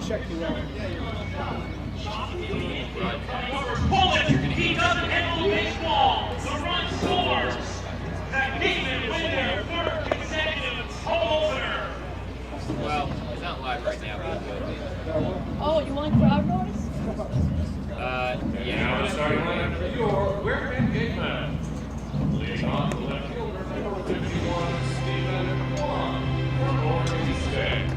check you out. Pull it! He doesn't handle baseball! The run scores! The Gatemen win their third consecutive home opener! Well, it's not live right now, but Oh, you want crowd noise? yeah. Now starting line for your Wareham Gatemen. Leading off the left fielder, number 51, Stephen Kwan from Wareham State.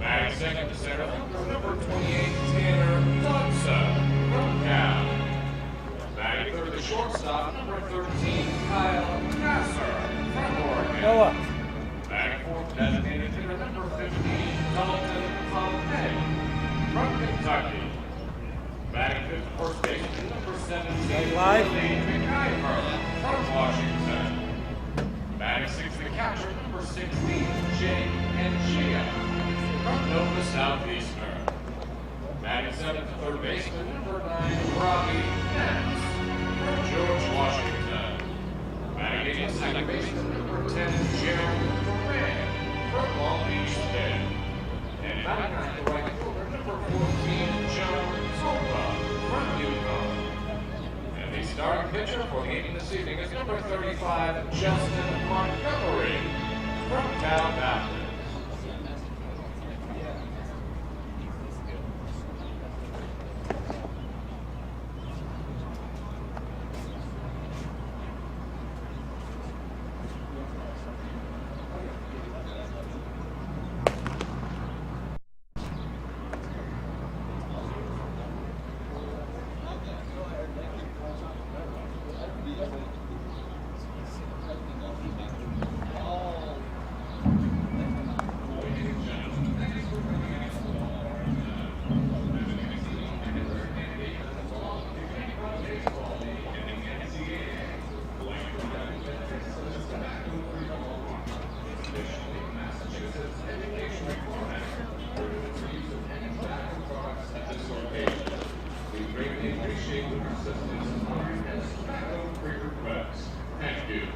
Batting second to center fielder, number 28, Tanner Dodson from Cal. Batting third to shortstop, number 13, Kyle Nasser from Oregon. Noah. Batting fourth, designated hitter, number 15, Dalton Pompey from Kentucky. Batting fifth, first baseman, number 17, Live. Lee McIver from Washington. Batting sixth, the catcher, number 16, Jay Angia from Nova Southeastern. Batting seventh, third baseman, number 9, Robbie Nance from George Washington. Batting eighth, second baseman, number 10, Jeremy Moran from Long Beach State. And batting ninth, the right fielder, number 14, John Sopa from Yukon. And the starting pitcher for the game this evening is number 35, Justin Montgomery from Cal Baptist. Thank you.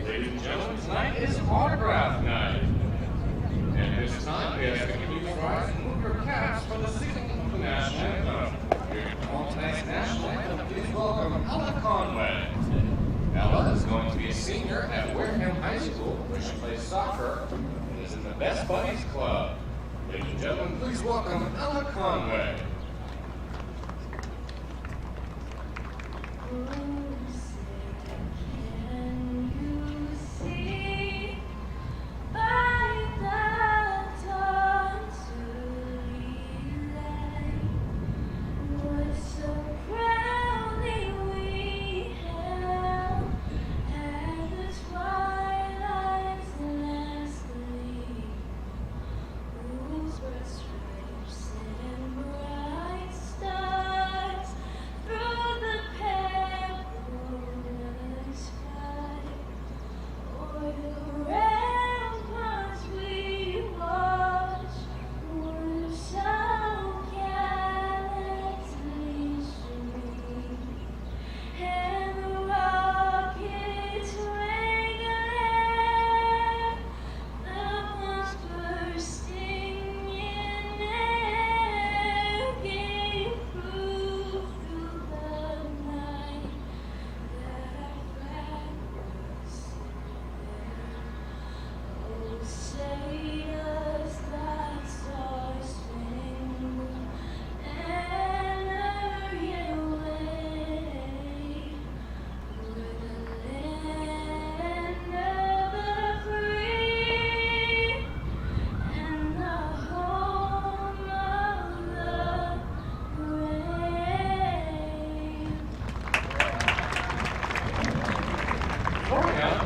Ladies and gentlemen, tonight is autograph night. And this time, we ask that you please rise and move your caps for the singing of the national anthem. Here to perform tonight's national anthem, please welcome Ella Conway. Ella is going to be a senior at Wareham High School, where she plays soccer and is in the Best Buddies Club. Ladies and gentlemen, please welcome Ella Conway. Through the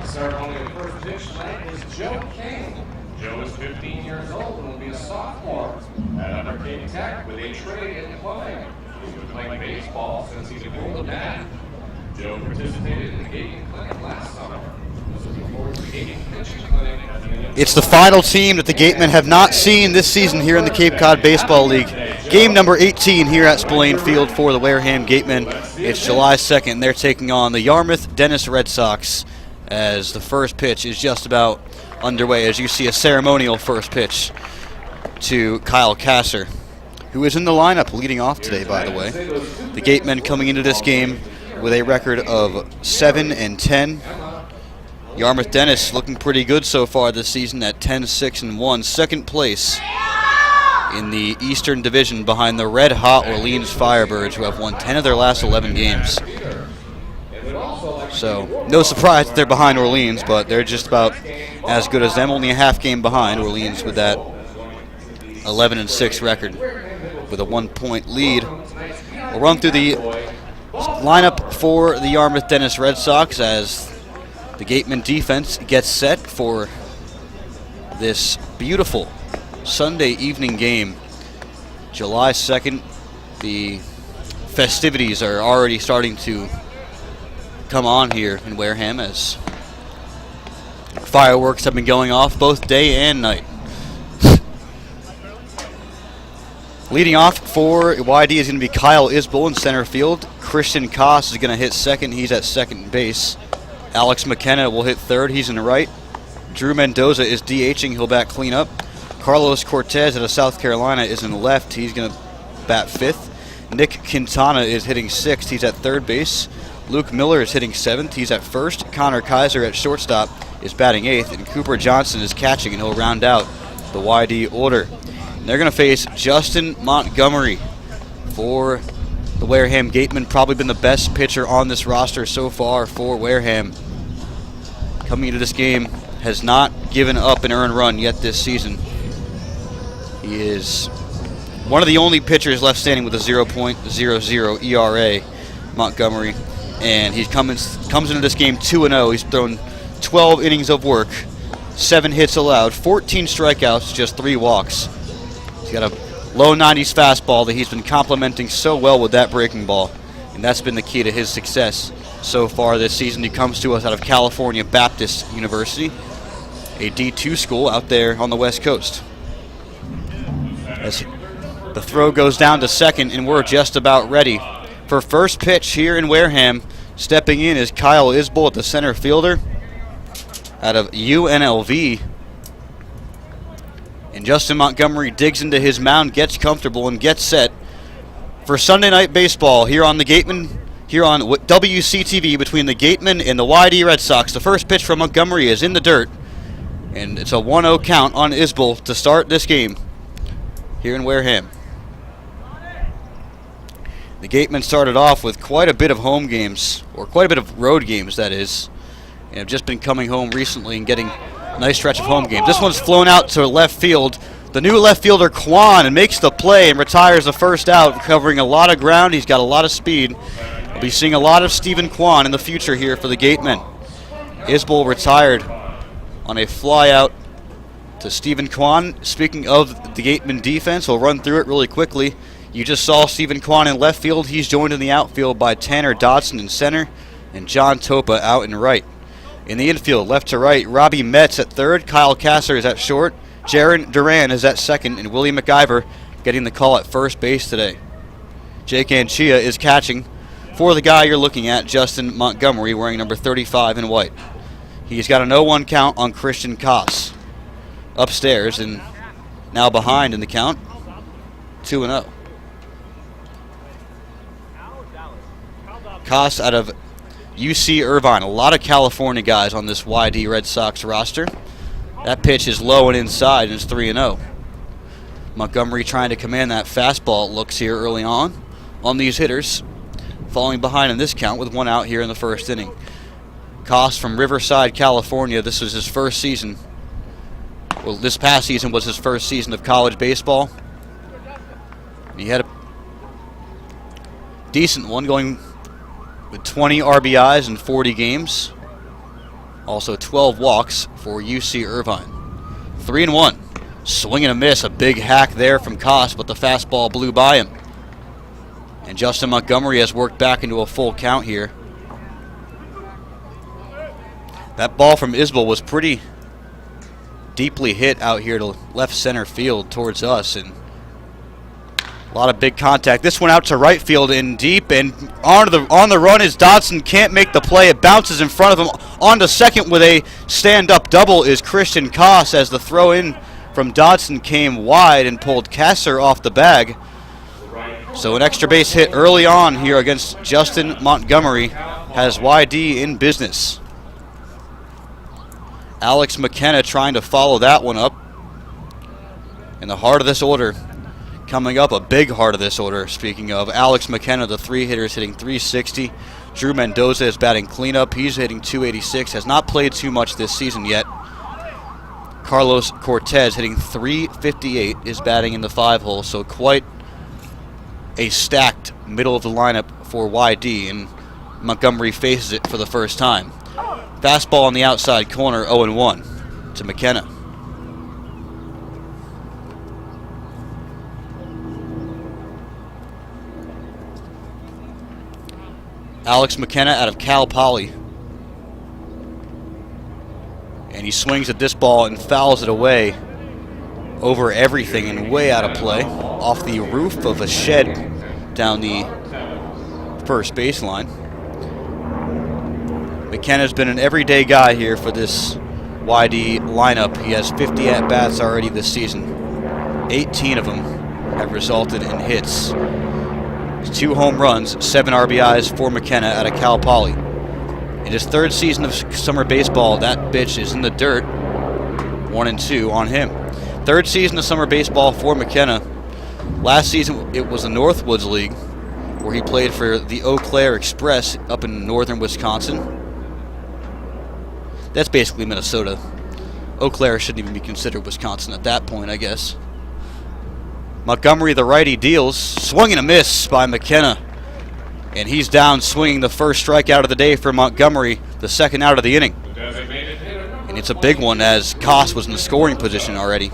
The ceremonial first pitch tonight is Joe King. Joe is 15 years old and will be a sophomore at Upper Cape Tech with a trade in plumbing. He's been playing baseball since he's a golden man. Joe participated in the Gatemen Clinic last summer. It's the final team that the Gatemen have not seen this season here in the Cape Cod Baseball League. Game number 18 here at Spillane Field for the Wareham Gatemen. It's July 2nd. They're taking on the Yarmouth Dennis Red Sox as the first pitch is just about underway. As you see, a ceremonial first pitch to Kyle Kasser, who is in the lineup leading off today, by the way. The Gatemen coming into this game with a record of 7-10. Yarmouth Dennis looking pretty good so far this season at 10-6-1, second place in the Eastern Division behind the red-hot Orleans Firebirds, who have won 10 of their last 11 games. So, no surprise that they're behind Orleans, but they're just about as good as them, only a half game behind Orleans with that 11-6 record with a 1-point lead. We'll run through the lineup for the Yarmouth Dennis Red Sox as the Gatemen defense gets set for this beautiful Sunday evening game. July 2nd, the festivities are already starting to come on here in Wareham as fireworks have been going off both day and night. Leading off for YD is going to be Kyle Isbell in center field. Christian Koss is going to hit second. He's at second base. Alex McKenna will hit third. He's in the right. Drew Mendoza is DHing. He'll bat cleanup. Carlos Cortez out of South Carolina is in the left. He's going to bat fifth. Nick Quintana is hitting sixth. He's at third base. Luke Miller is hitting seventh. He's at first. Connor Kaiser at shortstop is batting eighth. And Cooper Johnson is catching, and he'll round out the YD order. And they're going to face Justin Montgomery for the Wareham Gatemen. Probably been the best pitcher on this roster so far for Wareham. Coming into this game, has not given up an earned run yet this season. He is one of the only pitchers left standing with a 0.00 ERA, Montgomery. And he comes into this game 2-0. He's thrown 12 innings of work, 7 hits allowed, 14 strikeouts, just 3 walks. He's got a low 90s fastball that he's been complementing so well with that breaking ball, and that's been the key to his success so far this season. He comes to us out of California Baptist University, a D2 school out there on the West Coast. As the throw goes down to second, and we're just about ready for first pitch here in Wareham. Stepping in is Kyle Isbell, the center fielder out of UNLV. And Justin Montgomery digs into his mound, gets comfortable, and gets set for Sunday Night Baseball here on the Gatemen, here on WCTV between the Gatemen and the YD Red Sox. The first pitch from Montgomery is in the dirt, and it's a 1-0 count on Isbell to start this game here in Wareham. The Gatemen started off with quite a bit of home games, or quite a bit of road games, that is, and have just been coming home recently and getting a nice stretch of home games. This one's flown out to left field. The new left fielder, Kwan, and makes the play and retires the first out, covering a lot of ground. He's got a lot of speed. We'll be seeing a lot of Stephen Kwan in the future here for the Gatemen. Isbell retired on a fly out to Stephen Kwan. Speaking of the Gatemen defense, we'll run through it really quickly. You just saw Stephen Kwan in left field. He's joined in the outfield by Tanner Dodson in center and John Topa out in right. In the infield, left to right, Robbie Metz at third, Kyle Kasser is at short, Jaron Duran is at second, and Willie McIver getting the call at first base today. Jake Anchia is catching for the guy you're looking at, Justin Montgomery, wearing number 35 in white. He's got an 0-1 count on Christian Koss. Upstairs and now behind in the count, 2-0. Koss out of UC Irvine. A lot of California guys on this YD Red Sox roster. That pitch is low and inside, and it's 3-0. Montgomery trying to command that fastball, it looks here early on these hitters. Falling behind in this count with 1 out here in the first inning. Koss from Riverside, California. This was his first season. Well, this past season was his first season of college baseball. He had a decent one, going with 20 RBIs in 40 games. Also 12 walks for UC Irvine. 3-1. Swing and a miss. A big hack there from Koss, but the fastball blew by him. And Justin Montgomery has worked back into a full count here. That ball from Isbell was pretty deeply hit out here to left center field towards us, and a lot of big contact. This one out to right field in deep, and on the run is Dodson. Can't make the play. It bounces in front of him. On to second with a stand-up double is Christian Koss, as the throw in from Dodson came wide and pulled Kasser off the bag. So an extra base hit early on here against Justin Montgomery has YD in business. Alex McKenna trying to follow that one up. In the heart of this order, coming up, a big heart of this order, speaking of, Alex McKenna, the three hitters, hitting .360. Drew Mendoza is batting cleanup. He's hitting .286. Has not played too much this season yet. Carlos Cortez hitting .358 is batting in the 5-hole. So quite a stacked middle of the lineup for YD, and Montgomery faces it for the first time. Fastball on the outside corner, 0-1 to McKenna. Alex McKenna out of Cal Poly. And he swings at this ball and fouls it away over everything and way out of play, off the roof of a shed down the first baseline. McKenna's been an everyday guy here for this YD lineup. He has 50 at-bats already this season. 18 of them have resulted in hits. 2 home runs, 7 RBIs for McKenna out of Cal Poly. In his 3rd season of summer baseball, that bitch is in the dirt. 1-2 on him. 3rd season of summer baseball for McKenna. Last season, it was the Northwoods League, where he played for the Eau Claire Express up in northern Wisconsin. That's basically Minnesota. Eau Claire shouldn't even be considered Wisconsin at that point, I guess. Montgomery, the righty, deals. Swing and a miss by McKenna. And he's down, swinging the first strikeout of the day for Montgomery, the second out of the inning. And it's a big one, as Koss was in the scoring position already.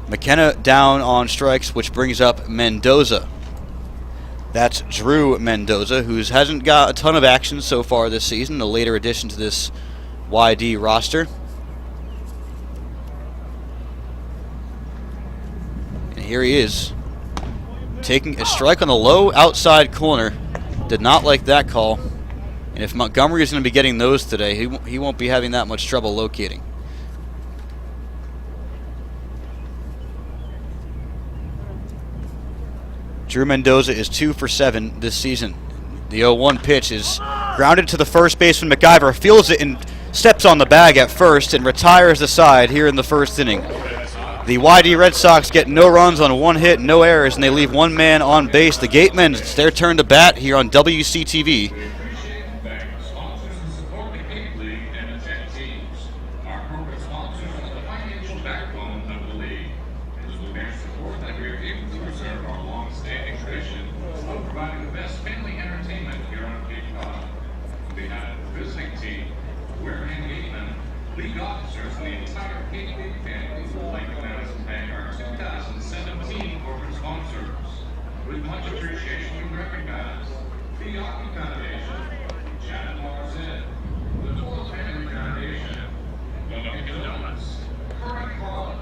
McKenna down on strikes, which brings up Mendoza. That's Drew Mendoza, who hasn't got a ton of action so far this season, a later addition to this YD roster. And here he is, taking a strike on the low outside corner. Did not like that call. And if Montgomery is going to be getting those today, he won't be having that much trouble locating. Drew Mendoza is 2 for 7 this season. The 0-1 pitch is grounded to the first baseman. McIver feels it and steps on the bag at first and retires the side here in the first inning. The YD Red Sox get no runs on 1 hit, no errors, and they leave 1 man on base. The Gatemen, it's their turn to bat here on WCTV. Wareham Gatemen, league officers, and the entire KDB family would like to thank our 2017 corporate sponsors. With much appreciation, we recognize the Yockey Foundation, Janet Mars Inn, the Doyle Family Foundation, Dunkin' Donuts, Current College,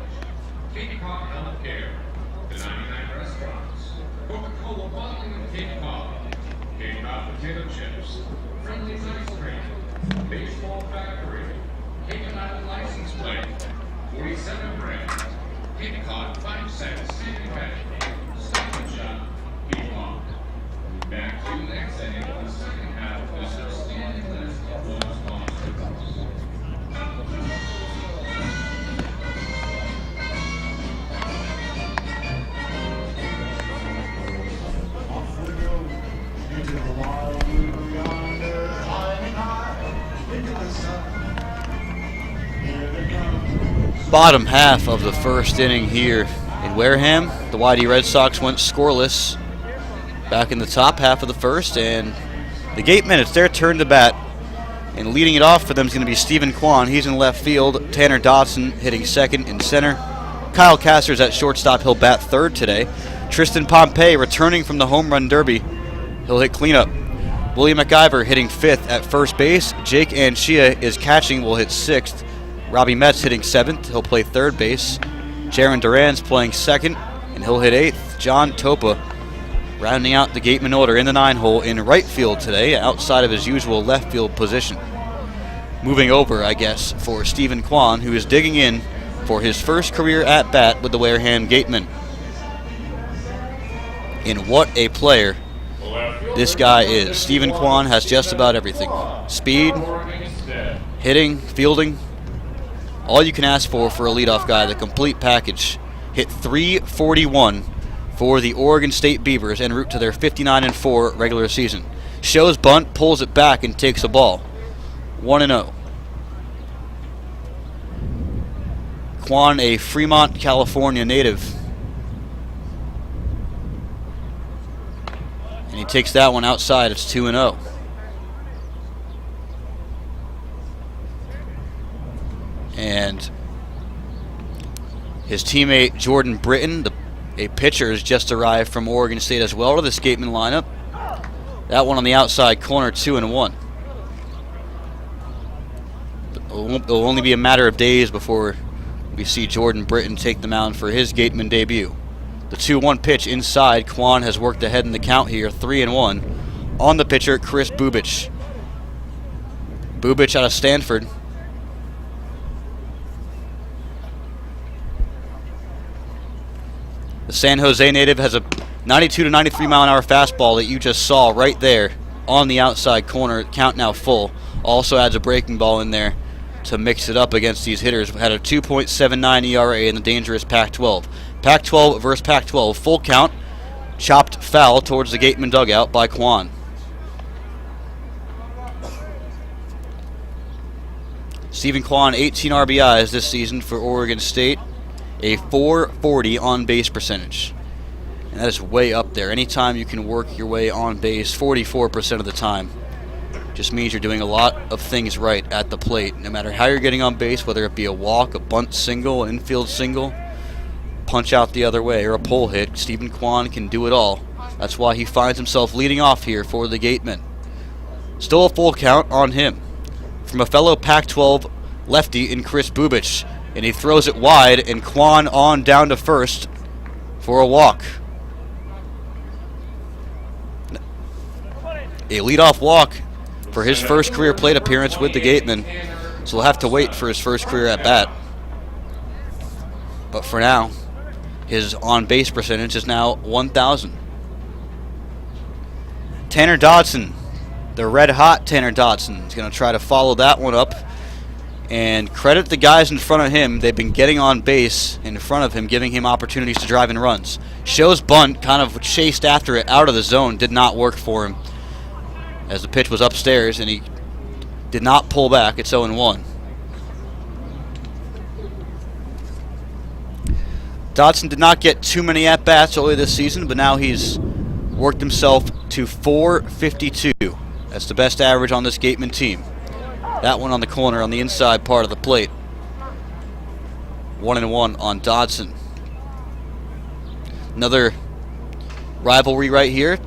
Cape Cod Healthcare, the 99 Restaurants, Coca-Cola Bottling and Cape Cod, Cape Cod Potato Chips, Friendly's Ice Cream, Baseball Factory, Cape Cod License Plate, 47 Brand, Cape Cod 5 cents, Sandy Bank, Stop and Shop, Cape Cod. Back to you next inning of the second half of this outstanding list of those sponsors. Bottom half of the first inning here in Wareham. The YD Red Sox went scoreless back in the top half of the first, and The Gatemen, it's their turn to bat. And leading it off for them is going to be Stephen Kwan. He's in left field. Tanner Dodson hitting second in center. Kyle Castor's at shortstop. He'll bat third today. Tristan Pompey returning from the home run derby. He'll hit cleanup. William McIver hitting fifth at first base. Jake Anchia is catching, will hit sixth. Robbie Metz hitting seventh. He'll play third base. Jaron Duran's playing second, and he'll hit eighth. John Topa rounding out the Gateman order in the 9-hole in right field today, outside of his usual left field position. Moving over, I guess, for Stephen Kwan, who is digging in for his first career at-bat with the Wareham Gatemen. And what a player this guy is. Stephen Kwan has just about everything. Speed, hitting, fielding. All you can ask for a leadoff guy, the complete package. Hit .341 for the Oregon State Beavers en route to their 59-4 regular season. Shows bunt, pulls it back, and takes a ball. 1-0. Kwan, a Fremont, California native. And he takes that one outside. It's 2-0. And his teammate Jordan Britton, a pitcher, has just arrived from Oregon State as well to this Gateman lineup. That one on the outside corner, 2-1. It'll only be a matter of days before we see Jordan Britton take the mound for his Gateman debut. The 2-1 pitch inside. Kwan has worked ahead in the count here, 3-1. On the pitcher, Chris Bubich. Bubich out of Stanford. The San Jose native has a 92 to 93 mile an hour fastball that you just saw right there on the outside corner. Count now full. Also adds a breaking ball in there to mix it up against these hitters. Had a 2.79 ERA in the dangerous Pac-12. Pac-12 versus Pac-12. Full count. Chopped foul towards the Gateman dugout by Kwan. Stephen Kwan, 18 RBIs this season for Oregon State. A .440 on-base percentage. And that is way up there. Anytime you can work your way on base 44% of the time, just means you're doing a lot of things right at the plate. No matter how you're getting on base, whether it be a walk, a bunt single, an infield single, punch out the other way, or a pull hit, Stephen Kwan can do it all. That's why he finds himself leading off here for the Gatemen. Still a full count on him. From a fellow Pac-12 lefty in Chris Bubich. And he throws it wide, and Kwan on down to first for a walk. A leadoff walk for his first career plate appearance with the Gatemen. So we'll have to wait for his first career at bat. But for now, his on-base percentage is now 1,000. Tanner Dodson, the red-hot Tanner Dodson, is going to try to follow that one up. And credit the guys in front of him. They've been getting on base in front of him, giving him opportunities to drive in runs. Shows bunt, kind of chased after it out of the zone. Did not work for him as the pitch was upstairs, and he did not pull back. It's 0-1. Dodson did not get too many at-bats early this season, but now he's worked himself to .452. That's the best average on this Gateman team. That one on the corner on the inside part of the plate. 1-1 on Dodson. Another rivalry right here.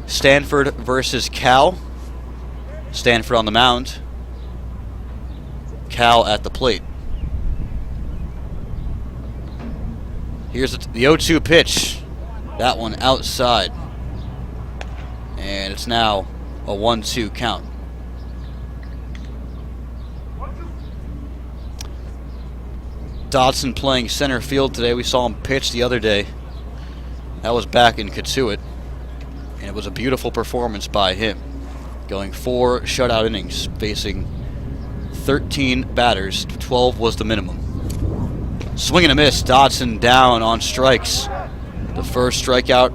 Stanford versus Cal. Stanford on the mound. Cal at the plate. Here's the 0-2 pitch. That one outside. And it's now a 1-2 count. Dodson playing center field today. We saw him pitch the other day. That was back in Katuitt. And it was a beautiful performance by him. Going 4 shutout innings, facing 13 batters. 12 was the minimum. Swing and a miss. Dodson down on strikes. The first strikeout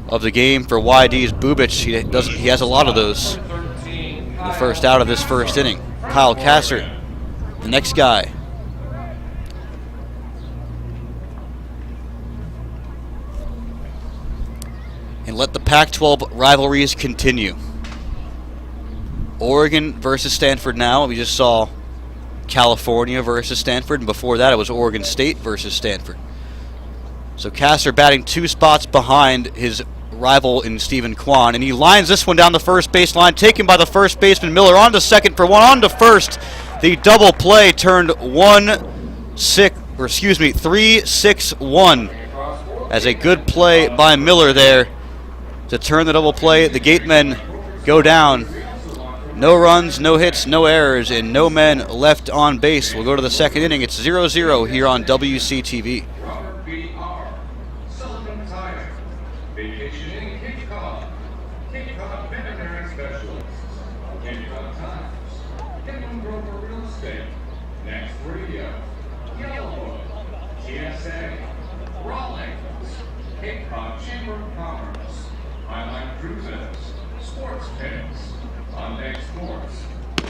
of the game for YD's Bubich. He has a lot of those. The first out of this first inning. Kyle Castor, the next guy. And let the Pac-12 rivalries continue. Oregon versus Stanford now. We just saw California versus Stanford, and before that it was Oregon State versus Stanford. So Kasser batting 2 spots behind his rival in Stephen Kwan, and he lines this one down the first baseline, taken by the first baseman Miller, on to second for one, on to first. The double play turned 3-6-1 as a good play by Miller there to turn the double play. The Gatemen go down. No runs, no hits, no errors, and no men left on base. We'll go to the second inning. It's 0-0 here on WCTV. Vacationing Cape Cod. Cape Cod Veterinary Specialists. Cape Cod Times. Inland Broker Real Estate. Next Radio. Yellowwood. TSA. Rawlings. Cape Cod Chamber of Commerce. Highline Cruises. Sports Picks. On Deck Sports.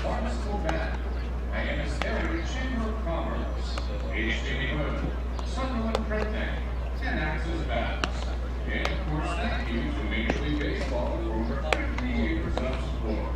Barnstable Bank. Hyannis Area Chamber of Commerce. HDB Hood. Sunderland Printing. 10 Axis Bats. And of course, thank you to Major League Baseball for over 50 years of support.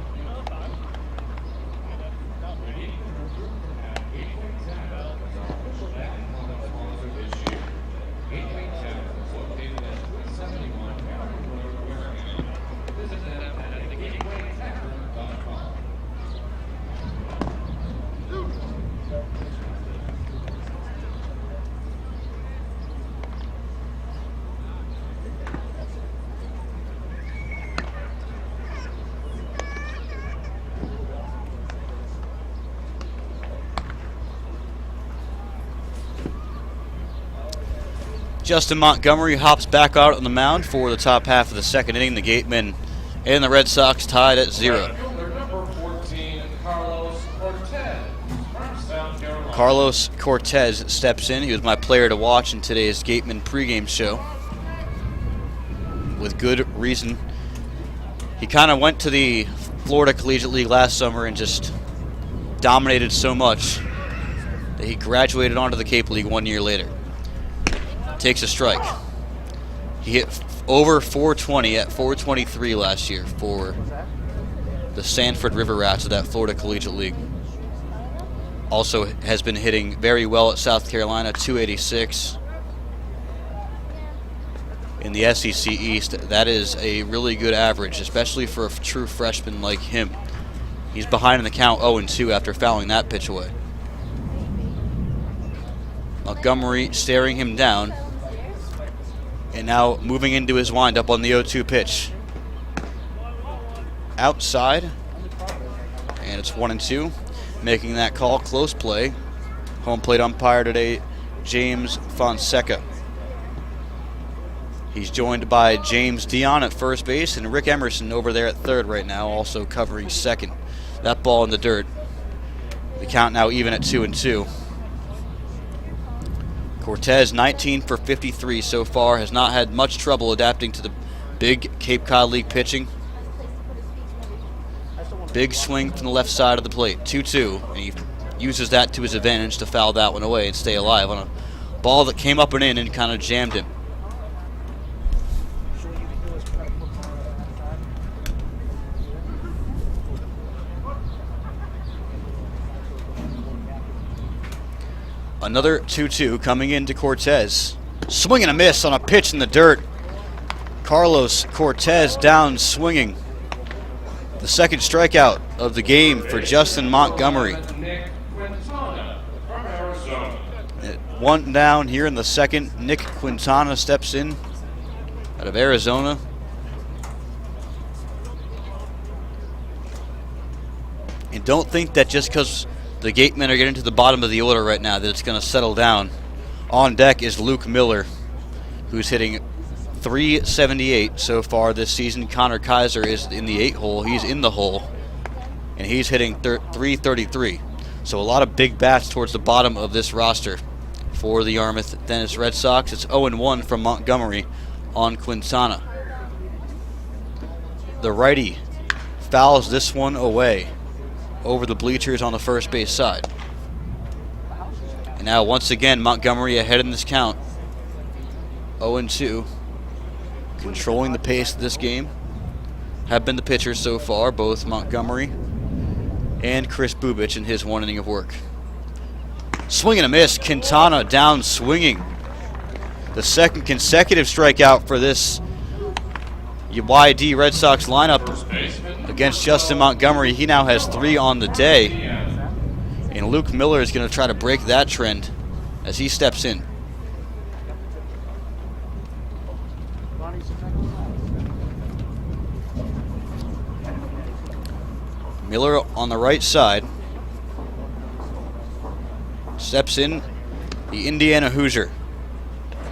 Justin Montgomery hops back out on the mound for the top half of the second inning. The Gatemen and the Red Sox tied at 0. Number 14, Carlos Cortez from South Carolina. Carlos Cortez steps in. He was my player to watch in today's Gatemen pregame show. With good reason. He kind of went to the Florida Collegiate League last summer and just dominated so much that he graduated onto the Cape League 1 year later. Takes a strike. He hit over 420 at 423 last year for the Sanford River Rats of that Florida Collegiate League. Also has been hitting very well at South Carolina, 286. In the SEC East, that is a really good average, especially for a true freshman like him. He's behind in the count 0-2 after fouling that pitch away. Montgomery staring him down. And now moving into his windup on the 0-2 pitch. Outside. And it's 1-2. Making that call, close play. Home plate umpire today, James Fonseca. He's joined by James Dion at first base and Rick Emerson over there at third right now, also covering second. That ball in the dirt. The count now even at 2-2. Cortez, 19 for 53 so far, has not had much trouble adapting to the big Cape Cod League pitching. Big swing from the left side of the plate, 2-2, and he uses that to his advantage to foul that one away and stay alive on a ball that came up and in and kind of jammed him. Another 2-2 coming into Cortez. Swing and a miss on a pitch in the dirt. Carlos Cortez down swinging. The second strikeout of the game for Justin Montgomery. One down here in the second. Nick Quintana steps in out of Arizona. And don't think that just because the Gatemen are getting to the bottom of the order right now that it's going to settle down. On deck is Luke Miller, who's hitting .378 so far this season. Connor Kaiser is in the 8 hole. He's in the hole, and he's hitting .333. So a lot of big bats towards the bottom of this roster for the Yarmouth Dennis Red Sox. It's 0-1 from Montgomery on Quintana. The righty fouls this one away over the bleachers on the first base side. And now once again Montgomery ahead in this count. 0-2. Controlling the pace of this game have been the pitchers so far, both Montgomery and Chris Bubich in his 1 inning of work. Swing and a miss. Quintana down swinging. The second consecutive strikeout for this YD Red Sox lineup against Justin Montgomery. He now has 3 on the day. And Luke Miller is going to try to break that trend as he steps in. Miller on the right side. Steps in the Indiana Hoosier.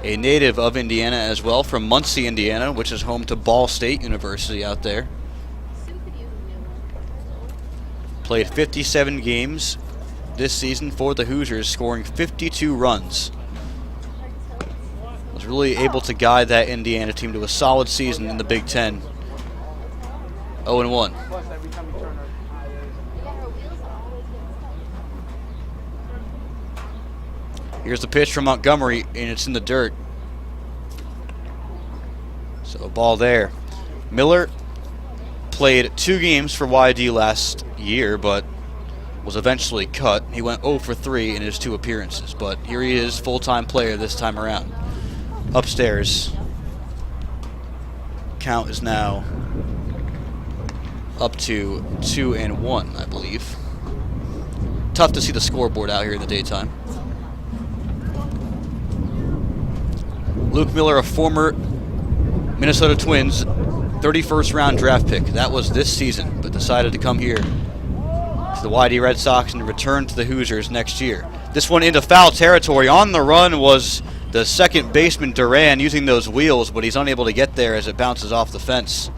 A native of Indiana as well, from Muncie, Indiana, which is home to Ball State University out there. Played 57 games this season for the Hoosiers, scoring 52 runs. Was really able to guide that Indiana team to a solid season in the Big Ten. 0-1. Here's the pitch from Montgomery, and it's in the dirt. So a ball there. Miller played 2 games for YD last year, but was eventually cut. He went 0 for 3 in his 2 appearances, but here he is, full-time player this time around. Upstairs. Count is now up to 2-1, I believe. Tough to see the scoreboard out here in the daytime. Luke Miller, a former Minnesota Twins 31st round draft pick. That was this season, but decided to come here to the YD Red Sox and return to the Hoosiers next year. This one into foul territory. On the run was the second baseman Duran using those wheels, but he's unable to get there as it bounces off the fence.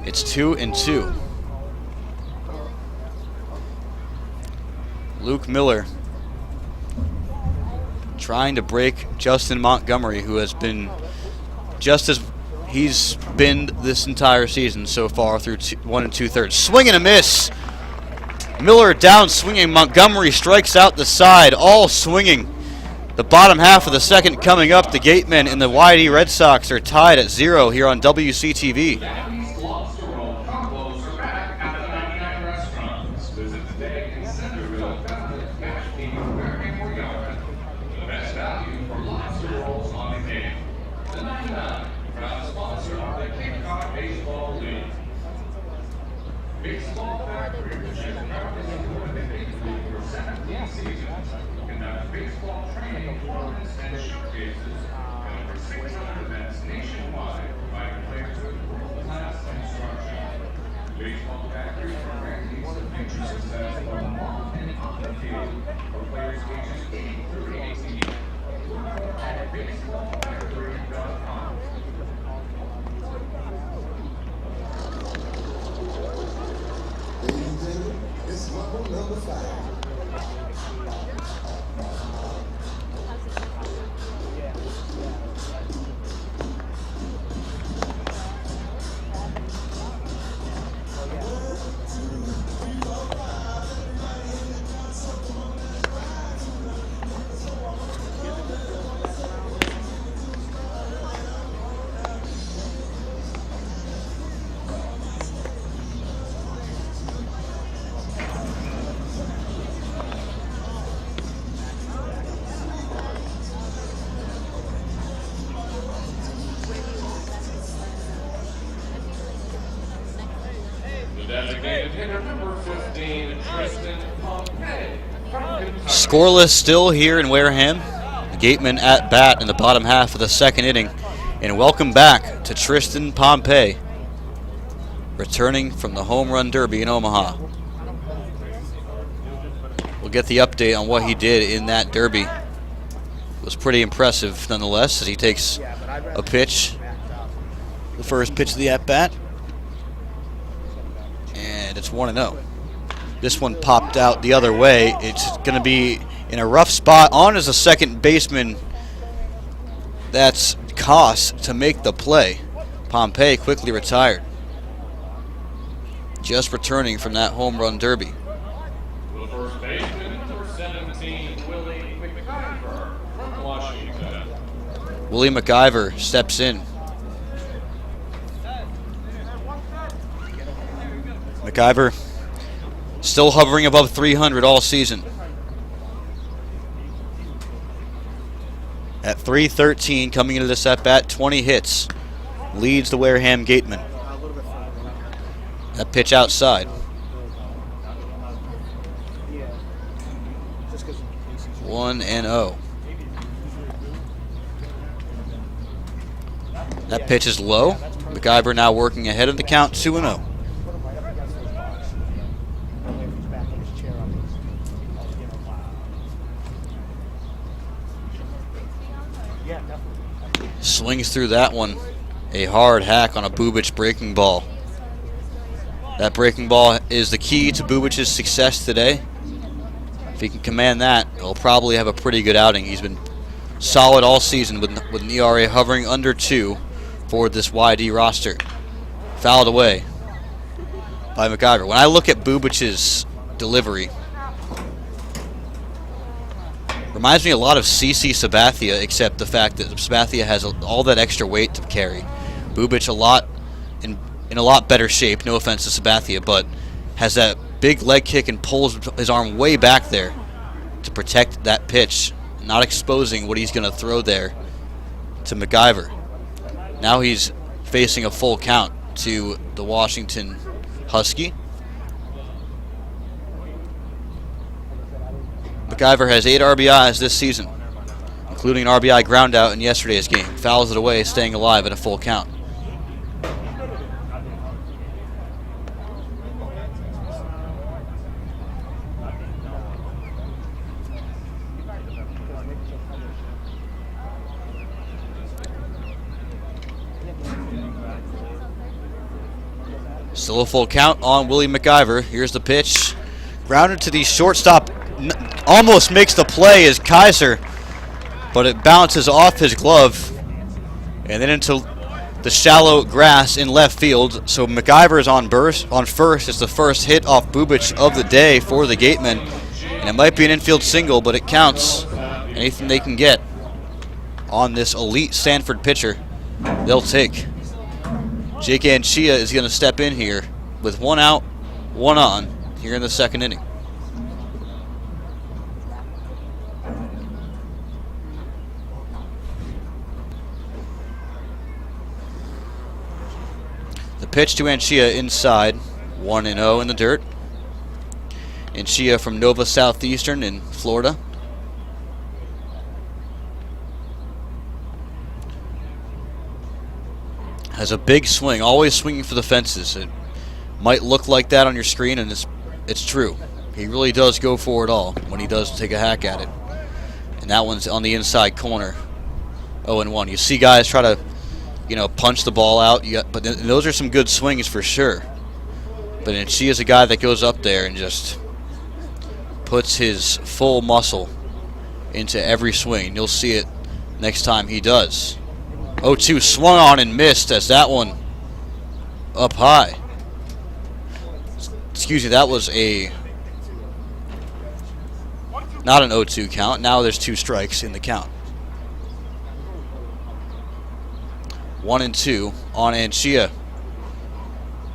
It's 2-2. Luke Miller trying to break Justin Montgomery, who has been just as he's been this entire season so far through 1 2/3. Swing and a miss. Miller down swinging. Montgomery strikes out the side, all swinging. The bottom half of the second coming up. The Gatemen and the YD Red Sox are tied at 0 here on WCTV. Scoreless still here in Wareham. The Gatemen at bat in the bottom half of the second inning. And welcome back to Tristan Pompey, returning from the Home Run Derby in Omaha. We'll get the update on what he did in that derby. It was pretty impressive nonetheless as he takes a pitch, the first pitch of the at-bat. And it's 1-0. This one popped out the other way. It's going to be in a rough spot. On as a second baseman. That's Koss to make the play. Pompey quickly retired. Just returning from that home run derby. The first baseman, number 17, Willie McIver from Washington. Willie McIver steps in. McIver still hovering above 300 all season. At 313 coming into this at-bat, 20 hits. Leads the Wareham Gatemen. That pitch outside. 1-0. That pitch is low. McIver now working ahead of the count, 2-0. Swings through that one. A hard hack on a Bubic breaking ball. That breaking ball is the key to Bubic's success today. If he can command that, he'll probably have a pretty good outing. He's been solid all season with an ERA hovering under 2 for this YD roster. Fouled away by McIver. When I look at Bubic's delivery, reminds me a lot of CC Sabathia, except the fact that Sabathia has all that extra weight to carry. Bubic in a lot better shape, no offense to Sabathia, but has that big leg kick and pulls his arm way back there to protect that pitch, not exposing what he's going to throw there to McIver. Now he's facing a full count to the Washington Husky. McIver has 8 RBIs this season, including an RBI groundout in yesterday's game. Fouls it away, staying alive at a full count. Still a full count on Willie McIver. Here's the pitch. Grounded to the shortstop. Almost makes the play as Kaiser, but it bounces off his glove and then into the shallow grass in left field. So McIver is on first. It's the first hit off Bubic of the day for the Gatemen. And it might be an infield single, but it counts. Anything they can get on this elite Stanford pitcher, they'll take. Jake Anchia is going to step in here with 1 out, 1 on here in the second inning. The pitch to Anchia inside, 1-0 in the dirt. Anchia from Nova Southeastern in Florida. Has a big swing, always swinging for the fences. It might look like that on your screen, and it's true. He really does go for it all when he does take a hack at it. And that one's on the inside corner, 0-1. You see guys try to, punch the ball out. But those are some good swings for sure. But she is a guy that goes up there and just puts his full muscle into every swing. You'll see it next time he does. 0-2 swung on and missed as that one up high. Excuse me, that was not an 0-2 count. Now there's 2 strikes in the count. 1-2 on Anchia.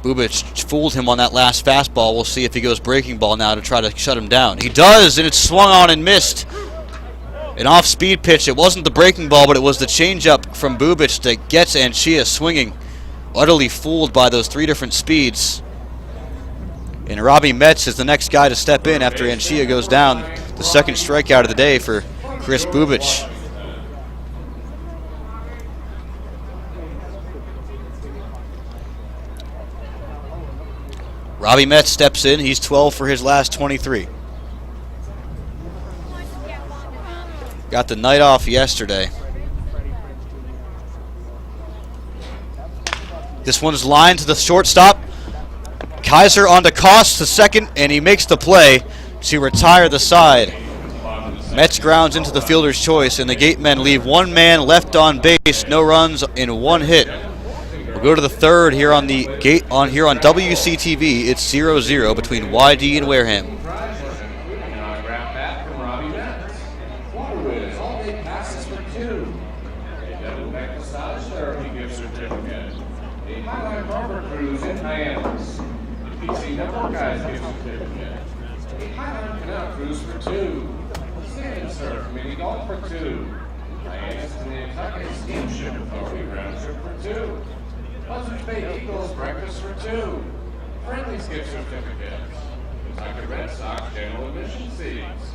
Bubic fooled him on that last fastball. We'll see if he goes breaking ball now to try to shut him down. He does, and it's swung on and missed. An off-speed pitch. It wasn't the breaking ball, but it was the changeup from Bubic that gets Anchia swinging. Utterly fooled by those 3 different speeds. And Robbie Metz is the next guy to step in after Anchia goes down. The second strikeout of the day for Chris Bubic. Robbie Metz steps in. He's 12 for his last 23. Got the night off yesterday. This one's lined to the shortstop. Kaiser on to Koss to second, and he makes the play to retire the side. Metz grounds into the fielder's choice, and the Gatemen leave 1 man left on base, no runs in 1 hit. We'll go to the third here on WCTV. It's 0-0 between YD and Wareham. Dental Neck Massage Therapy gift certificate. A Highline Barber Cruise in Hyannis. A PC Network Guys gift certificate. A Highline Canal Cruise for 2. Sand Surf Mini Golf for 2. Hyannis to the Nantucket Steamship Authority round trip for 2. Buzzards Bay Eagles breakfast for 2. Friendly's gift certificates. Kentucky Red Sox general admission seats.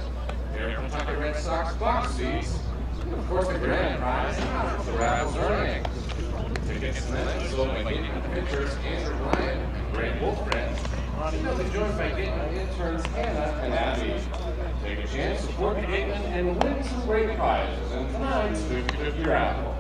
Pair of Kentucky Red Sox box seats. And of course the grand prize, the raffles earnings. Tickets tonight sold by Gatemen pitchers Andrew Ryan and Grant Wolfred. They'll be joined by Gatemen interns Hannah and Abby. Take a chance, support the Gatemen, and win some great prizes in tonight's 50-50 raffle.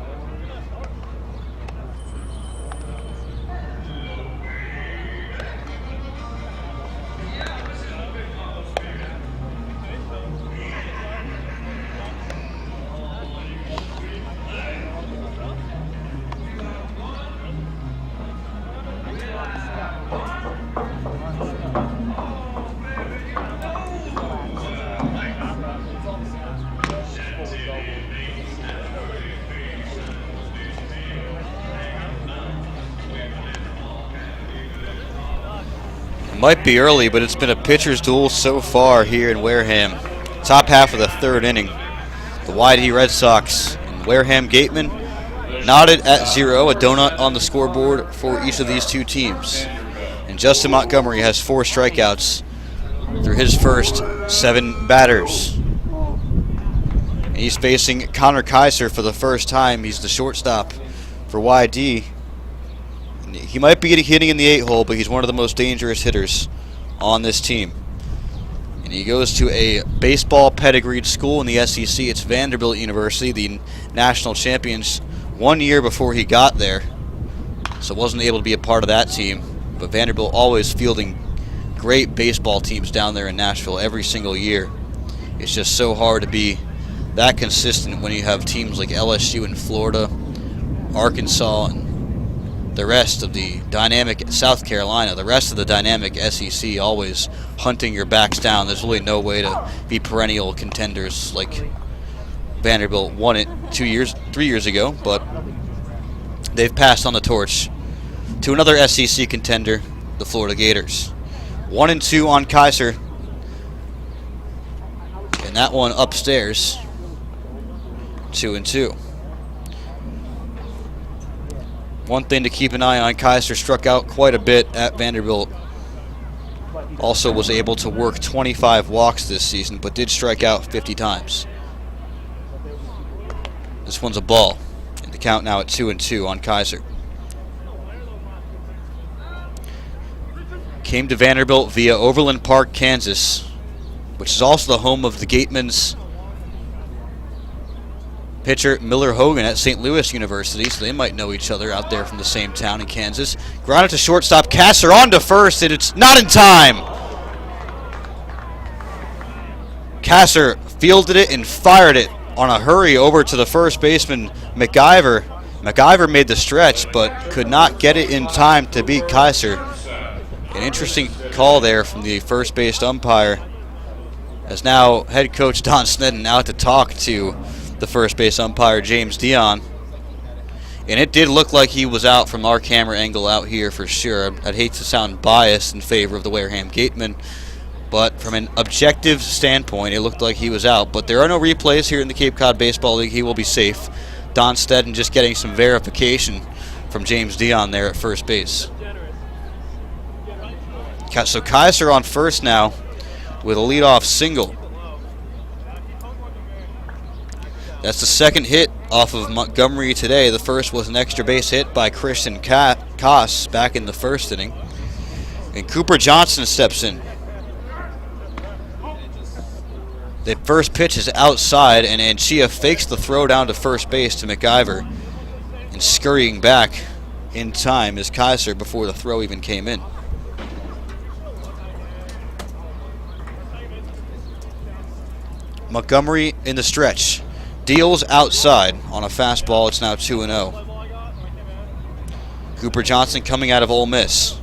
Might be early, but it's been a pitcher's duel so far here in Wareham. Top half of the third inning. The YD Red Sox and Wareham Gatemen knotted at 0, a donut on the scoreboard for each of these two teams. And Justin Montgomery has 4 strikeouts through his first 7 batters. And he's facing Connor Kaiser for the first time. He's the shortstop for YD. He might be hitting in the 8-hole, but he's one of the most dangerous hitters on this team. And he goes to a baseball pedigreed school in the SEC. It's Vanderbilt University, the national champions 1 year before he got there. So wasn't able to be a part of that team. But Vanderbilt always fielding great baseball teams down there in Nashville every single year. It's just so hard to be that consistent when you have teams like LSU in Florida, Arkansas, and the rest of the dynamic South Carolina, the rest of the dynamic SEC always hunting your backs down. There's really no way to be perennial contenders like Vanderbilt won it 3 years ago, but they've passed on the torch to another SEC contender, the Florida Gators. 1-2 on Kaiser, and that one upstairs, 2-2. One thing to keep an eye on, Kaiser struck out quite a bit at Vanderbilt. Also was able to work 25 walks this season, but did strike out 50 times. This one's a ball. And the count now at 2-2 on Kaiser. Came to Vanderbilt via Overland Park, Kansas, which is also the home of the Gatemen's pitcher Miller Hogan at St. Louis University, so they might know each other out there from the same town in Kansas. Grounded to shortstop, Kasser on to first, and it's not in time. Kasser fielded it and fired it on a hurry over to the first baseman, McIver. McIver made the stretch, but could not get it in time to beat Kaiser. An interesting call there from the first base umpire, as now head coach Don Sneddon out to talk to the first base umpire, James Dion. And it did look like he was out from our camera angle out here for sure. I'd hate to sound biased in favor of the Wareham Gatemen, but from an objective standpoint, it looked like he was out. But there are no replays here in the Cape Cod Baseball League. He will be safe. Don Sneddon just getting some verification from James Dion there at first base. So Kaiser on first now with a leadoff single. That's the second hit off of Montgomery today. The first was an extra base hit by Christian Koss back in the first inning. And Cooper Johnson steps in. The first pitch is outside, and Anchia fakes the throw down to first base to McIver. And scurrying back in time is Kaiser before the throw even came in. Montgomery in the stretch. Deals outside on a fastball. It's now 2-0. Cooper Johnson coming out of Ole Miss.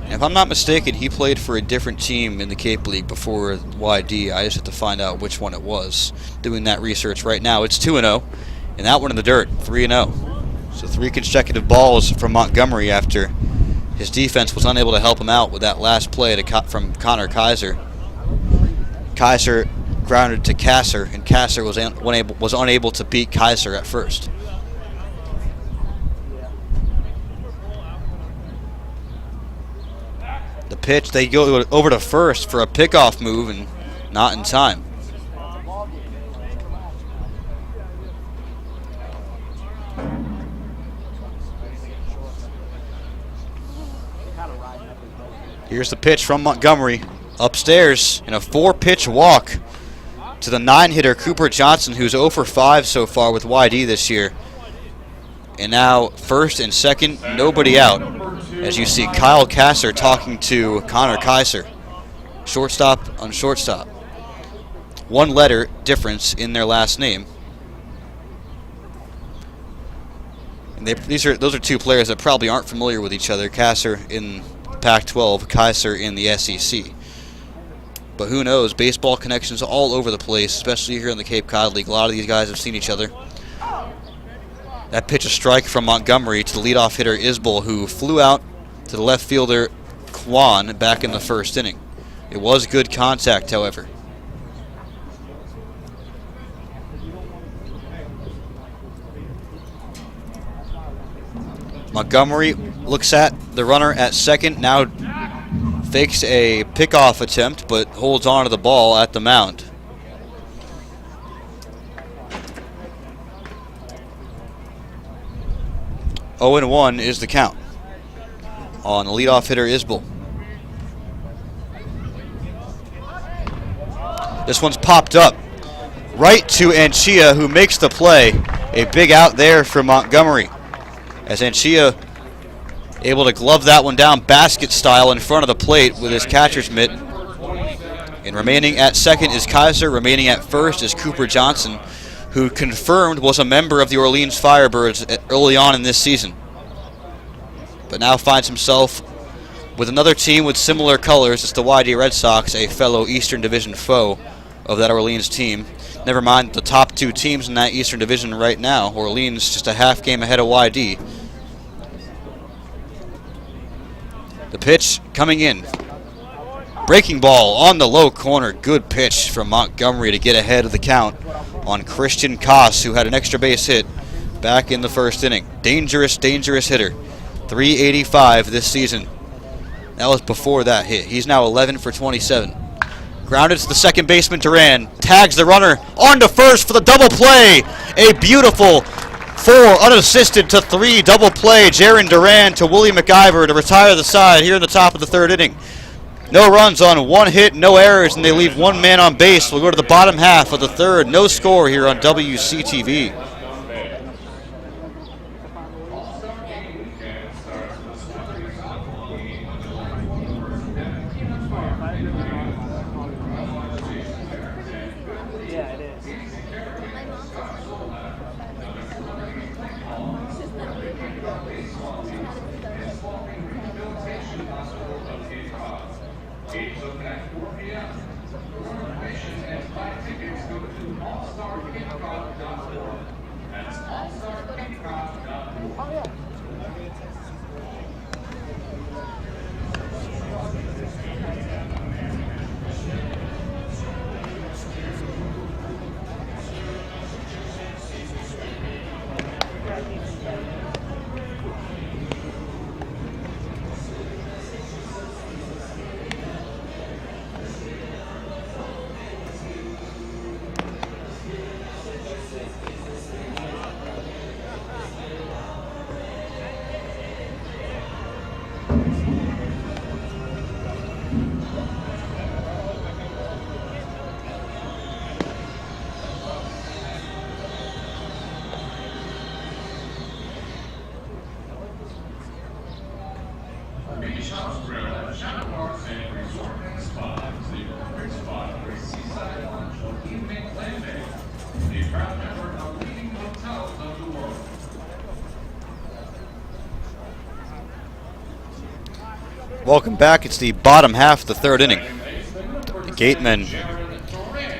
And if I'm not mistaken, he played for a different team in the Cape League before YD. I just have to find out which one it was. Doing that research right now. It's 2-0, and that one in the dirt, 3-0. So 3 consecutive balls from Montgomery after his defense was unable to help him out with that last play from Connor Kaiser. Kaiser grounded to Kasser, and Kasser was unable to beat Kaiser at first. The pitch, they go over to first for a pickoff move, and not in time. Here's the pitch from Montgomery. Upstairs in a 4-pitch walk to the 9-hitter Cooper Johnson, who's 0 for 5 so far with YD this year. And now first and second, nobody out. As you see Kyle Kasser talking to Connor Kaiser. Shortstop on shortstop. 1 letter difference in their last name. And those are 2 players that probably aren't familiar with each other. Kasser in Pac-12, Kaiser in the SEC. But who knows? Baseball connections all over the place, especially here in the Cape Cod League. A lot of these guys have seen each other. That pitch, a strike from Montgomery to the leadoff hitter Isbell, who flew out to the left fielder Kwan back in the first inning. It was good contact, however. Montgomery looks at the runner at second, now fakes a pickoff attempt, but holds on to the ball at the mound. Oh and 1 is the count on the leadoff hitter Isbell. This one's popped up right to Anchia, who makes the play. A big out there for Montgomery, as Anchia able to glove that one down basket style in front of the plate with his catcher's mitt. And remaining at second is Kaiser. Remaining at first is Cooper Johnson, who confirmed was a member of the Orleans Firebirds early on in this season, but now finds himself with another team with similar colors. It's the YD Red Sox, a fellow Eastern Division foe of that Orleans team. Never mind the top 2 teams in that Eastern Division right now. Orleans just a half game ahead of YD. The pitch coming in. Breaking ball on the low corner. Good pitch from Montgomery to get ahead of the count on Christian Koss, who had an extra base hit back in the first inning. Dangerous, dangerous hitter. 385 this season. That was before that hit. He's now 11 for 27. Grounded to the second baseman, Duran. Tags the runner onto first for the double play. A beautiful 4 unassisted to 3 double play. Jaron Duran to Willie McIver to retire the side here in the top of the 3rd inning. No runs on 1 hit, no errors, and they leave 1 man on base. We'll go to the bottom half of the 3rd. No score here on WCTV. Welcome back. It's the bottom half of the third inning. The Gatemen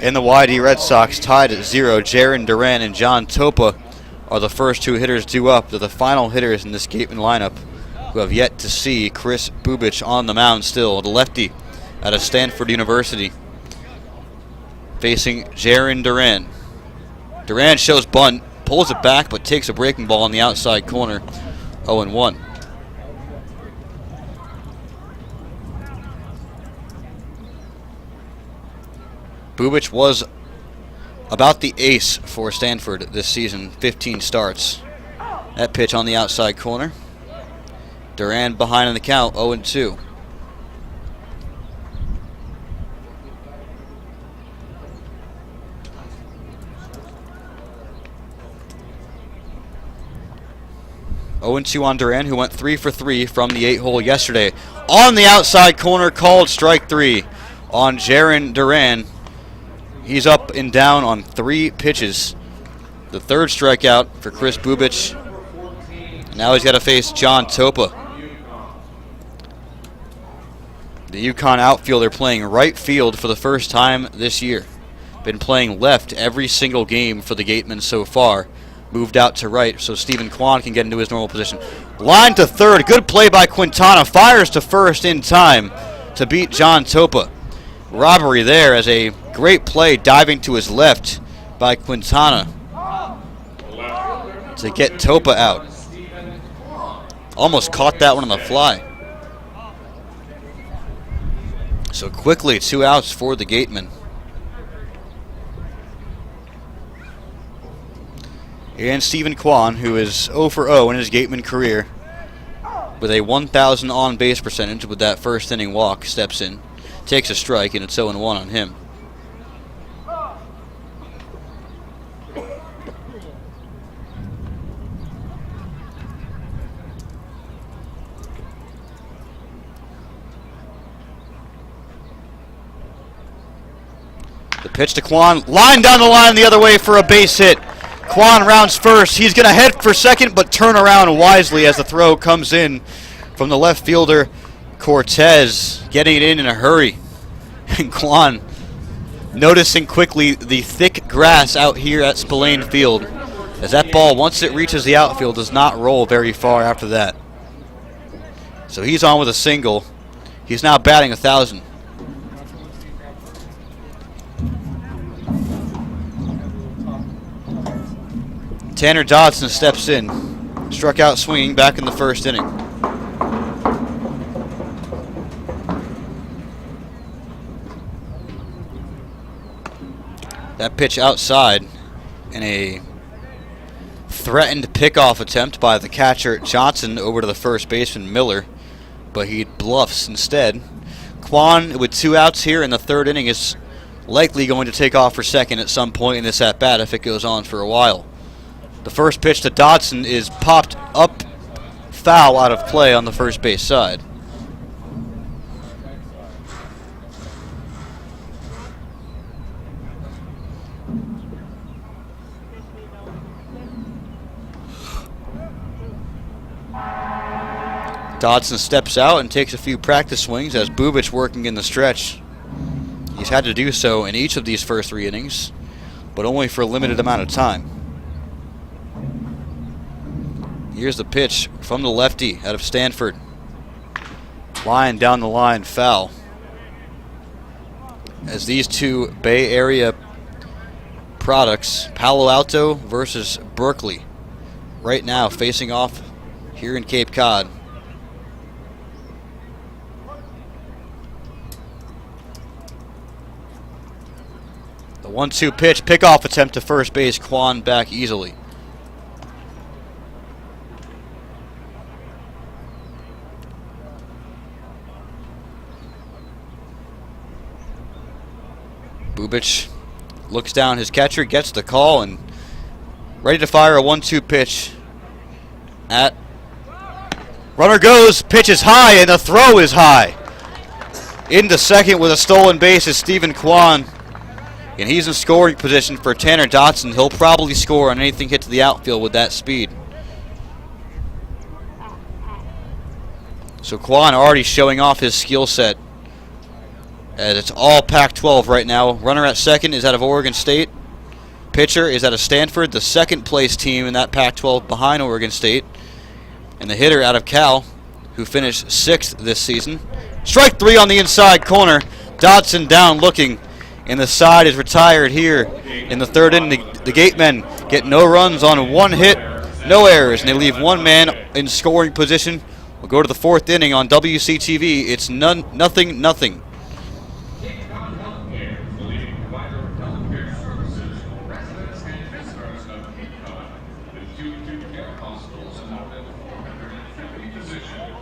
and the YD Red Sox tied at 0. Jaron Duran and John Topa are the first two hitters due up. They're the final hitters in this Gatemen lineup, who have yet to see Chris Bubich on the mound still, the lefty out of Stanford University, facing Jaron Duran. Duran shows bunt, pulls it back, but takes a breaking ball on the outside corner, 0-1. Bubich was about the ace for Stanford this season, 15 starts. That pitch on the outside corner. Duran behind in the count, 0-2. On Duran, who went 3 for 3 from the 8-hole yesterday. On the outside corner, called strike 3 on Jaron Duran. He's up and down on 3 pitches. The third strikeout for Chris Bubich. Now he's got to face John Topa. The UConn outfielder playing right field for the first time this year. Been playing left every single game for the Gatemen so far. Moved out to right so Stephen Kwan can get into his normal position. Line to third. Good play by Quintana. Fires to first in time to beat John Topa. Robbery there as a great play diving to his left by Quintana to get Topa out. Almost caught that one on the fly. So quickly 2 outs for the Gatemen. And Stephen Kwan, who is 0 for 0 in his Gateman career, with a 1,000 on-base percentage with that first inning walk, steps in. Takes a strike, and it's 0-1 on him. The pitch to Kwan. Line down the line the other way for a base hit. Kwan rounds first. He's going to head for second, but turn around wisely as the throw comes in from the left fielder, Cortez, getting it in a hurry. And Kwan noticing quickly the thick grass out here at Spillane Field, as that ball, once it reaches the outfield, does not roll very far after that. So he's on with a single. He's now batting 1,000. Tanner Dodson steps in. Struck out swinging back in the first inning. That pitch outside in a threatened pickoff attempt by the catcher Johnson over to the first baseman Miller, but he bluffs instead. Kwan, with 2 outs here in the third inning, is likely going to take off for second at some point in this at-bat if it goes on for a while. The first pitch to Dodson is popped up foul out of play on the first base side. Dodson steps out and takes a few practice swings as Bubich working in the stretch. He's had to do so in each of these first 3 innings, but only for a limited amount of time. Here's the pitch from the lefty out of Stanford. Line down the line, foul. As these two Bay Area products, Palo Alto versus Berkeley, right now facing off here in Cape Cod. The 1-2 pitch, pickoff attempt to first base, Kwan back easily. Bubich looks down his catcher, gets the call, and ready to fire a 1-2 pitch at. Runner goes, pitch is high, and the throw is high. Into second with a stolen base is Stephen Kwan, and he's in scoring position for Tanner Dodson. He'll probably score on anything hit to the outfield with that speed. So Quan already showing off his skill set. As it's all Pac-12 right now. Runner at second is out of Oregon State. Pitcher is out of Stanford, the second place team in that Pac-12 behind Oregon State. And the hitter out of Cal, who finished 6th this season. Strike 3 on the inside corner. Dodson down looking. And the side is retired here in the 3rd inning. The Gatemen get no runs on 1 hit, no errors, and they leave 1 man in scoring position. We'll go to the 4th inning on WCTV. It's nothing. Healthcare, the leading provider of healthcare services for residents and visitors of Cape Cod, with 2 acute care hospitals and more than 450 physicians.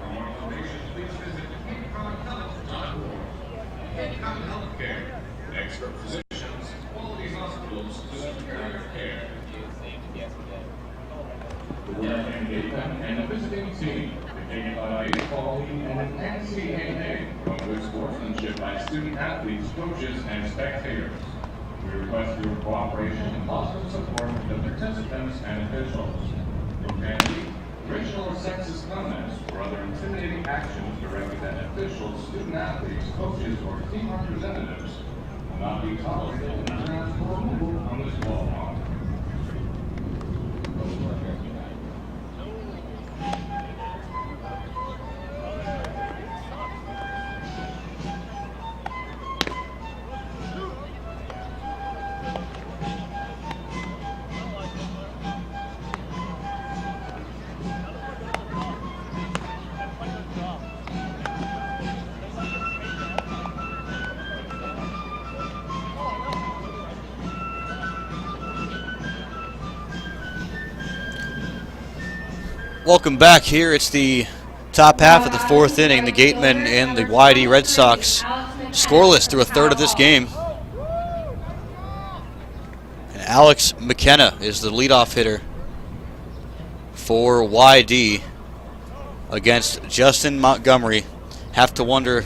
For more information, please visit CapeCodHealth.org. Cape Cod Healthcare, expert physicians, quality hospitals, superior care. The Wareham Gatemen and the visiting team, the Cape Cod Baseball Team and an NCAA, from good sportsmanship by student athletes, coaches, and spectators. We request your cooperation and positive support of the participants and officials. Profanity, racial or sexist comments, or other intimidating actions directed at officials, student athletes, coaches, or team representatives will not be tolerated and grounds for removal on this ballpark. Welcome back here. It's the top half of the 4th inning. The Gatemen and the YD Red Sox scoreless through a third of this game. And Alex McKenna is the leadoff hitter for YD against Justin Montgomery. Have to wonder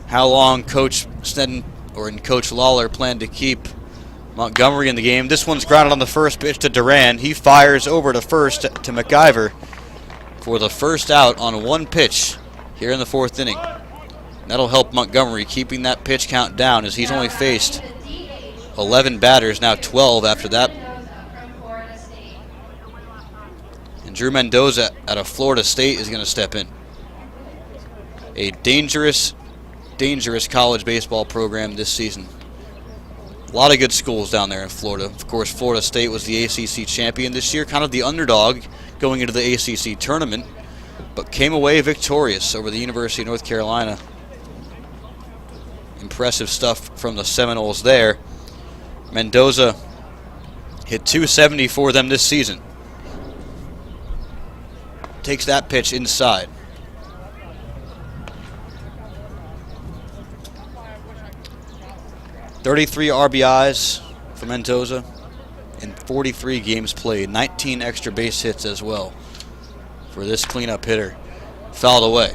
how long Coach Sneddon and Coach Lawler plan to keep Montgomery in the game. This one's grounded on the first pitch to Duran. He fires over to first to McIver for the first out on 1 pitch here in the 4th inning. That'll help Montgomery, keeping that pitch count down, as he's only faced 11 batters, now 12 after that. And Drew Mendoza out of Florida State is going to step in. A dangerous college baseball program this season. A lot of good schools down there in Florida. Of course, Florida State was the ACC champion this year, kind of the underdog going into the ACC tournament, but came away victorious over the University of North Carolina. Impressive stuff from the Seminoles there. Mendoza hit .270 for them this season. Takes that pitch inside. .33 RBIs for Mendoza in 43 games played. 19 extra base hits as well for this cleanup hitter. Fouled away.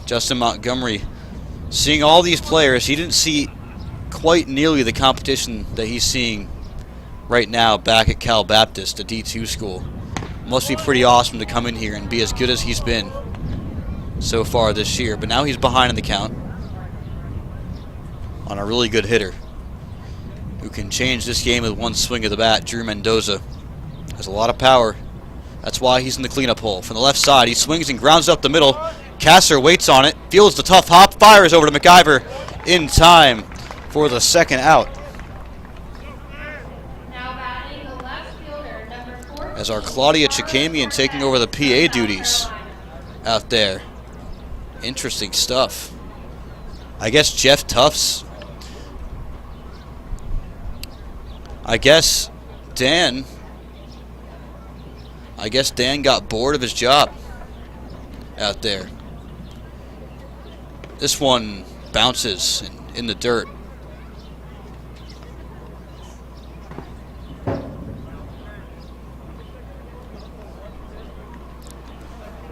Justin Montgomery, seeing all these players, he didn't see quite nearly the competition that he's seeing right now back at Cal Baptist, the D2 school. Must be pretty awesome to come in here and be as good as he's been so far this year. But now he's behind in the count on a really good hitter who can change this game with 1 swing of the bat. Drew Mendoza has a lot of power. That's why he's in the cleanup hole. From the left side, he swings and grounds up the middle. Kasser waits on it, fields the tough hop, fires over to McIver in time for the second out. As our Claudia Chikamian taking over the PA duties out there. Interesting stuff. I guess Jeff Tufts. I guess Dan got bored of his job out there. This one bounces in the dirt.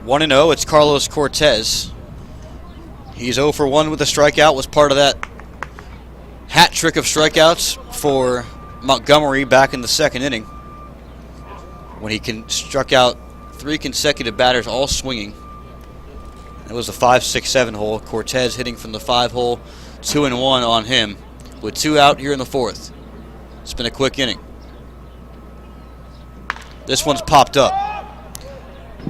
One and 0. It's Carlos Cortez. He's 0 for 1 with a strikeout. Was part of that hat trick of strikeouts for Montgomery back in the second inning when he struck out 3 consecutive batters, all swinging. It was a 5-6-7 hole. Cortez hitting from the 5 hole, 2-1 on him, with 2 out here in the 4th. It's been a quick inning. This one's popped up.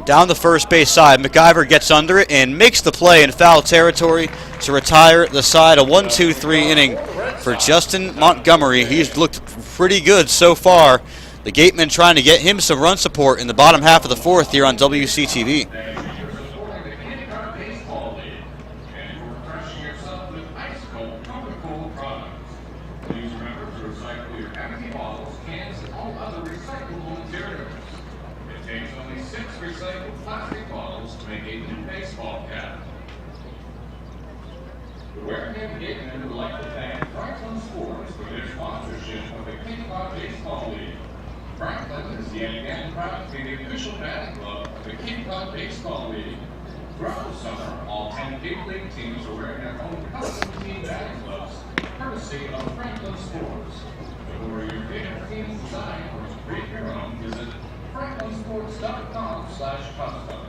Down the first base side, McIver gets under it and makes the play in foul territory to retire the side. A 1-2-3 inning for Justin Montgomery. He's looked pretty good so far. The Gatemen trying to get him some run support in the bottom half of the 4th here on WCTV. Wareham Gatemen would like to thank Franklin Sports for their sponsorship of the Cape Cod Baseball League. Franklin is yet again proud to be the official batting club of the Cape Cod Baseball League. Throughout the summer, all 10 Cape League teams are wearing their own custom team batting gloves, courtesy of Franklin Sports. To order your favorite team's design or to create your own, visit franklinsports.com/custom.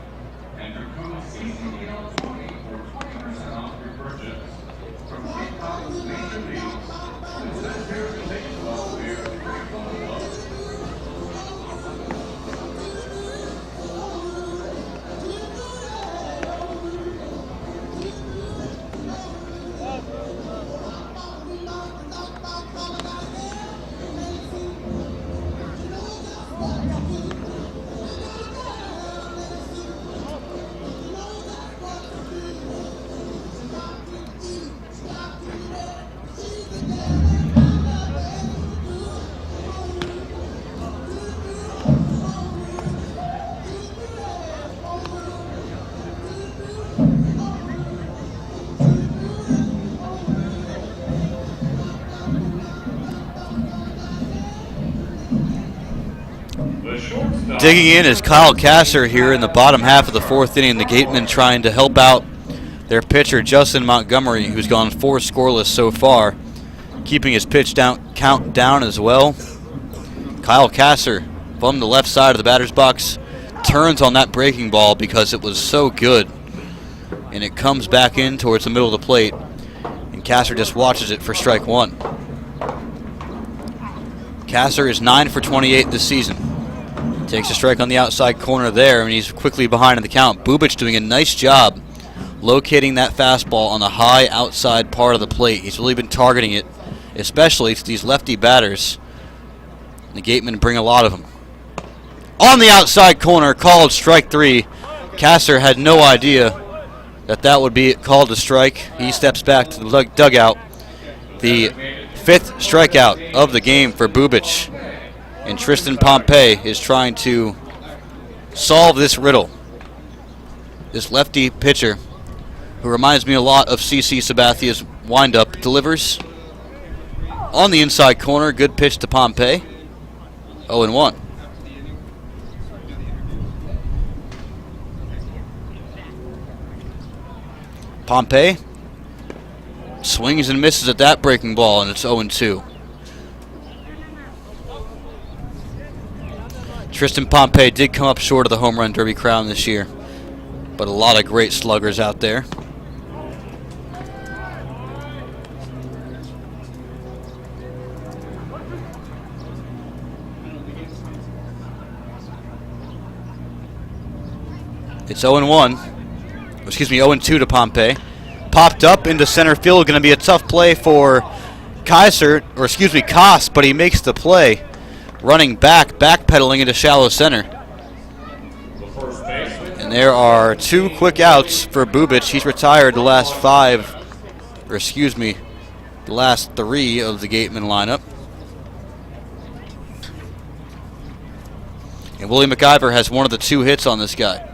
Enter code CCDL20 for 20% off your purchase. From Cape Cod's major leagues, it says here to make the love wear Franklin gloves. Digging in is Kyle Kasser here in the bottom half of the 4th inning. The Gatemen trying to help out their pitcher, Justin Montgomery, who's gone 4 scoreless so far, keeping his pitch count down as well. Kyle Kasser from the left side of the batter's box turns on that breaking ball because it was so good, and it comes back in towards the middle of the plate, and Kasser just watches it for strike 1. Kasser is 9 for 28 this season. Takes a strike on the outside corner there, and he's quickly behind in the count. Bubic doing a nice job locating that fastball on the high outside part of the plate. He's really been targeting it, especially to these lefty batters. The Gatemen bring a lot of them. On the outside corner, called strike 3. Kasser had no idea that would be called a strike. He steps back to the dugout. The 5th strikeout of the game for Bubic. And Tristan Pompey is trying to solve this riddle. This lefty pitcher, who reminds me a lot of CC Sabathia's windup, delivers on the inside corner. Good pitch to Pompey. 0-1. Pompey swings and misses at that breaking ball, and it's 0-2. Tristan Pompey did come up short of the home run derby crown this year, but a lot of great sluggers out there. It's 0-1. Excuse me, 0-2 to Pompey. Popped up into center field. Going to be a tough play for Koss, but he makes the play. Running backpedaling into shallow center. And there are 2 quick outs for Bubic. He's retired the last 3 of the Gatemen lineup. And Willie McIver has one of the 2 hits on this guy.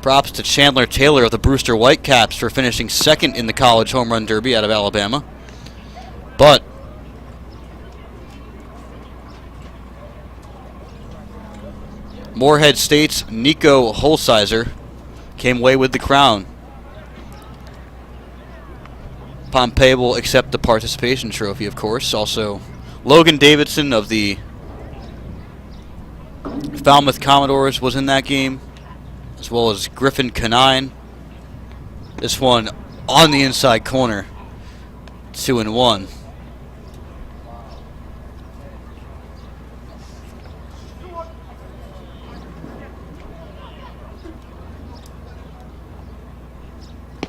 Props to Chandler Taylor of the Brewster Whitecaps for finishing 2nd in the college home run derby out of Alabama. But Moorhead State's Nico Holsizer came away with the crown. Pompey will accept the participation trophy, of course. Also, Logan Davidson of the Falmouth Commodores was in that game, as well as Griffin Canine. This one on the inside corner, 2-1.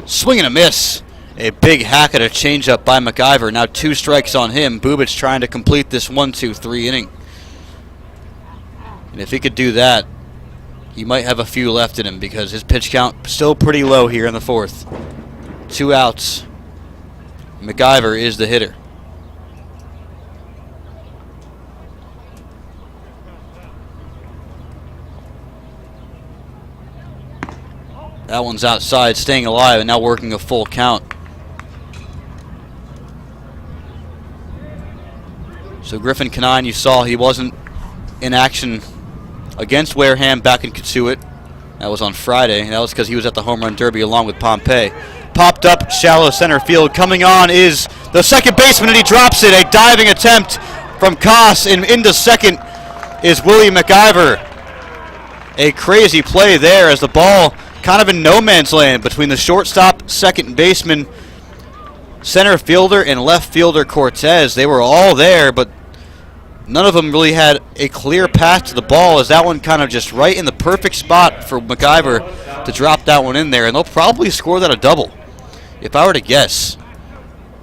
Swing and a miss. A big hack at a changeup by MacIver. Now 2 strikes on him. Bubic trying to complete this 1-2-3 inning. And if he could do that, he might have a few left in him because his pitch count still pretty low here in the 4th. 2 outs. MacIver is the hitter. That one's outside, staying alive, and now working a full count. So Griffin Canine, you saw he wasn't in action against Wareham back in Kitsui. That was on Friday. That was because he was at the Home Run Derby along with Pompey. Popped up, shallow center field. Coming on is the second baseman, and he drops it. A diving attempt from Koss, and into second is Willie MacIver. A crazy play there as the ball kind of in no man's land between the shortstop, second baseman, center fielder, and left fielder Cortez. They were all there, but none of them really had a clear path to the ball, as that one kind of just right in the perfect spot for MacIver to drop that one in there. And they'll probably score that a double, if I were to guess.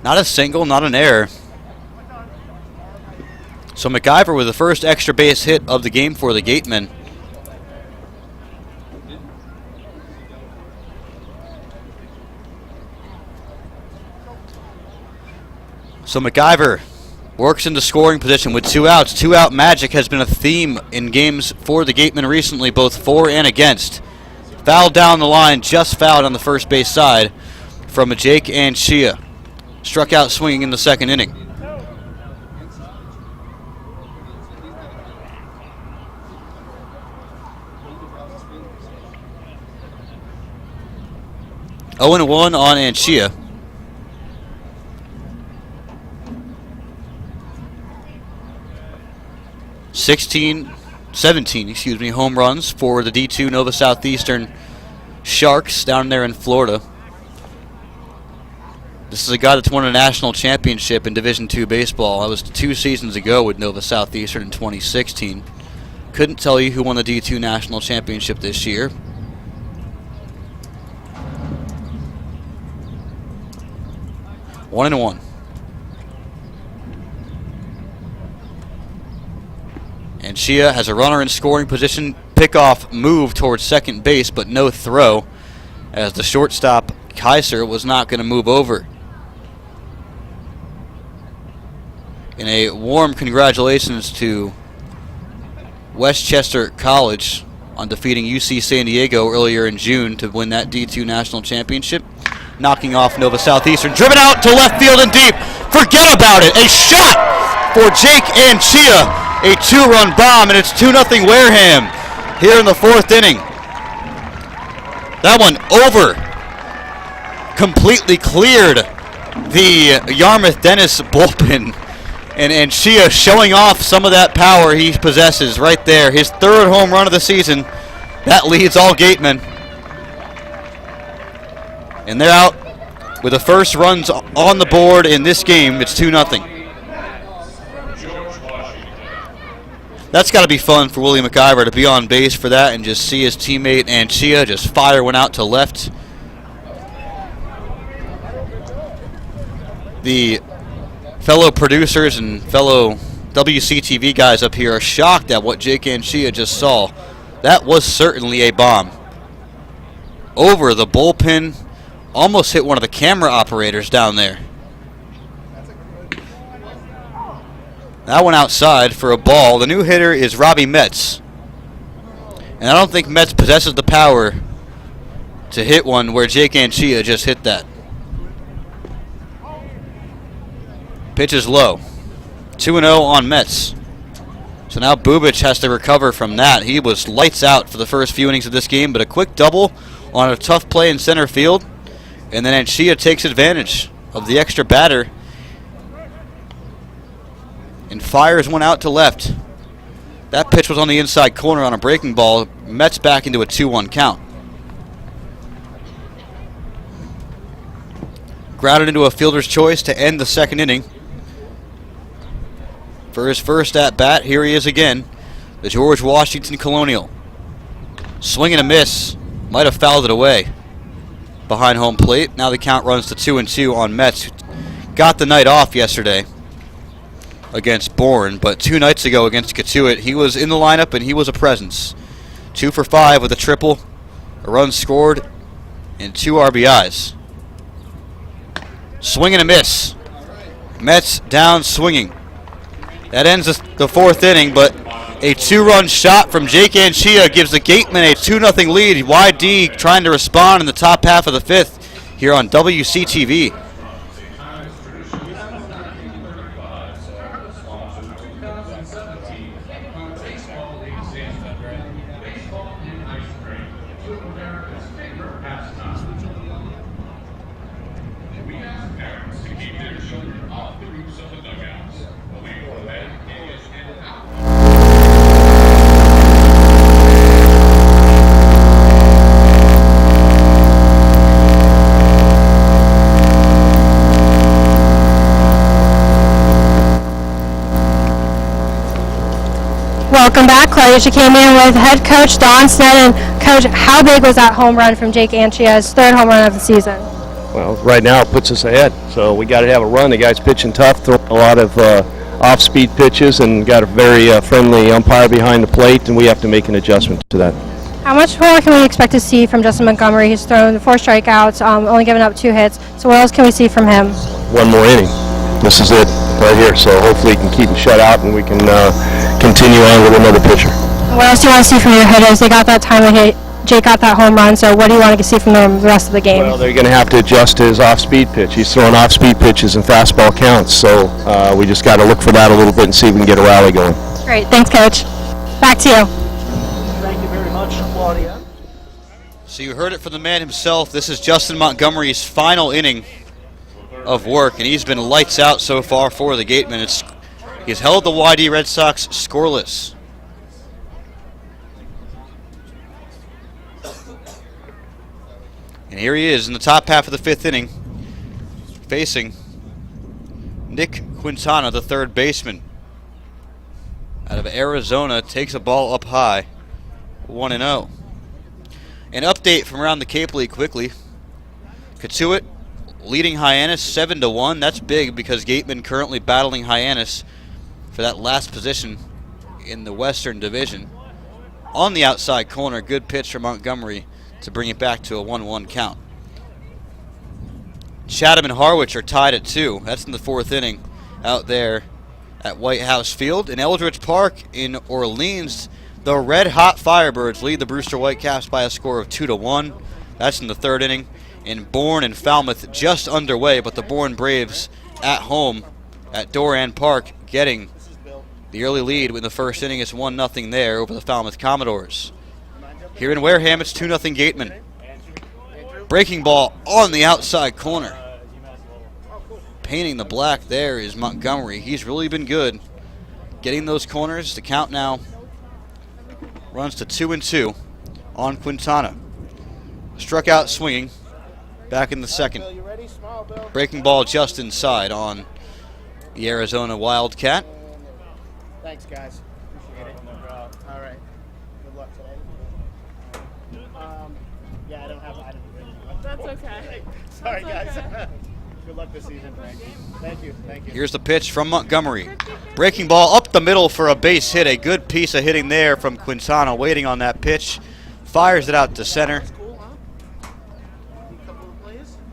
Not a single, not an error. So MacIver with the first extra base hit of the game for the Gatemen. So MacIver works into scoring position with 2 outs. 2-out magic has been a theme in games for the Gatemen recently, both for and against. Foul down the line, just fouled on the first base side from Jake Anchia. Struck out swinging in the second inning. Oh, 1 on Anchia. 17 home runs for the D2 Nova Southeastern Sharks down there in Florida. This is a guy that's won a national championship in Division II baseball. That was 2 seasons ago with Nova Southeastern in 2016. Couldn't tell you who won the D2 national championship this year. One and one. And Shia has a runner in scoring position. Pickoff move towards second base, but no throw, as the shortstop, Kaiser, was not going to move over. And a warm congratulations to Westchester College on defeating UC San Diego earlier in June to win that D2 national championship, knocking off Nova Southeastern. Driven out to left field and deep. Forget about it. A shot for Jake Anchia. A 2-run bomb, and it's 2-0 Wareham here in the 4th inning. That one over. Completely cleared the Yarmouth Dennis bullpen. And Shia showing off some of that power he possesses right there. His 3rd home run of the season. That leads all Gatemen. And they're out with the first runs on the board in this game. It's 2-0. That's got to be fun for Willie MacIver to be on base for that and just see his teammate Anchia just fire one out to left. The fellow producers and fellow WCTV guys up here are shocked at what Jake Anchia just saw. That was certainly a bomb. Over the bullpen, almost hit one of the camera operators down there. That one outside for a ball. The new hitter is Robbie Metz. And I don't think Metz possesses the power to hit one where Jake Anchia just hit that. Pitch is low. 2-0 on Metz. So now Bubic has to recover from that. He was lights out for the first few innings of this game, but a quick double on a tough play in center field. And then Anchia takes advantage of the extra batter and fires one out to left. That pitch was on the inside corner on a breaking ball. Mets back into a 2-1 count. Grounded into a fielder's choice to end the second inning. For his first at bat, here he is again, the George Washington Colonial. Swing and a miss. Might have fouled it away behind home plate. Now the count runs to 2-2 on Mets, who got the night off yesterday against Bourne, but 2 nights ago against Catuit, he was in the lineup and he was a presence. 2 for 5 with a triple, a run scored, and 2 RBIs. Swing and a miss. Mets down swinging. That ends the 4th inning, but a 2-run shot from Jake Anchia gives the Gatemen a 2-0 lead. YD trying to respond in the top half of the 5th here on WCTV. Welcome back, Claudia. She came in with head coach Don Sneddon. Coach, how big was that home run from Jake Anchia's 3rd home run of the season? Well, right now it puts us ahead, so we got to have a run. The guy's pitching tough, throwing a lot of off-speed pitches, and got a very friendly umpire behind the plate, and we have to make an adjustment to that. How much more can we expect to see from Justin Montgomery? He's thrown 4 strikeouts, only given up 2 hits. So what else can we see from him? One more inning. This is it right here, so hopefully he can keep him shut out and we can continue on with another pitcher. What else do you want to see from your hitters? They got that timely hit. Jake got that home run, so what do you want to see from them the rest of the game? Well, they're going to have to adjust his off-speed pitch. He's throwing off-speed pitches and fastball counts, so we just got to look for that a little bit and see if we can get a rally going. Great. Thanks, Coach. Back to you. Thank you very much, Claudia. So you heard it from the man himself. This is Justin Montgomery's final inning of work, and he's been lights out so far for the Gatemen. He's held the YD Red Sox scoreless. And here he is in the top half of the 5th inning, facing Nick Quintana, the 3rd baseman out of Arizona. Takes a ball up high, 1-0. An update from around the Cape League quickly. Catuit leading Hyannis 7-1. That's big because Gatemen currently battling Hyannis for that last position in the Western Division. On the outside corner, good pitch from Montgomery to bring it back to a 1-1 count. Chatham and Harwich are tied at 2. That's in the 4th inning out there at White House Field. In Eldridge Park in Orleans, the Red Hot Firebirds lead the Brewster Whitecaps by a score of 2-1. That's in the 3rd inning. In Bourne and Falmouth just underway, but the Bourne Braves at home at Doran Park getting the early lead in the 1st inning. It's 1-0 there over the Falmouth Commodores. Here in Wareham, it's 2-0 Gatemen. Breaking ball on the outside corner. Painting the black there is Montgomery. He's really been good getting those corners. The count now runs to 2-2 on Quintana. Struck out swinging back in the 2nd. Breaking ball just inside on the Arizona Wildcat. Thanks, guys. Appreciate it. All right. Good luck today. Yeah, I don't have. That's okay. Sorry, That's guys. okay. Good luck this season. Thank you. Thank you. Here's the pitch from Montgomery. Breaking ball up the middle for a base hit. A good piece of hitting there from Quintana, waiting on that pitch. Fires it out to center.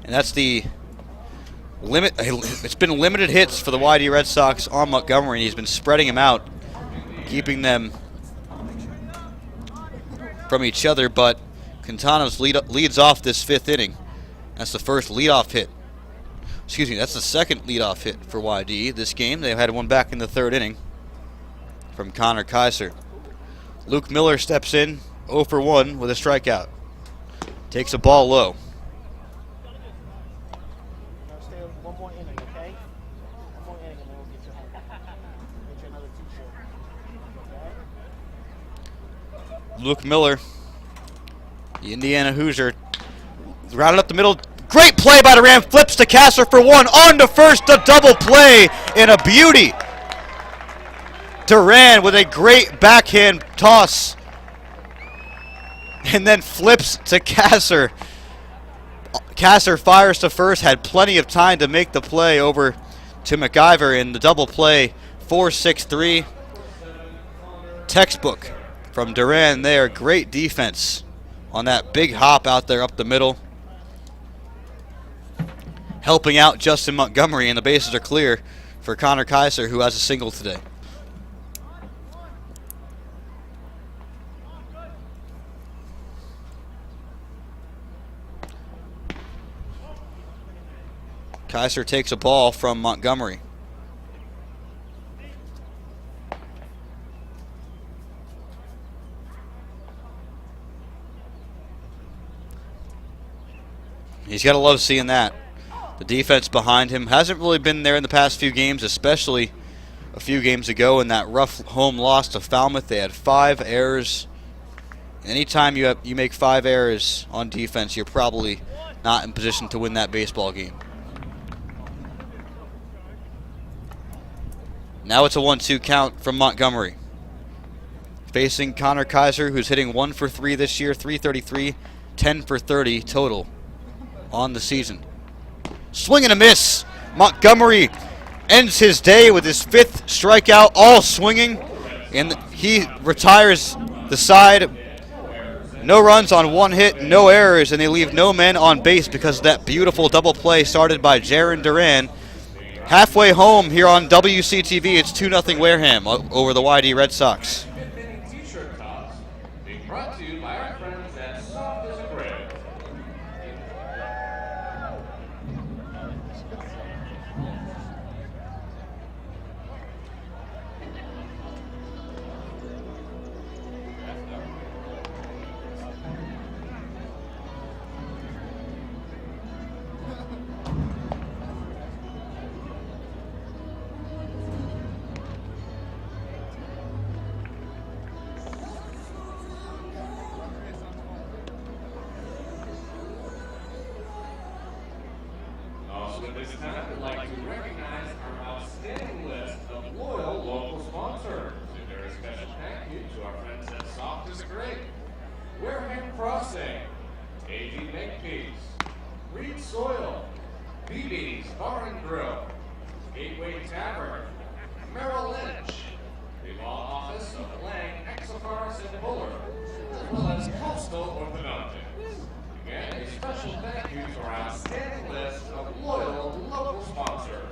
And that's the limit. It's been limited hits for the YD Red Sox on Montgomery, and he's been spreading them out, keeping them from each other. But Quintana's leads off this 5th inning. That's the first leadoff hit. Excuse me, that's the 2nd leadoff hit for YD this game. They've had one back in the 3rd inning from Connor Kaiser. Luke Miller steps in 0 for 1 with a strikeout. Takes a ball low. Luke Miller, the Indiana Hoosier, routed up the middle. Great play by Duran, flips to Kasser for one, on to first, a double play, and a beauty. Duran with a great backhand toss, and then flips to Kasser. Kasser fires to first, had plenty of time to make the play over to McIver in the double play, 4-6-3. Textbook from Duran there, great defense on that big hop out there up the middle. Helping out Justin Montgomery, and the bases are clear for Connor Kaiser, who has a single today. Kaiser takes a ball from Montgomery. He's got to love seeing that. The defense behind him hasn't really been there in the past few games, especially a few games ago in that rough home loss to Falmouth. They had 5 errors. Anytime you make 5 errors on defense, you're probably not in position to win that baseball game. Now it's a 1-2 count from Montgomery. Facing Connor Kaiser, who's hitting 1 for 3 this year, 333, 10 for 30 total on the season. Swing and a miss. Montgomery ends his day with his 5th strikeout, all swinging, and he retires the side. No runs on 1 hit, no errors, and they leave no men on base because of that beautiful double play started by Jaron Duran. Halfway home here on WCTV, it's 2-0 Wareham over the YD Red Sox. T-shirt tops being brought to you by our friends at Soft as a Bread. Also at this time, I'd like to recognize our outstanding list of loyal local sponsors. A very special thank you to our friends at Soft is Great, Wareham Crossing, AG Makepeace, Reed Soil, BB's Bar and Grill, Gateway Tavern, Merrill Lynch, the law office of Lang, Exafars, and Buller, as well as Coastal Orthodontics. Again, a special thank you to our outstanding list of loyal local sponsors.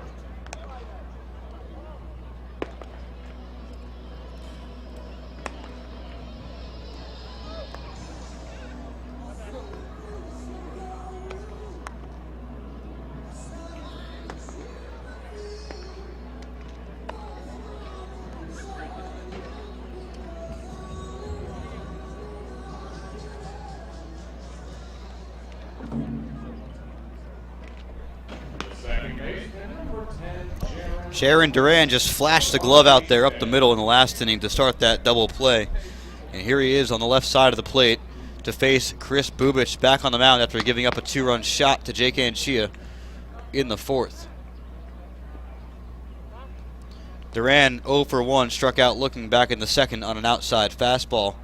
Jaron Duran just flashed the glove out there up the middle in the last inning to start that double play. And here he is on the left side of the plate to face Chris Bubich back on the mound after giving up a 2-run shot to Jake Anchia in the 4th. Duran 0 for 1, struck out looking back in the 2nd on an outside fastball.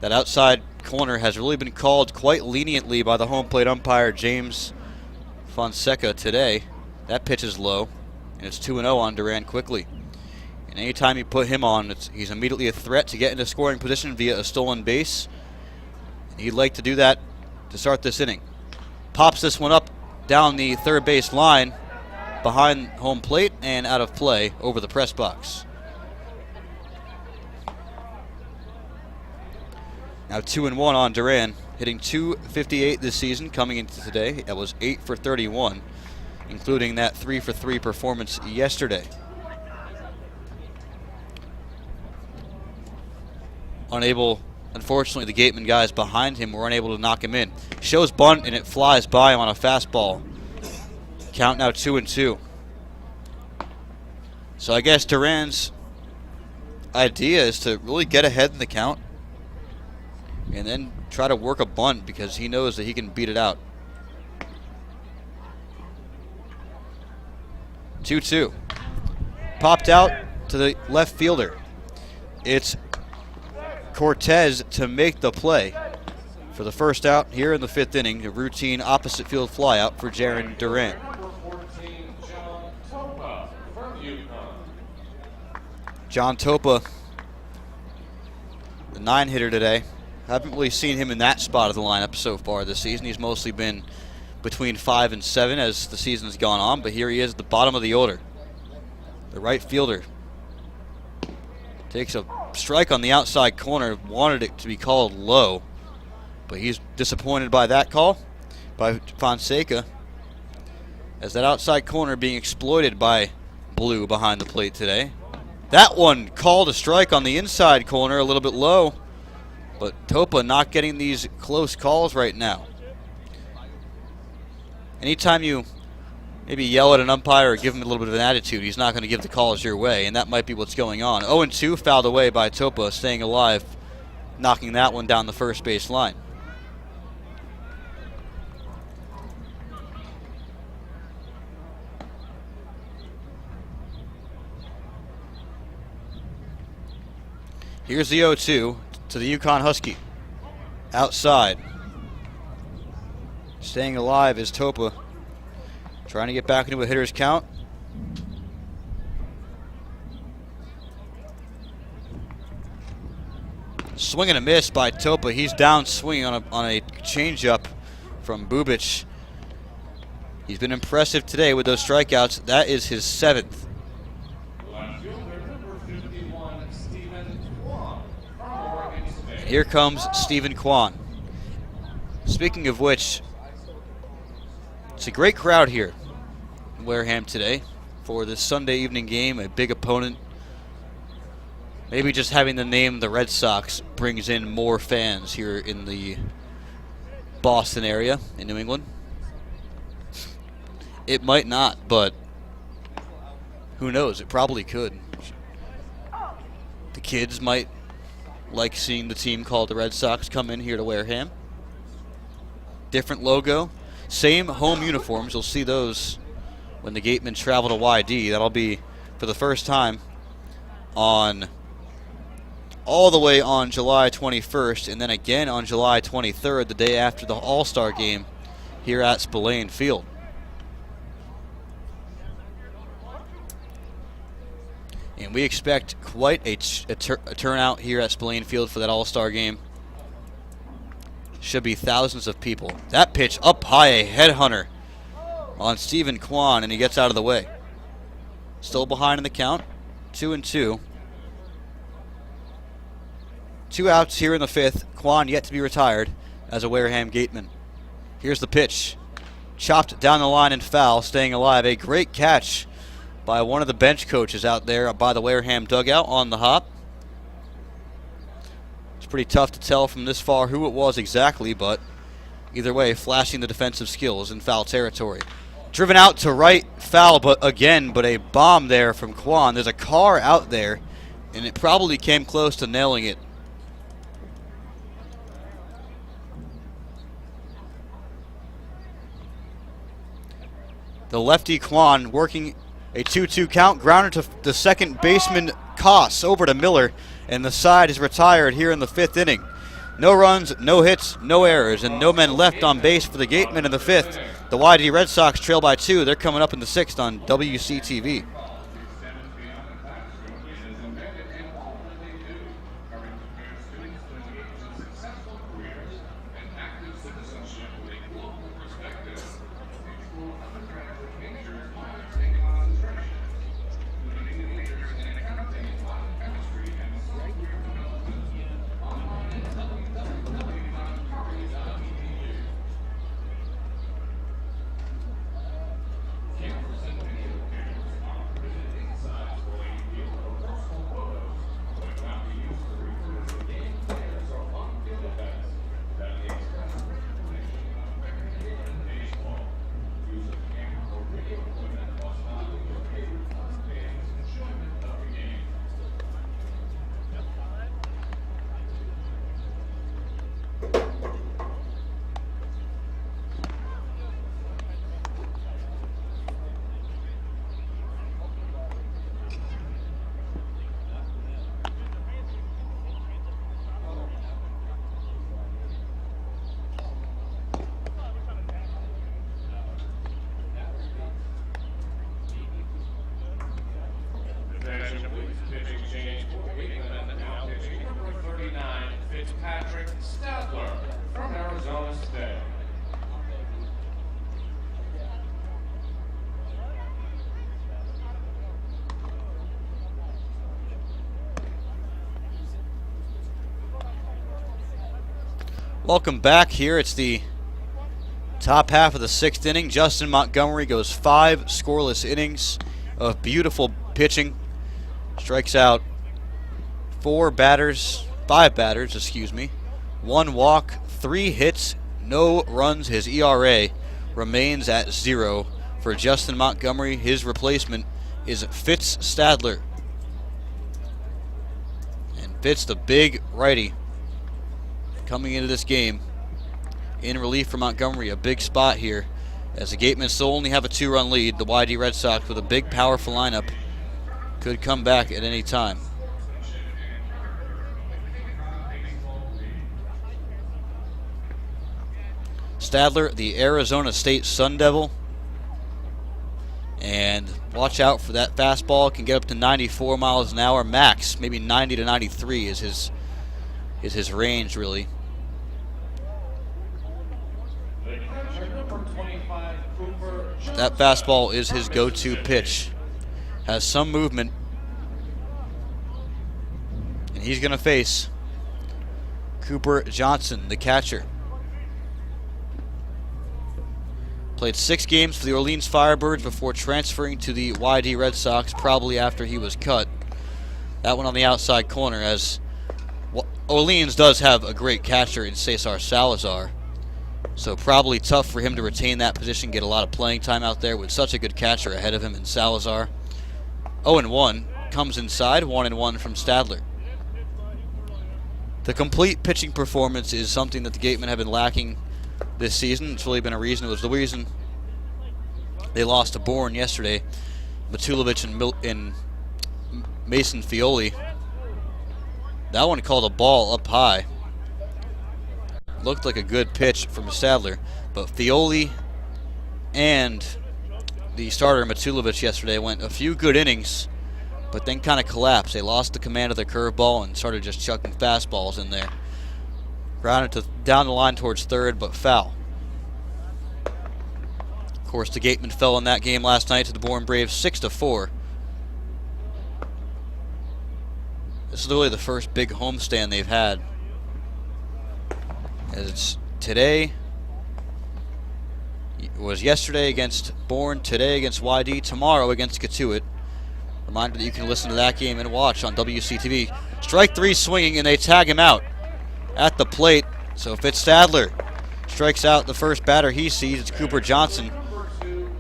That outside corner has really been called quite leniently by the home plate umpire James Fonseca today. That pitch is low, and it's 2-0 on Duran quickly. And anytime you put him on, he's immediately a threat to get into scoring position via a stolen base. He'd like to do that to start this inning. Pops this one up down the third base line behind home plate and out of play over the press box. Now 2-1 on Duran, hitting .258 this season coming into today. That was 8 for 31. Including that 3 for 3 performance yesterday. Unfortunately, the Gatemen guys behind him were unable to knock him in. Shows bunt, and it flies by him on a fastball. Count now 2-2. So I guess Duran's idea is to really get ahead in the count and then try to work a bunt because he knows that he can beat it out. 2-2. Popped out to the left fielder. It's Cortez to make the play for the first out here in the 5th inning. A routine opposite field flyout for Jaron Durant. Number 14, John Topa from Yukon. John Topa, the 9-hitter today. Haven't really seen him in that spot of the lineup so far this season. He's mostly been between 5 and 7 as the season's gone on, but here he is at the bottom of the order. The right fielder takes a strike on the outside corner, wanted it to be called low, but he's disappointed by that call by Fonseca, as that outside corner being exploited by Blue behind the plate today. That one called a strike on the inside corner, a little bit low, but Topa not getting these close calls right now. Anytime you maybe yell at an umpire or give him a little bit of an attitude, he's not going to give the calls your way, and that might be what's going on. 0-2 fouled away by Topa, staying alive, knocking that one down the first base line. Here's the 0-2 to the Yukon Husky. Outside. Staying alive is Topa. Trying to get back into a hitter's count. Swing and a miss by Topa. He's down swinging on a changeup from Bubic. He's been impressive today with those strikeouts. That is his 7th. Here comes Stephen Kwan. Speaking of which, it's a great crowd here in Wareham today for this Sunday evening game, a big opponent. Maybe just having the name the Red Sox brings in more fans here in the Boston area in New England. It might not, but who knows? It probably could. The kids might like seeing the team called the Red Sox come in here to Wareham. Different logo, same home uniforms. You'll see those when the Gatemen travel to YD. That'll be for the first time on all the way on July 21st, and then again on July 23rd, the day after the All-Star game here at Spillane Field. And we expect quite a turnout here at Spillane Field for that All-Star game. Should be thousands of people. That pitch up high, a headhunter on Stephen Kwan, and he gets out of the way. Still behind in the count, 2-2. 2 outs here in the 5th. Kwan yet to be retired as a Wareham Gateman. Here's the pitch. Chopped down the line and foul, staying alive. A great catch by one of the bench coaches out there by the Wareham dugout on the hop. It's pretty tough to tell from this far who it was exactly, but either way, flashing the defensive skills in foul territory. Driven out to right, foul, but a bomb there from Kwan. There's a car out there, and it probably came close to nailing it. The lefty Kwan working a 2-2 count, grounded to the second baseman Koss over to Miller, and the side is retired here in the 5th inning. No runs, no hits, no errors, and no men left on base for the Gatemen in the 5th. The YD Red Sox trail by 2. They're coming up in the 6th on WCTV. change for Gatemen, now pitching number 39, Fitzpatrick Stadler from Arizona State. Welcome back here. It's the top half of the 6th inning. Justin Montgomery goes 5 scoreless innings of beautiful pitching. Strikes out 5 batters, 1 walk, 3 hits, no runs. His ERA remains at 0 for Justin Montgomery. His replacement is Fitz Stadler. And Fitz, the big righty, coming into this game in relief for Montgomery. A big spot here as the Gatemen still only have a 2-run lead. The YD Red Sox, with a big, powerful lineup, could come back at any time. Stadler, the Arizona State Sun Devil. And watch out for that fastball. Can get up to 94 miles an hour max. Maybe 90 to 93 is his range, really. That fastball is his go-to pitch. Has some movement. And he's going to face Cooper Johnson, the catcher. Played 6 games for the Orleans Firebirds before transferring to the YD Red Sox, probably after he was cut. That one on the outside corner, as Orleans does have a great catcher in Cesar Salazar. So probably tough for him to retain that position, get a lot of playing time out there with such a good catcher ahead of him in Salazar. 0-1 comes inside, 1-1 from Stadler. The complete pitching performance is something that the Gatemen have been lacking this season. It's really been a reason. It was the reason they lost to Bourne yesterday. Matulovic and Mason Fioli. That one called a ball up high. Looked like a good pitch from Stadler, but Fioli and the starter Matulovic yesterday went a few good innings, but then kind of collapsed. They lost the command of the curveball and started just chucking fastballs in there. Grounded to down the line towards third, but foul. Of course, the Gatemen fell in that game last night to the Bourne Braves 6-4. This is really the first big homestand they've had. As it's today, it was yesterday against Bourne, today against YD, tomorrow against Catuit. Reminder that you can listen to that game and watch on WCTV. Strike 3 swinging, and they tag him out at the plate. So Fitz Stadler strikes out the first batter he sees. It's Cooper Johnson,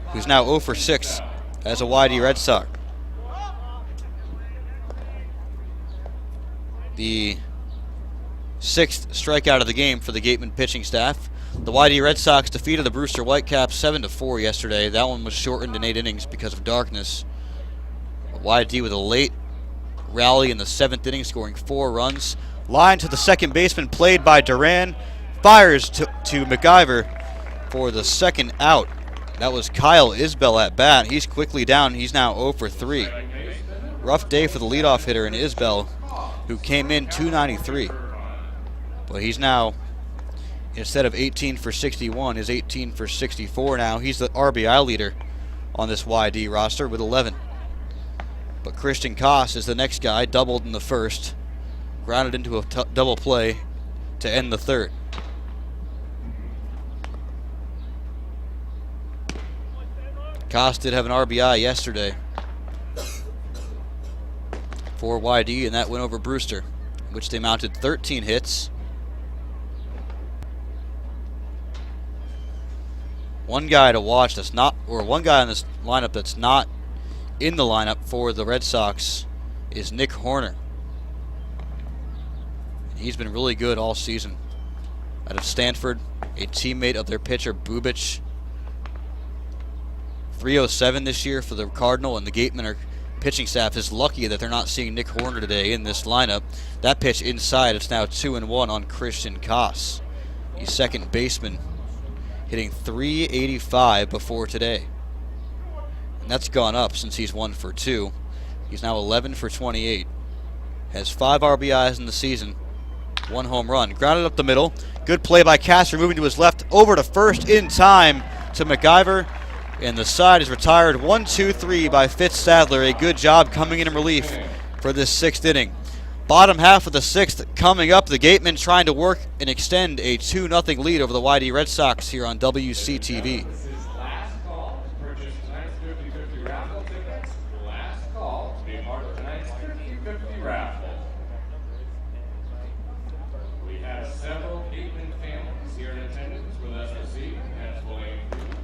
who's now 0 for 6 as a YD Red Sox. The 6th strikeout of the game for the Gatemen pitching staff. The YD Red Sox defeated the Brewster Whitecaps 7-4 yesterday. That one was shortened in 8 innings because of darkness. YD with a late rally in the 7th inning, scoring 4 runs. Line to the second baseman, played by Duran. Fires to McIver for the second out. That was Kyle Isbell at bat. He's quickly down. He's now 0 for 3. Rough day for the leadoff hitter in Isbell, who came in 293. But he's now, instead of 18 for 61, is 18 for 64 now. He's the RBI leader on this YD roster with 11. But Christian Koss is the next guy, doubled in the first. Grounded into a double play to end the third. Koss did have an RBI yesterday for YD, and that went over Brewster, in which they mounted 13 hits. One guy to watch that's not, or one guy in this lineup that's not in the lineup for the Red Sox is Nick Horner. He's been really good all season. Out of Stanford, a teammate of their pitcher Bubic. 307 this year for the Cardinal, and the Gatemen pitching staff is lucky that they're not seeing Nick Horner today in this lineup. That pitch inside, it's now 2-1 on Christian Koss. He's second baseman, hitting .385 before today. And that's gone up since he's 1 for 2. He's now 11 for 28. Has 5 RBIs in the season. 1 home run. Grounded up the middle. Good play by Castor, moving to his left. Over to first in time to McIver. And the side is retired 1-2-3 by Fitz Sadler. A good job coming in relief for this 6th inning. Bottom half of the 6th coming up. The Gatemen trying to work and extend a 2-0 lead over the YD Red Sox here on WCTV. This is last call to purchase tonight's 50-50 raffle tickets. Last call to be a part of tonight's 50-50 raffle. We have several Gatemen families here in attendance with us this evening as fully included.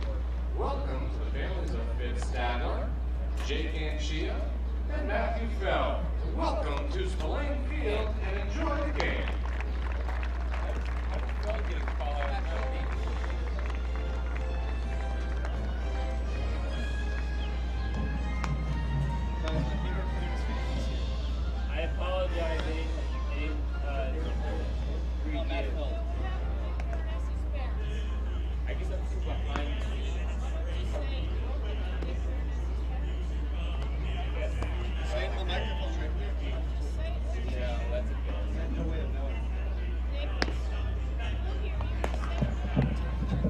Welcome to the families of Fitz Stadler, Jake Anchia, and Matthew Fell. Welcome to Spillane Field and enjoy the game. I apologize. I guess I'm too behind. Yeah, that's a good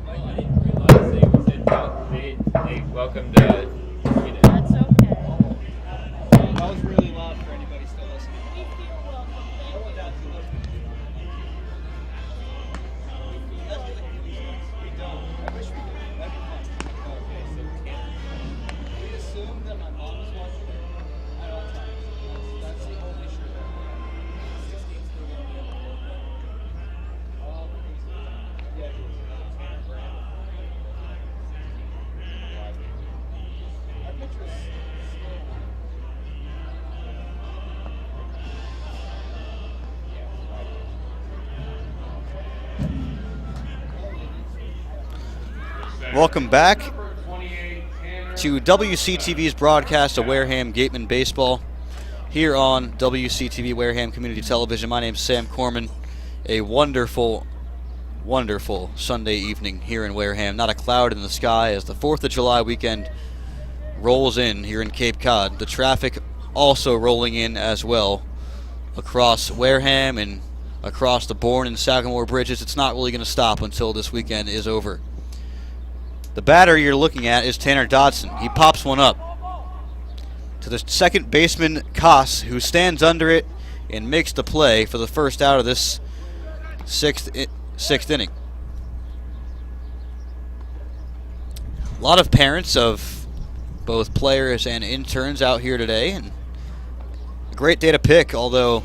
Well, I didn't realize they welcomed, you know. That's okay. That was really loud for anybody still listening. We feel welcome. Thank you. We don't. I wish we did. That'd be fun. Okay, so we assume that my mom is watching at all times. That's the only shirt. 16's still gonna be able to work. Yeah, it is. Our picture is still. Welcome back to WCTV's broadcast of Wareham Gatemen Baseball here on WCTV Wareham Community Television. My name's Sam Corman. A wonderful, wonderful Sunday evening here in Wareham. Not a cloud in the sky as the 4th of July weekend rolls in here in Cape Cod. The traffic also rolling in as well across Wareham and across the Bourne and Sagamore bridges. It's not really going to stop until this weekend is over. The batter you're looking at is Tanner Dodson. He pops one up to the second baseman, Koss, who stands under it and makes the play for the first out of this sixth inning. A lot of parents of both players and interns out here today, and a great day to pick, although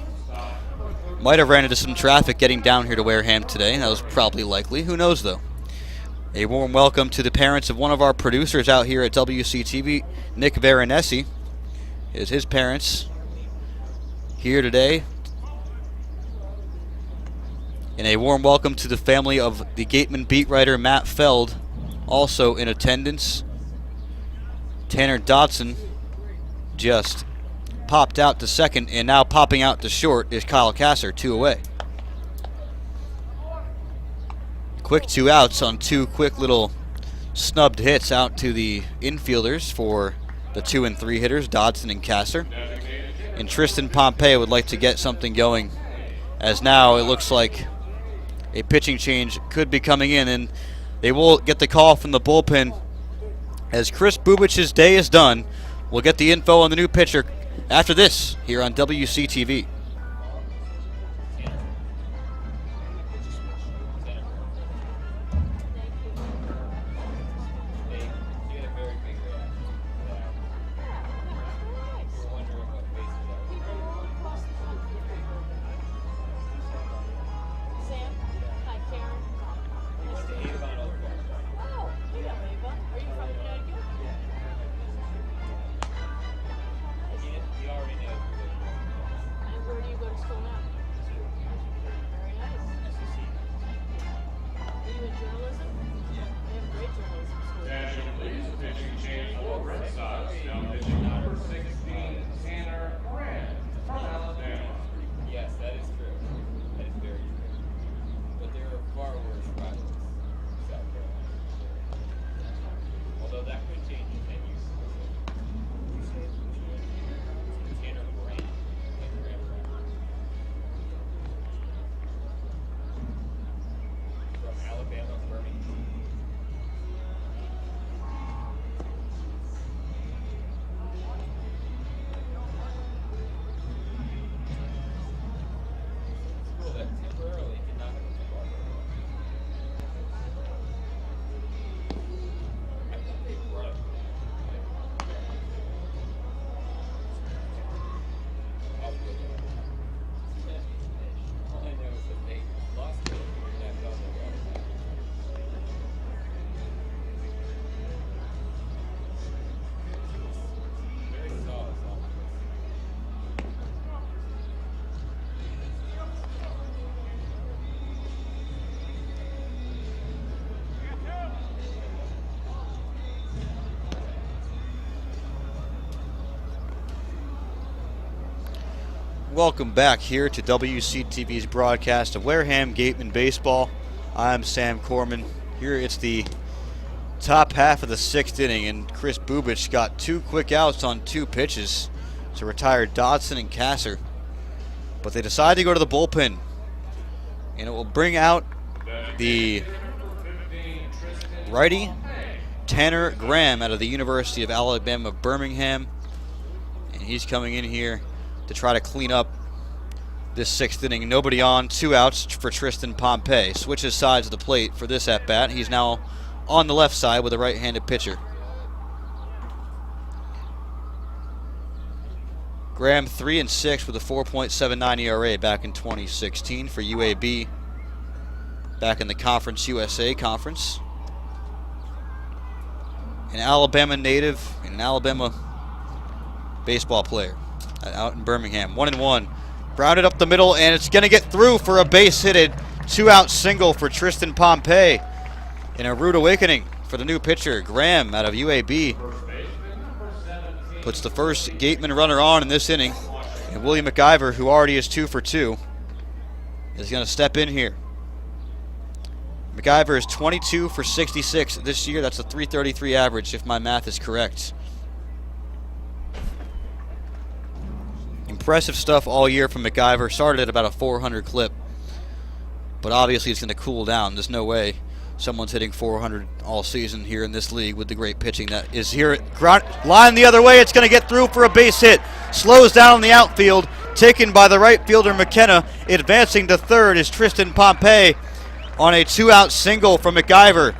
might have ran into some traffic getting down here to Wareham today. That was probably likely. Who knows, though? A warm welcome to the parents of one of our producers out here at WCTV, Nick Veronesi. Is his parents here today. And a warm welcome to the family of the Gateman beat writer Matt Feld, also in attendance. Tanner Dodson just popped out to second, and now popping out to short is Kyle Kasser, 2 away. Quick 2 outs on 2 quick little snubbed hits out to the infielders for the 2 and 3 hitters, Dodson and Kasser. And Tristan Pompey would like to get something going, as now it looks like a pitching change could be coming in, and they will get the call from the bullpen as Chris Bubich's day is done. We'll get the info on the new pitcher after this here on WCTV. Sam? Hi, Karen. Nice to meet you. Oh, you know Ava. Are you from Connecticut? He already knows. And where do you go to school now? Very nice. Are you in journalism? Yeah. They have great journalism schools. Attention, please. Pitching change for Red Sox. Now pitching number 16, Tanner Grant from Alabama. Yes, that is true. That is very true. But there are far worse rivals in South Carolina. Although that could change in 10 years. Tanner Grant. Welcome back here to WCTV's broadcast of Wareham Gatemen baseball. I'm Sam Corman. Here it's the top half of the 6th inning, and Chris Bubich got 2 quick outs on 2 pitches to retire Dodson and Kasser. But they decide to go to the bullpen, and it will bring out the righty Tanner Graham out of the University of Alabama, Birmingham. And he's coming in here to try to clean up this 6th inning. Nobody on, 2 outs for Tristan Pompey. Switches sides of the plate for this at-bat. He's now on the left side with a right-handed pitcher. Graham 3-6 with a 4.79 ERA back in 2016 for UAB, back in the Conference USA Conference. An Alabama native and an Alabama baseball player out in Birmingham. 1-1. Grounded up the middle, and it's going to get through for a base-hitted 2-out single for Tristan Pompey. In a rude awakening for the new pitcher, Graham out of UAB. Puts the first Gateman runner on in this inning. And William McIver, who already is 2 for 2, is going to step in here. McIver is 22 for 66 this year. That's a .333 average, if my math is correct. Impressive stuff all year from McIver. Started at about a 400 clip, but obviously it's going to cool down. There's no way someone's hitting 400 all season here in this league with the great pitching that is here. Line the other way. It's going to get through for a base hit. Slows down in the outfield. Taken by the right fielder McKenna. Advancing to third is Tristan Pompey on a 2-out single from McIver.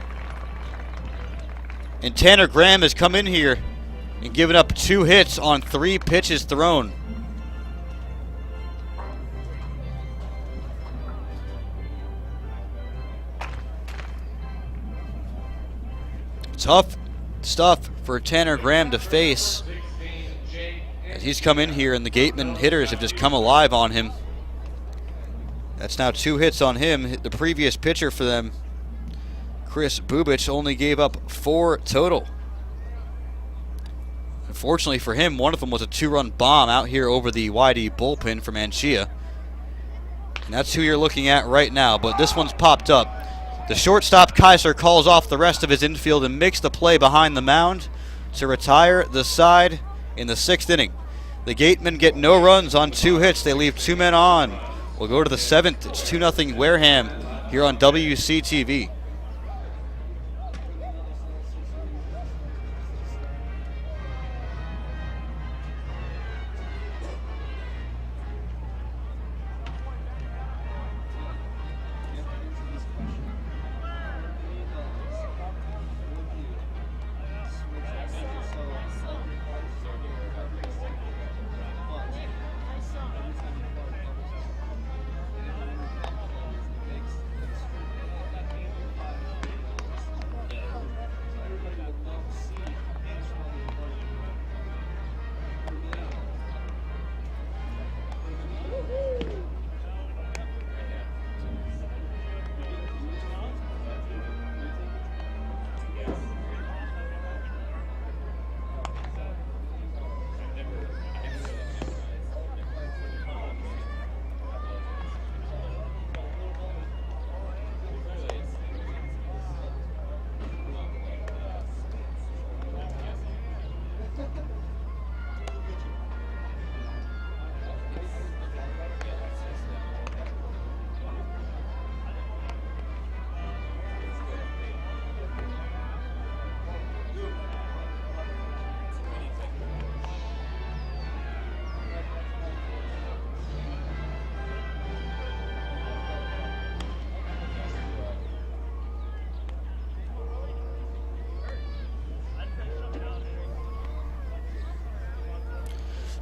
And Tanner Graham has come in here and given up 2 hits on 3 pitches thrown. Tough stuff for Tanner Graham to face, as he's come in here and the Gatemen hitters have just come alive on him. That's now 2 hits on him. The previous pitcher for them, Chris Bubich, only gave up 4 total. Unfortunately for him, one of them was a 2-run bomb out here over the YD bullpen from Anchia. And that's who you're looking at right now, but this one's popped up. The shortstop, Kaiser, calls off the rest of his infield and makes the play behind the mound to retire the side in the 6th inning. The Gatemen get no runs on 2 hits. They leave 2 men on. We'll go to the 7th. It's 2-0 Wareham here on WCTV.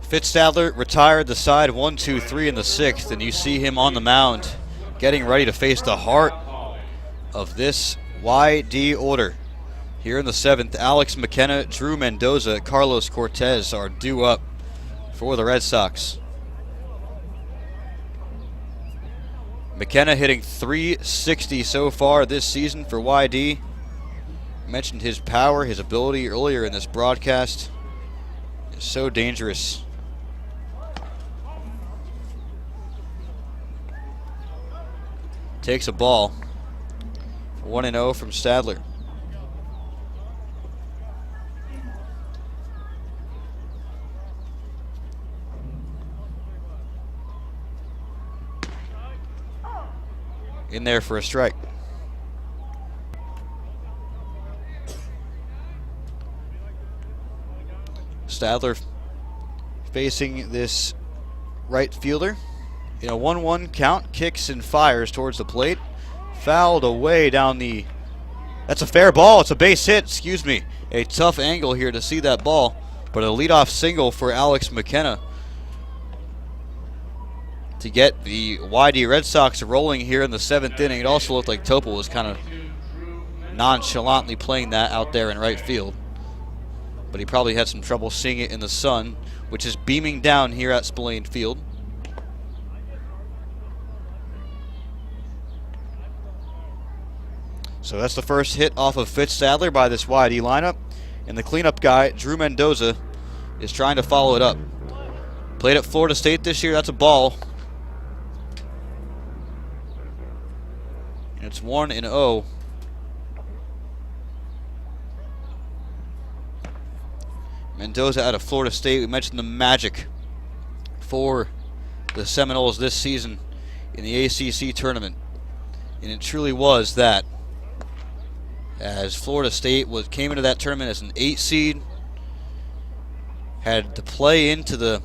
Fitzstadler retired the side 1-2-3 in the 6th, and you see him on the mound getting ready to face the heart of this YD order. Here in the 7th, Alex McKenna, Drew Mendoza, Carlos Cortez are due up for the Red Sox. McKenna hitting .360 so far this season for YD. I mentioned his power, his ability earlier in this broadcast. It's so dangerous. takes a ball. 1-0 from Stadler. In there for a strike. Stadler facing this right fielder in a 1-1 count, kicks and fires towards the plate. Fouled away down the... That's a fair ball. It's a base hit. Excuse me. A tough angle here to see that ball, but a leadoff single for Alex McKenna to get the YD Red Sox rolling here in the 7th inning. It also looked like Topol was kind of nonchalantly playing that out there in right field, but he probably had some trouble seeing it in the sun, which is beaming down here at Spillane Field. So that's the first hit off of Fitz Stadler by this YD lineup, and the cleanup guy, Drew Mendoza, is trying to follow it up. Played at Florida State this year. That's a ball. And it's 1-0. Mendoza out of Florida State. We mentioned the magic for the Seminoles this season in the ACC tournament, and it truly was that, as Florida State came into that tournament as an 8 seed, had to play into the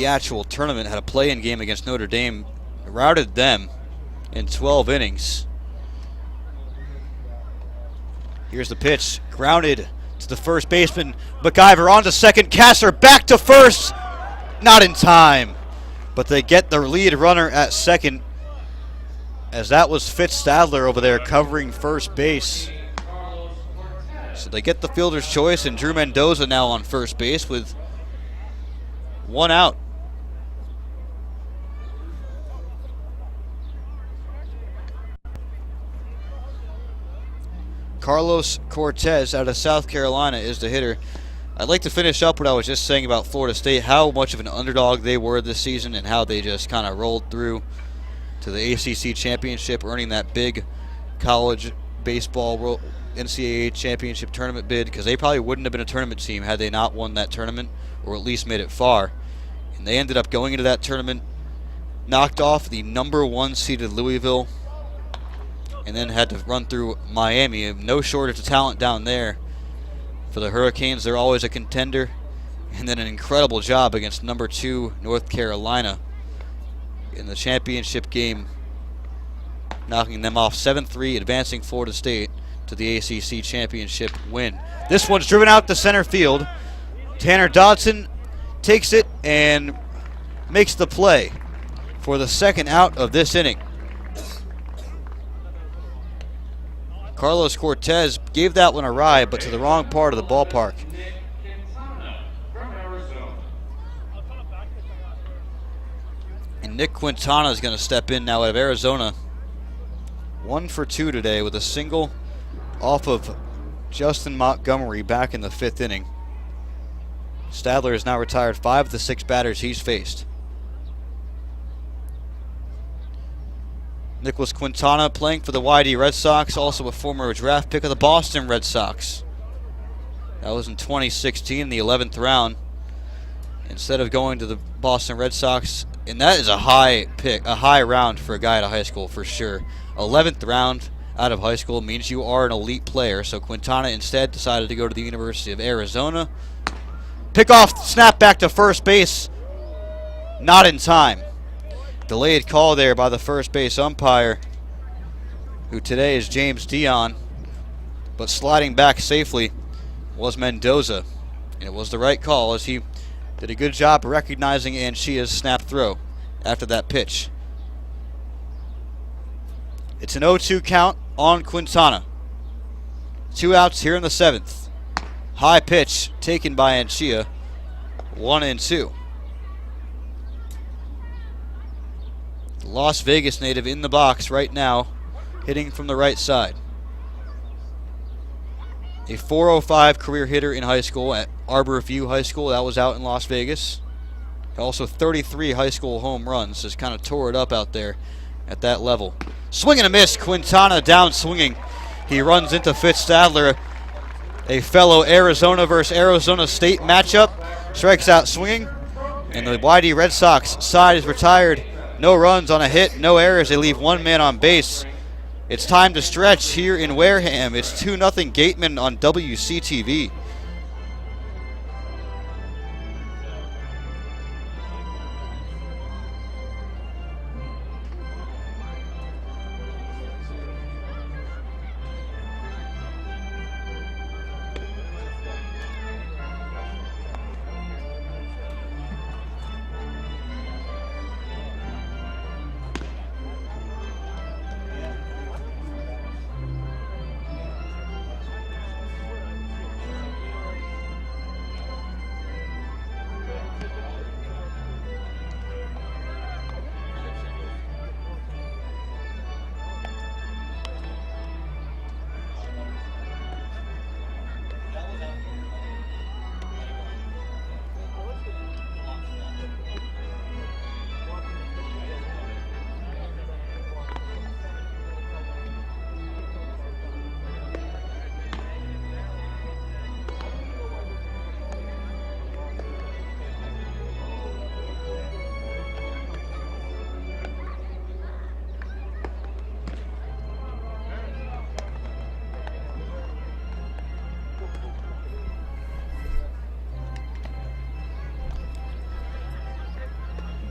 actual tournament, had a play-in game against Notre Dame, routed them in 12 innings. Here's the pitch, grounded to the first baseman. McIver on to second, Kasser back to first, not in time, but they get the lead runner at second, as that was Fitz Stadler over there covering first base. So they get the fielder's choice, and Drew Mendoza now on first base with 1 out. Carlos Cortez out of South Carolina is the hitter. I'd like to finish up what I was just saying about Florida State, how much of an underdog they were this season and how they just kind of rolled through to the ACC championship, earning that big college baseball NCAA championship tournament bid, because they probably wouldn't have been a tournament team had they not won that tournament, or at least made it far. And they ended up going into that tournament, knocked off the #1 seeded Louisville, and then had to run through Miami. No shortage of talent down there for the Hurricanes. They're always a contender. And then an incredible job against #2 North Carolina in the championship game, knocking them off 7-3, advancing Florida State to the ACC championship win. This one's driven out to center field. Tanner Dodson takes it and makes the play for the second out of this inning. Carlos Cortez gave that one a ride, but to the wrong part of the ballpark. And Nick Quintana is going to step in now out of Arizona. 1 for 2 today with a single off of Justin Montgomery back in the 5th inning. Stadler has now retired 5 of the 6 batters he's faced. Nicholas Quintana playing for the YD Red Sox, also a former draft pick of the Boston Red Sox. That was in 2016, in the 11th round. Instead of going to the Boston Red Sox, and that is a high pick, a high round for a guy out of high school for sure. 11th round out of high school means you are an elite player. So Quintana instead decided to go to the University of Arizona. Pick off, snap back to first base, not in time. Delayed call there by the first base umpire, who today is James Dion, but sliding back safely was Mendoza, and it was the right call, as he did a good job recognizing Anchia's snap throw after that pitch. It's an 0-2 count on Quintana. 2 outs here in the 7th. High pitch taken by Anchia. 1-2. The Las Vegas native in the box right now, hitting from the right side. A .405 career hitter in high school at Arbor View High School. That was out in Las Vegas. Also 33 high school home runs. Just kind of tore it up out there at that level. Swing and a miss. Quintana down swinging. He runs into Fitz Stadler, a fellow Arizona versus Arizona State matchup. Strikes out swinging. And the YD Red Sox side is retired. No runs on a hit, no errors. They leave one man on base. It's time to stretch here in Wareham. It's 2-0 Gatemen on WCTV.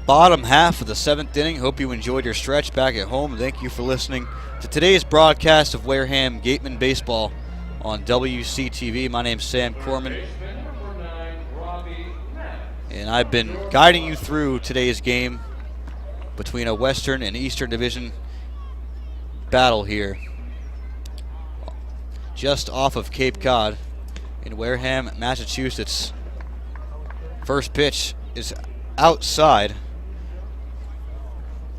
Bottom half of the 7th inning. Hope you enjoyed your stretch back at home. Thank you for listening to today's broadcast of Wareham Gatemen Baseball on WCTV. My name's Sam Corman, and I've been guiding you through today's game between a Western and Eastern Division battle here just off of Cape Cod in Wareham, Massachusetts. First pitch is outside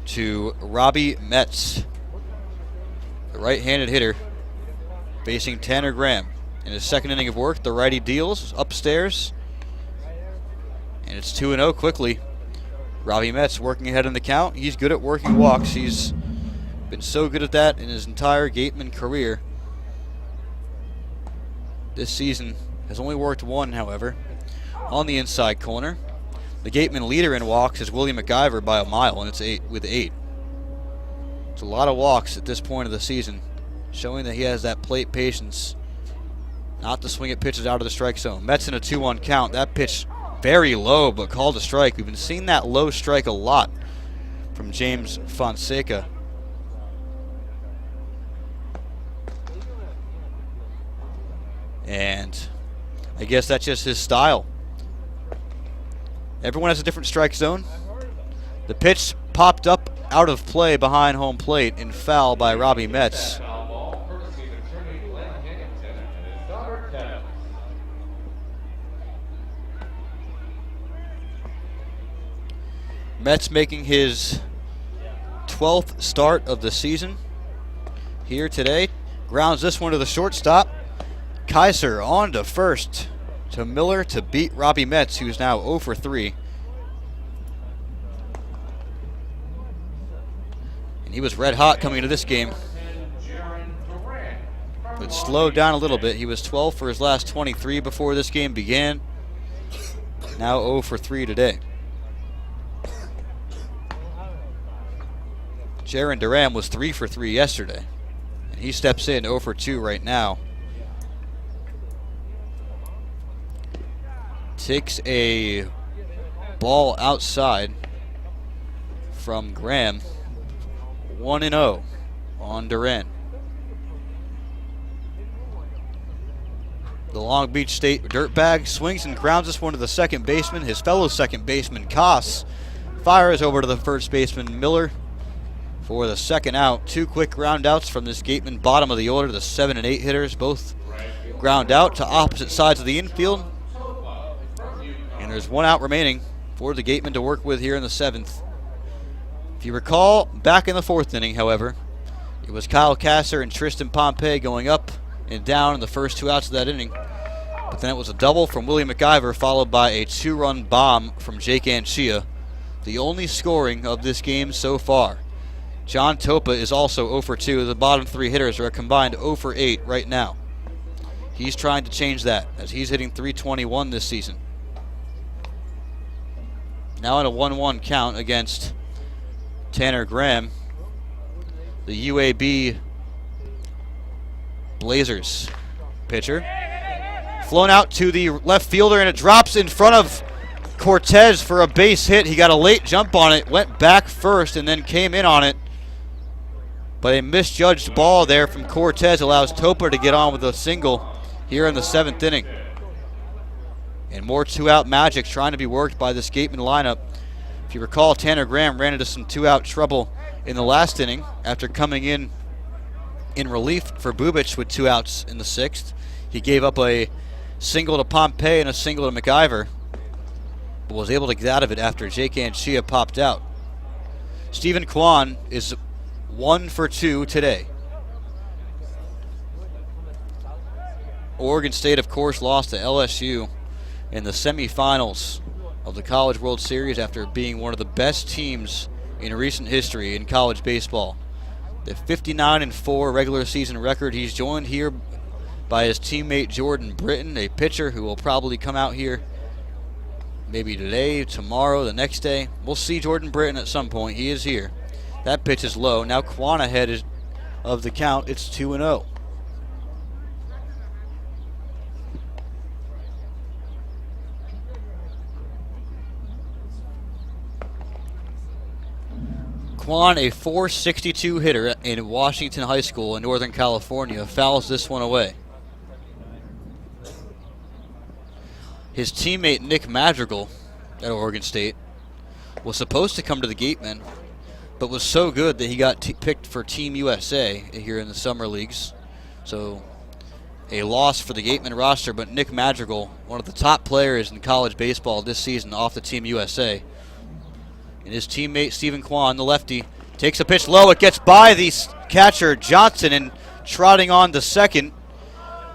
to Robbie Metz, the right-handed hitter, facing Tanner Graham. In his second inning of work, the righty deals upstairs, and it's 2-0 quickly. Robbie Metz working ahead in the count. He's good at working walks. He's been so good at that in his entire Gateman career. This season has only worked one, however, on the inside corner. The Gateman leader in walks is William McIver by a mile, and it's 8 with 8. It's a lot of walks at this point of the season, showing that he has that plate patience not to swing at pitches out of the strike zone. Metz in a 2-1 count. That pitch very low, but called a strike. We've been seeing that low strike a lot from James Fonseca. And I guess that's just his style. Everyone has a different strike zone. The pitch popped up out of play behind home plate and foul by Robbie Metz. Metz making his 12th start of the season here today. Grounds this one to the shortstop. Kaiser on to first to Miller to beat Robbie Metz, who's now 0 for 3. And he was red hot coming into this game. But slowed down a little bit. He was 12 for his last 23 before this game began. Now 0 for 3 today. Jaron Duran was 3 for 3 yesterday. And he steps in 0 for 2 right now. Takes a ball outside from Graham. 1-0 on Duran. The Long Beach State dirtbag swings and grounds this one to the second baseman. His fellow second baseman, Koss, fires over to the first baseman, Miller, for the second out. 2 quick ground outs from this Gateman bottom of the order. The 7 and 8 hitters both ground out to opposite sides of the infield. And there's 1 out remaining for the Gatemen to work with here in the 7th. If you recall, back in the 4th inning, however, it was Kyle Kasser and Tristan Pompey going up and down in the first 2 outs of that inning. But then it was a double from Willie McIver, followed by a 2-run bomb from Jake Anchia. The only scoring of this game so far. John Topa is also 0 for 2. The bottom 3 hitters are a combined 0 for 8 right now. He's trying to change that as he's hitting .321 this season. Now in a 1-1 count against Tanner Graham, the UAB Blazers pitcher. Flown out to the left fielder, and it drops in front of Cortez for a base hit. He got a late jump on it, went back first, and then came in on it. But a misjudged ball there from Cortez allows Topa to get on with a single here in the 7th inning. And more 2-out magic trying to be worked by this Gatemen lineup. If you recall, Tanner Graham ran into some 2-out trouble in the last inning after coming in relief for Bubic with 2 outs in the 6th. He gave up a single to Pompey and a single to McIver, but was able to get out of it after Jake Anchia popped out. Stephen Kwan is 1 for 2 today. Oregon State, of course, lost to LSU in the semifinals of the College World Series after being one of the best teams in recent history in college baseball. The 59-4 regular season record. He's joined here by his teammate Jordan Britton, a pitcher who will probably come out here maybe today, tomorrow, the next day. We'll see Jordan Britton at some point. He is here. That pitch is low. Now Kwan ahead of the count. It's 2-0. Kwan, a .462 hitter in Washington High School in Northern California, fouls this one away. His teammate Nick Madrigal at Oregon State was supposed to come to the Gatemen, but was so good that he got picked for Team USA here in the summer leagues. So a loss for the Gatemen roster, but Nick Madrigal, one of the top players in college baseball this season off the Team USA. And his teammate Stephen Kwan, the lefty, takes a pitch low. It gets by the catcher Johnson, and trotting on to second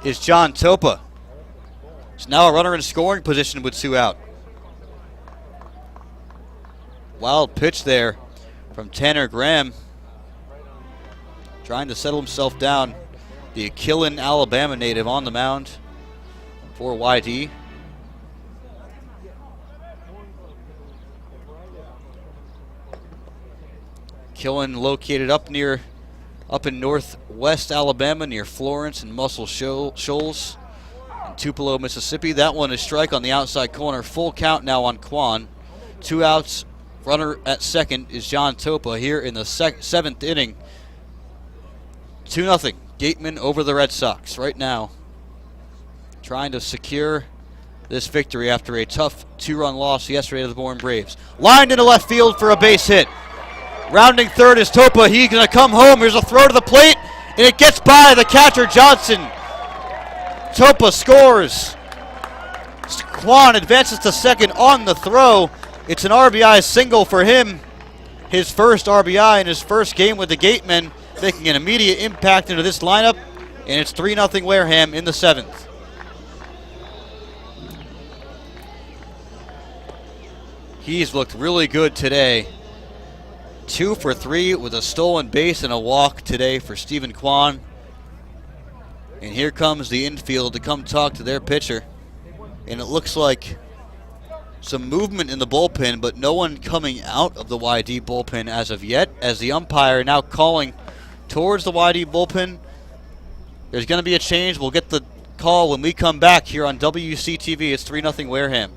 is John Topa. It's now a runner in scoring position with 2 out. Wild pitch there from Tanner Graham, trying to settle himself down. The Aquillan, Alabama native on the mound for YD. Killen located up in northwest Alabama near Florence and Muscle Shoals in Tupelo, Mississippi. That one is strike on the outside corner. Full count now on Kwan. 2 outs. Runner at second is John Topa here in the 7th inning. 2-0. Gatemen over the Red Sox right now. Trying to secure this victory after a tough 2-run loss yesterday to the Bourne Braves. Lined into left field for a base hit. Rounding third is Topa. He's going to come home. Here's a throw to the plate, and it gets by the catcher Johnson. Topa scores. Kwan advances to second on the throw. It's an RBI single for him. His first RBI in his first game with the Gatemen, making an immediate impact into this lineup, and it's 3-0 Wareham in the 7th. He's looked really good today. 2 for 3 with a stolen base and a walk today for Stephen Kwan. And here comes the infield to come talk to their pitcher. And it looks like some movement in the bullpen, but no one coming out of the YD bullpen as of yet, as the umpire now calling towards the YD bullpen. There's going to be a change. We'll get the call when we come back here on WCTV. It's 3-0 Wareham.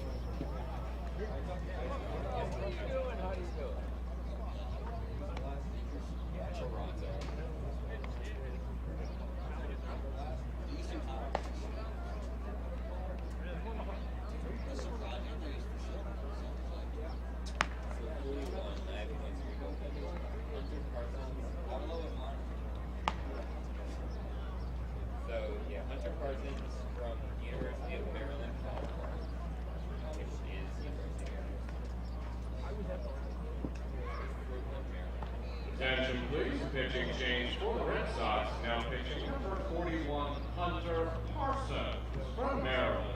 Attention please, pitching change for the Red Sox. Now pitching number 41, Hunter Parsons from Maryland.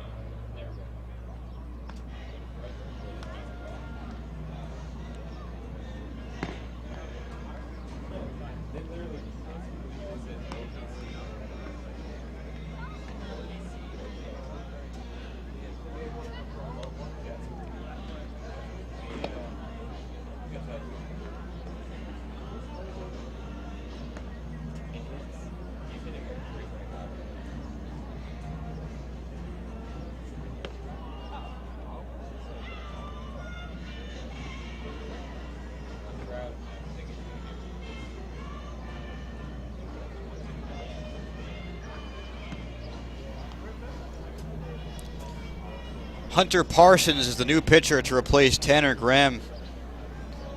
Hunter Parsons is the new pitcher to replace Tanner Graham,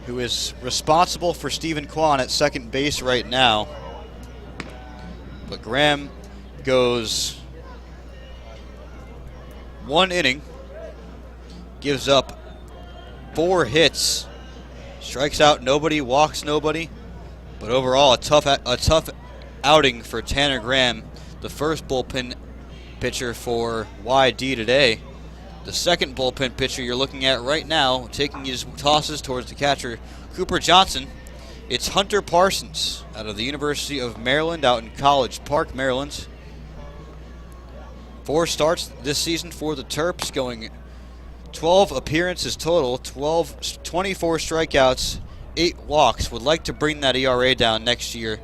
who is responsible for Stephen Kwan at second base right now. But Graham goes 1 inning, gives up 4 hits, strikes out nobody, walks nobody. But overall, a tough outing for Tanner Graham, the first bullpen pitcher for YD today. The second bullpen pitcher you're looking at right now, taking his tosses towards the catcher, Cooper Johnson. It's Hunter Parsons out of the University of Maryland out in College Park, Maryland. 4 starts this season for the Terps, going 12 appearances total, 24 strikeouts, 8 walks. Would like to bring that ERA down next year.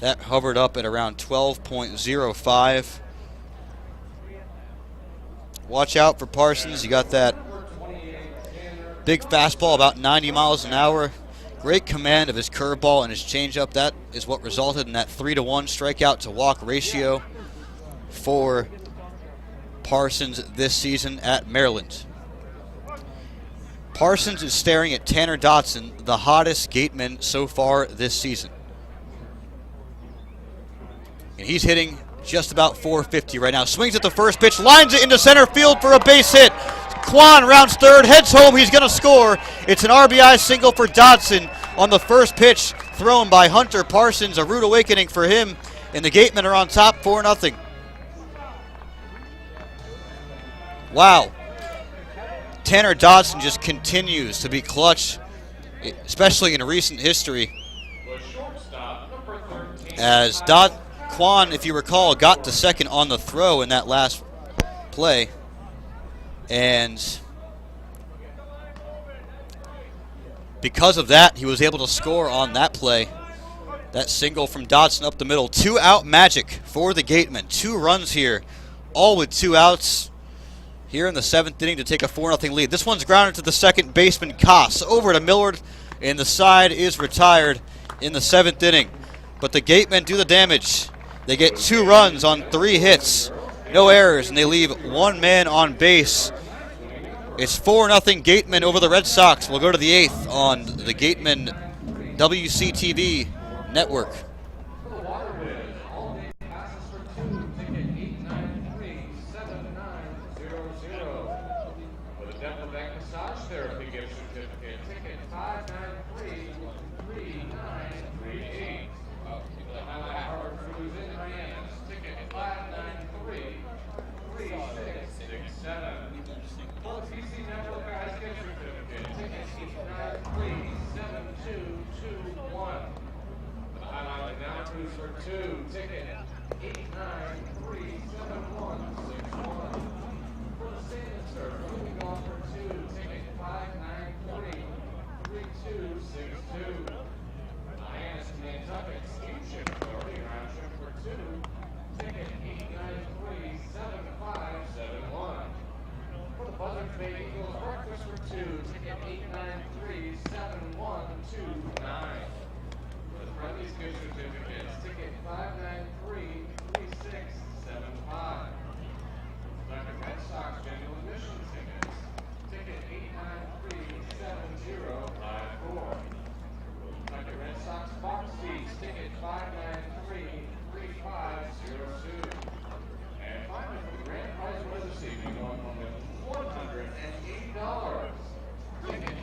That hovered up at around 12.05. Watch out for Parsons. You got that big fastball, about 90 miles an hour. Great command of his curveball and his changeup. That is what resulted in that 3-to-1 strikeout to walk ratio for Parsons this season at Maryland. Parsons is staring at Tanner Dotson, the hottest Gateman so far this season. And he's hitting just about 450 right now. Swings at the first pitch, lines it into center field for a base hit. Kwan rounds third, heads home, he's going to score. It's an RBI single for Dodson on the first pitch thrown by Hunter Parsons. A rude awakening for him, and the Gatemen are on top 4-0. Wow. Tanner Dodson just continues to be clutch, especially in recent history. As Kwan, if you recall, got to second on the throw in that last play. And because of that, he was able to score on that play. That single from Dodson up the middle. 2-out magic for the Gatemen. 2 runs here, all with 2 outs here in the 7th inning to take a 4-0 lead. This one's grounded to the second baseman, Koss. Over to Millard, and the side is retired in the 7th inning. But the Gatemen do the damage. They get 2 runs on 3 hits, no errors, and they leave 1 man on base. It's 4-0 Gatemen over the Red Sox. We'll go to the 8th on the Gatemen WCTV network.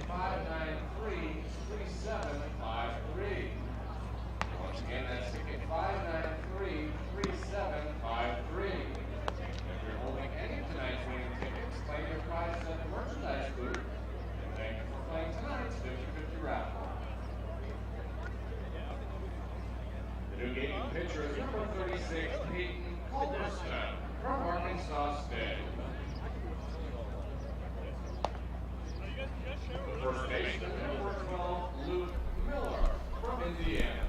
$593-3753. pitcher is number 36, Peyton Culberson from Arkansas State. The first baseman, number 12, Luke Miller from Indiana.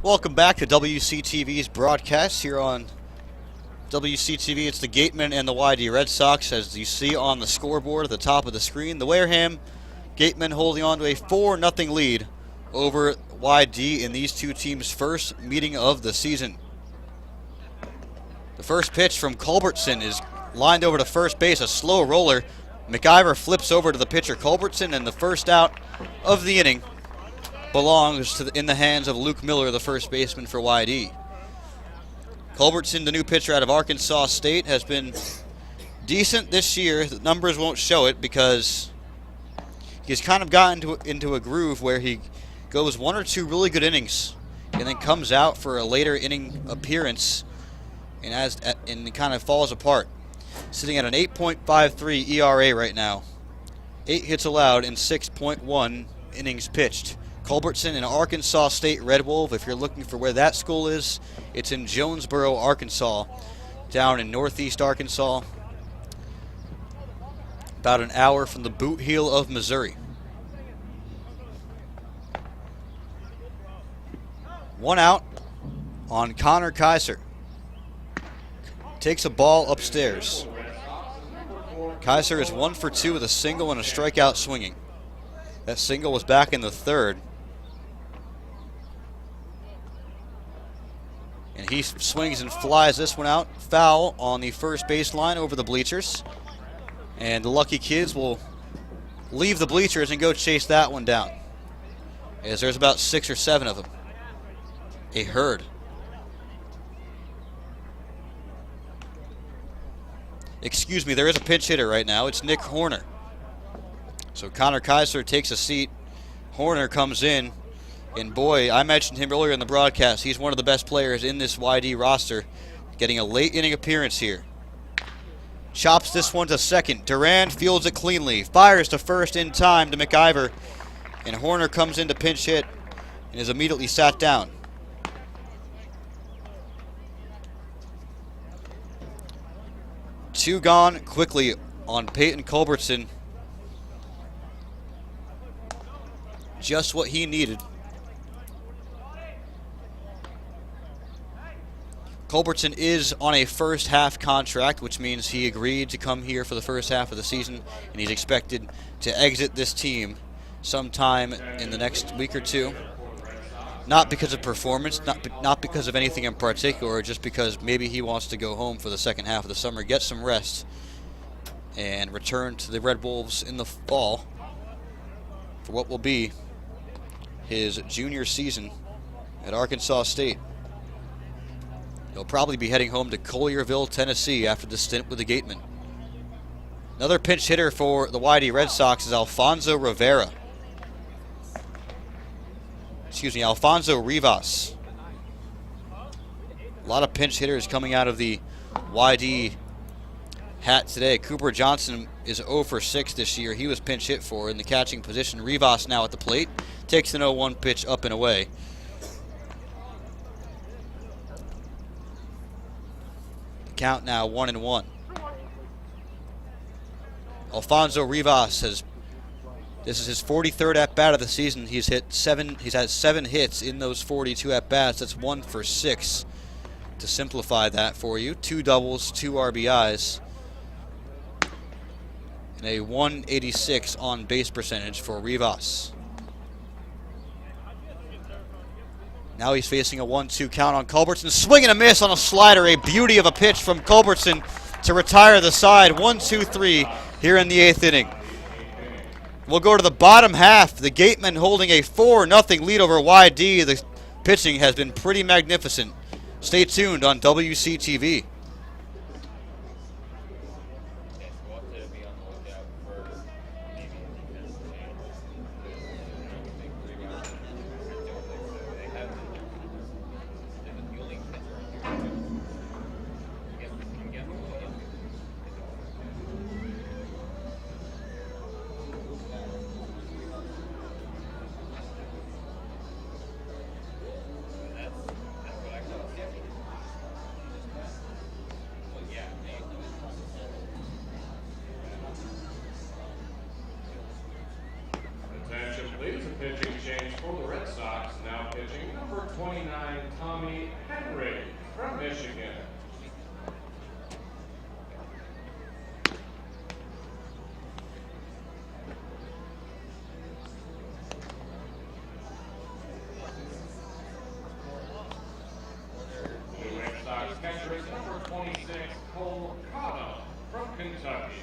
Welcome back to WCTV's broadcast here on WCTV. It's the Gatemen and the YD Red Sox, as you see on the scoreboard at the top of the screen. The Wareham Gatemen holding on to a 4-0 lead over YD in these two teams' first meeting of the season. The first pitch from Culbertson is lined over to first base, a slow roller. McIver flips over to the pitcher Culbertson, and the first out of the inning belongs in the hands of Luke Miller, the first baseman for YD. Culbertson, the new pitcher out of Arkansas State, has been decent this year. The numbers won't show it because he's kind of gotten into a groove where he goes 1 or 2 really good innings and then comes out for a later inning appearance and kind of falls apart. Sitting at an 8.53 ERA right now. 8 hits allowed in 6.1 innings pitched. Culbertson, an Arkansas State Red Wolf. If you're looking for where that school is, it's in Jonesboro, Arkansas, down in northeast Arkansas, about an hour from the boot heel of Missouri. 1 out on Connor Kaiser. Takes a ball upstairs. Kaiser is 1 for 2 with a single and a strikeout swinging. That single was back in the third. And he swings and flies this one out. Foul on the first baseline over the bleachers. And the lucky kids will leave the bleachers and go chase that one down, as there's about 6 or 7 of them. A herd. Excuse me, there is a pinch hitter right now. It's Nick Horner. So Connor Kaiser takes a seat. Horner comes in. And boy, I mentioned him earlier in the broadcast. He's one of the best players in this YD roster. Getting a late inning appearance here. Chops this one to second. Duran fields it cleanly. Fires to first in time to McIver. And Horner comes in to pinch hit and is immediately sat down. Two gone quickly on Peyton Culbertson. Just what he needed. Culbertson is on a first half contract, which means he agreed to come here for the first half of the season, and he's expected to exit this team sometime in the next week or two. Not because of performance, not because of anything in particular, just because maybe he wants to go home for the second half of the summer, get some rest, and return to the Red Wolves in the fall for what will be his junior season at Arkansas State. He'll probably be heading home to Collierville, Tennessee after the stint with the Gatemen. Another pinch hitter for the YD Red Sox is Alfonso Rivas. A lot of pinch hitters coming out of the YD hat today. Cooper Johnson is 0 for 6 this year. He was pinch hit for in the catching position. Rivas now at the plate. Takes an 0-1 pitch up and away. The count now 1-1. Alfonso Rivas this is his 43rd at-bat of the season. He's had 7 hits in those 42 at-bats. That's 1 for 6. To simplify that for you, 2 doubles, 2 RBIs, and a 186 on base percentage for Rivas. Now he's facing a 1-2 count on Culbertson. Swing and a miss on a slider. A beauty of a pitch from Culbertson to retire the side. 1-2-3 here in the 8th inning. We'll go to the bottom half. The Gatemen holding a 4-0 lead over YD. The pitching has been pretty magnificent. Stay tuned on WCTV. please. A pitching change for the Red Sox. Now pitching number 29, Tommy Henry from Michigan. The Red Sox catcher is number 26, Cole Cotto from Kentucky.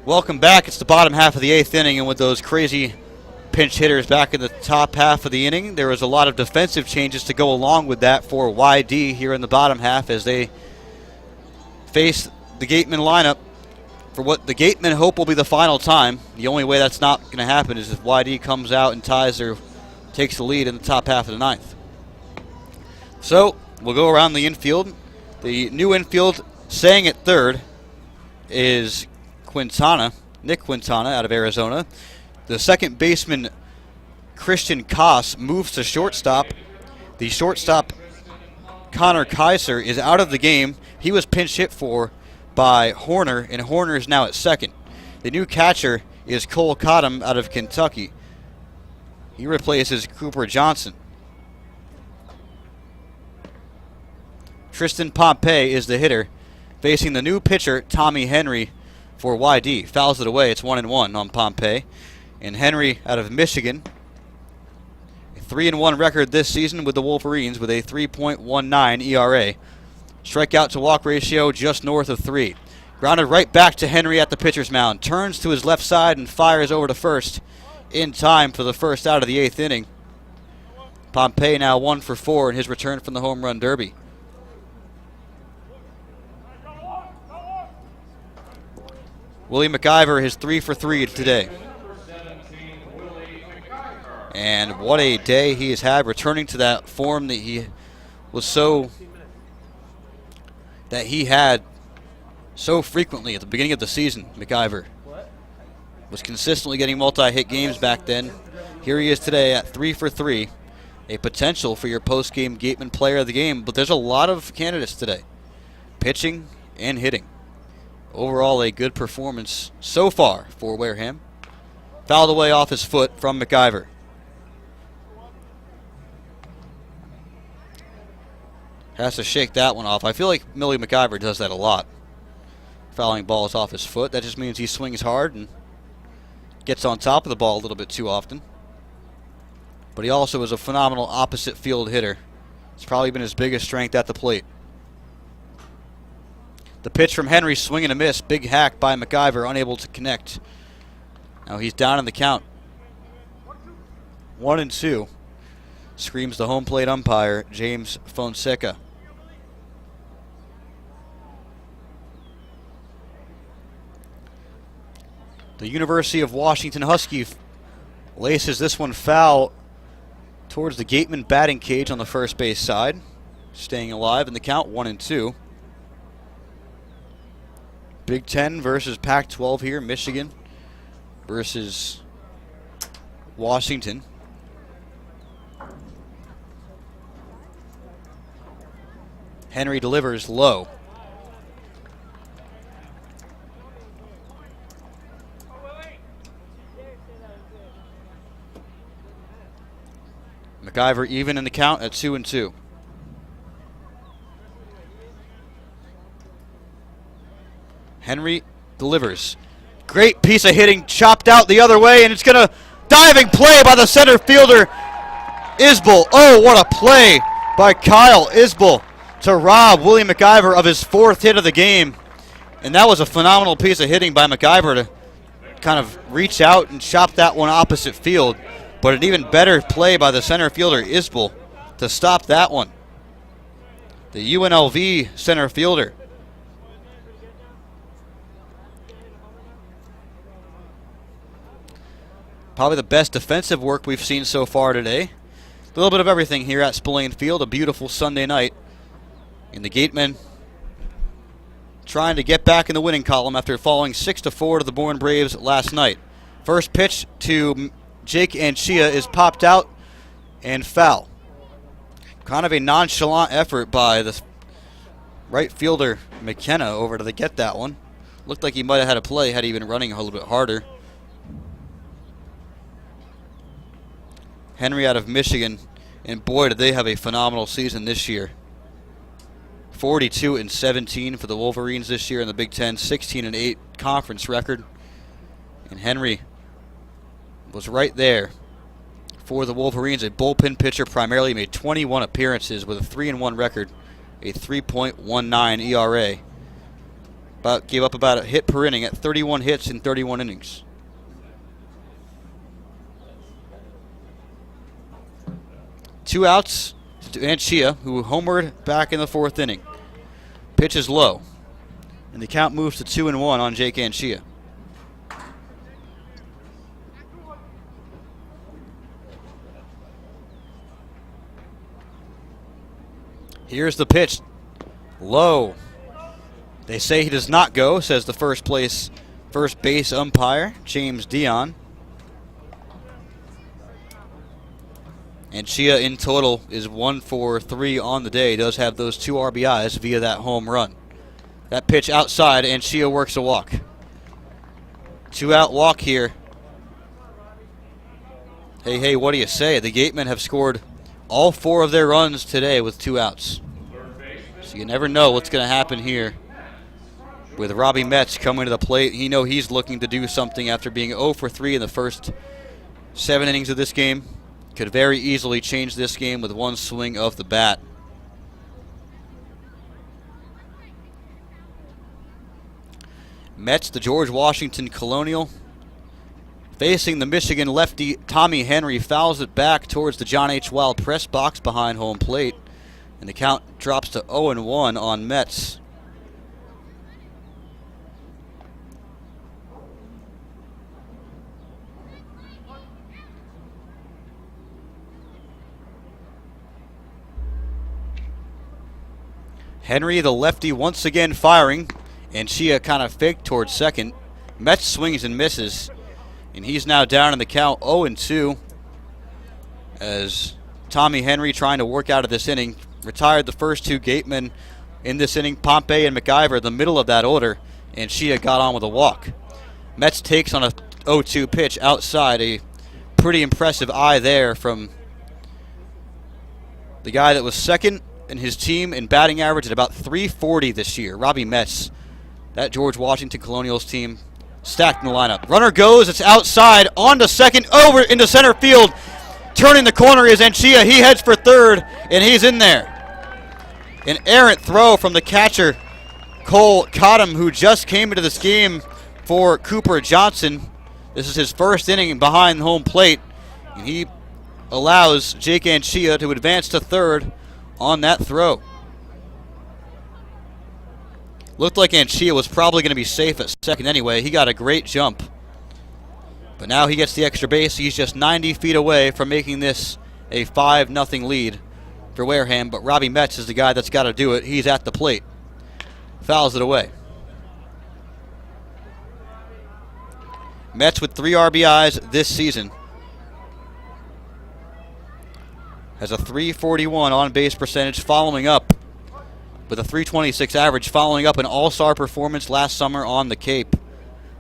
Welcome back. It's the bottom half of the 8th inning, and with those crazy pinch hitters back in the top half of the inning, there was a lot of defensive changes to go along with that for YD here in the bottom half as they face the Gatemen lineup for what the Gatemen hope will be the final time. The only way that's not going to happen is if YD comes out and takes the lead in the top half of the 9th. So we'll go around the infield. The new infield staying at third is Nick Quintana out of Arizona. The second baseman, Christian Koss, moves to shortstop. The shortstop, Connor Kaiser, is out of the game. He was pinch hit for by Horner, and Horner is now at second. The new catcher is Cole Cottom out of Kentucky. He replaces Cooper Johnson. Tristan Pompey is the hitter, facing the new pitcher, Tommy Henry, for YD. Fouls it away. It's 1-1 on Pompey. And Henry out of Michigan. A 3-1 record this season with the Wolverines with a 3.19 ERA. Strikeout to walk ratio just north of 3. Grounded right back to Henry at the pitcher's mound. Turns to his left side and fires over to first in time for the first out of the 8th inning. Pompey now 1 for 4 in his return from the home run derby. Willie McIver is 3 for 3 today. And what a day he has had, returning to that form that he had so frequently at the beginning of the season. McIver was consistently getting multi-hit games back then. Here he is today at 3 for 3, a potential for your post-game Gateman player of the game. But there's a lot of candidates today, pitching and hitting. Overall, a good performance so far for Wareham. Fouled away off his foot from McIver. Has to shake that one off. I feel like Millie McIver does that a lot. Fouling balls off his foot. That just means he swings hard and gets on top of the ball a little bit too often. But he also is a phenomenal opposite field hitter. It's probably been his biggest strength at the plate. The pitch from Henry, swing and a miss. Big hack by McIver, unable to connect. Now he's down in the count. 1-2. Screams the home plate umpire, James Fonseca. The University of Washington Husky laces this one foul towards the Gatemen batting cage on the first base side. Staying alive in the count, 1-2. Big Ten versus Pac-12 here. Michigan versus Washington. Henry delivers low. McIver even in the count at 2-2. Henry delivers. Great piece of hitting, chopped out the other way, and it's going to diving play by the center fielder Isbell. Oh, what a play by Kyle Isbell to rob William McIver of his 4th hit of the game. And that was a phenomenal piece of hitting by McIver to kind of reach out and chop that one opposite field. But an even better play by the center fielder, Isbell, to stop that one. The UNLV center fielder. Probably the best defensive work we've seen so far today. A little bit of everything here at Spillane Field. A beautiful Sunday night. And the Gatemen trying to get back in the winning column after falling 6-4 to the Bourne Braves last night. First pitch to Jake Anchia is popped out and foul. Kind of a nonchalant effort by the right fielder McKenna over to get that one. Looked like he might have had a play had he been running a little bit harder. Henry out of Michigan, and boy, did they have a phenomenal season this year. 42-17 for the Wolverines this year in the Big Ten, 16-8 conference record. And Henry was right there for the Wolverines. A bullpen pitcher, primarily made 21 appearances with a 3-1 record, a 3.19 ERA. Gave up about a hit per inning at 31 hits in 31 innings. Two outs to Anchia, who homered back in the 4th inning. Pitch is low, and the count moves to 2-1 on Jake Anchia. Here's the pitch. Low. They say he does not go, says the first base umpire, James Dion. Anchia in total is 1 for 3 on the day. He does have those 2 RBIs via that home run. That pitch outside, Anchia works a walk. 2-out walk here. Hey, what do you say? The Gatemen have scored all 4 of their runs today with 2 outs. So you never know what's going to happen here. With Robbie Metz coming to the plate, he's looking to do something after being 0 for 3 in the first 7 innings of this game. Could very easily change this game with one swing of the bat. Mets, the George Washington Colonial, facing the Michigan lefty Tommy Henry, fouls it back towards the John H. Wild press box behind home plate, and the count drops to 0-1 on Mets. Henry, the lefty, once again firing. Anchia kind of faked towards second. Metz swings and misses. And he's now down in the count 0-2. As Tommy Henry, trying to work out of this inning, retired the first 2 Gatemen in this inning. Pompey and McIver, the middle of that order. Anchia got on with a walk. Metz takes on a 0-2 pitch outside. A pretty impressive eye there from the guy that was second in his team in batting average at about 340 this year, Robbie Metz. That George Washington Colonials team stacked in the lineup. Runner goes, it's outside, on to second, over into center field. Turning the corner is Anchia. He heads for third, and he's in there. An errant throw from the catcher, Cole Cottom, who just came into this game for Cooper Johnson. This is his first inning behind home plate, and he allows Jake Anchia to advance to third on that throw. Looked like Anchia was probably going to be safe at second anyway. He got a great jump. But now he gets the extra base. He's just 90 feet away from making this a 5-0 lead for Wareham. But Robbie Metz is the guy that's got to do it. He's at the plate. Fouls it away. Metz with 3 RBIs this season. Has a .341 on-base percentage, following up with a .326 average, following up an all-star performance last summer on the Cape.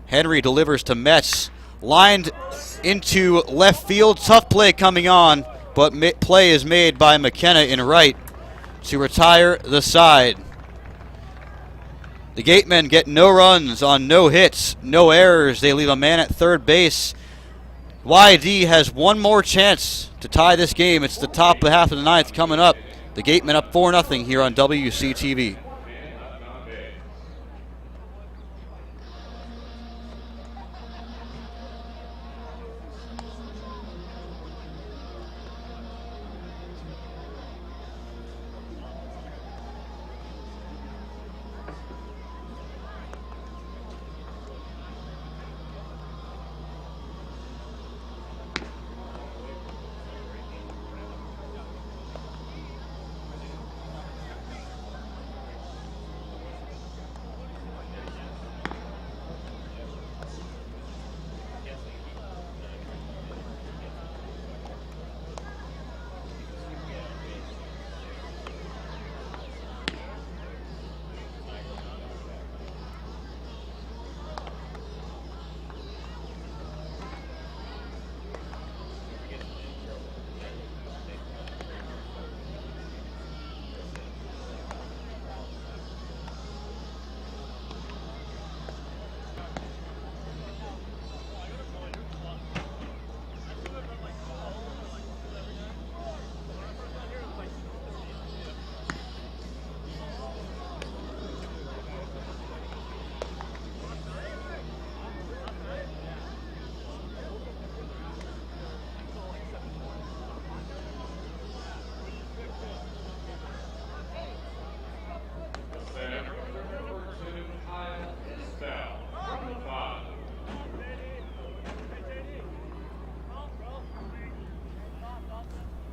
Henry delivers to Metz, lined into left field. Tough play coming on, but play is made by McKenna in right to retire the side. The Gatemen get no runs on no hits, no errors. They leave a man at third base. YD has one more chance to tie this game. It's the top half of the ninth coming up. The Gatemen up 4-0 here on WCTV.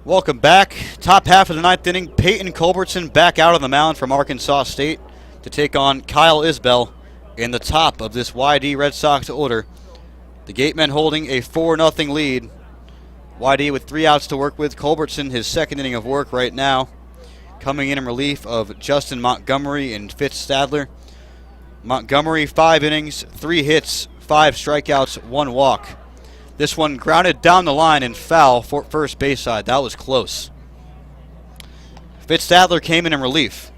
Welcome back. Top half of the ninth inning. Peyton Culbertson back out on the mound from Arkansas State to take on Kyle Isbell in the top of this YD Red Sox order. The Gatemen holding a 4-0 lead. YD with 3 outs to work with. Culbertson, his second inning of work right now, coming in relief of Justin Montgomery and Fitz Stadler. Montgomery, 5 innings, 3 hits, 5 strikeouts, 1 walk. This one grounded down the line and foul for first base side. That was close. Fitz Stadler came in relief.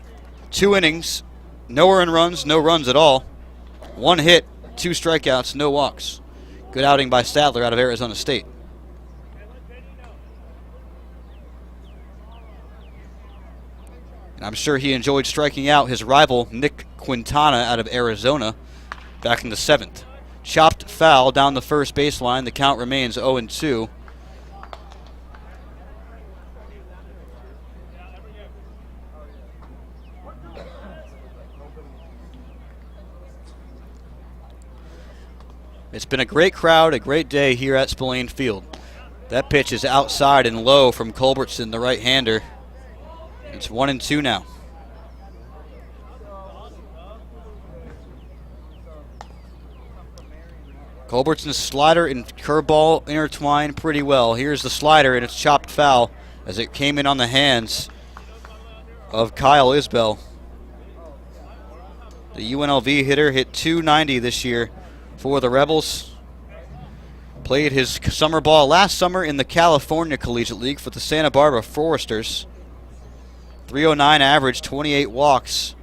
2 innings, no earned runs, no runs at all. 1 hit, 2 strikeouts, no walks. Good outing by Stadler out of Arizona State. And I'm sure he enjoyed striking out his rival Nick Quintana out of Arizona back in the 7th. Chopped foul down the first baseline. The count remains 0-2. It's been a great crowd, a great day here at Spillane Field. That pitch is outside and low from Culbertson, the right-hander. It's 1-2 now. Culbertson's slider and curveball intertwine pretty well. Here's the slider, and it's chopped foul as it came in on the hands of Kyle Isbell. The UNLV hitter hit .290 this year for the Rebels. Played his summer ball last summer in the California Collegiate League for the Santa Barbara Foresters. .309 average, 28 walks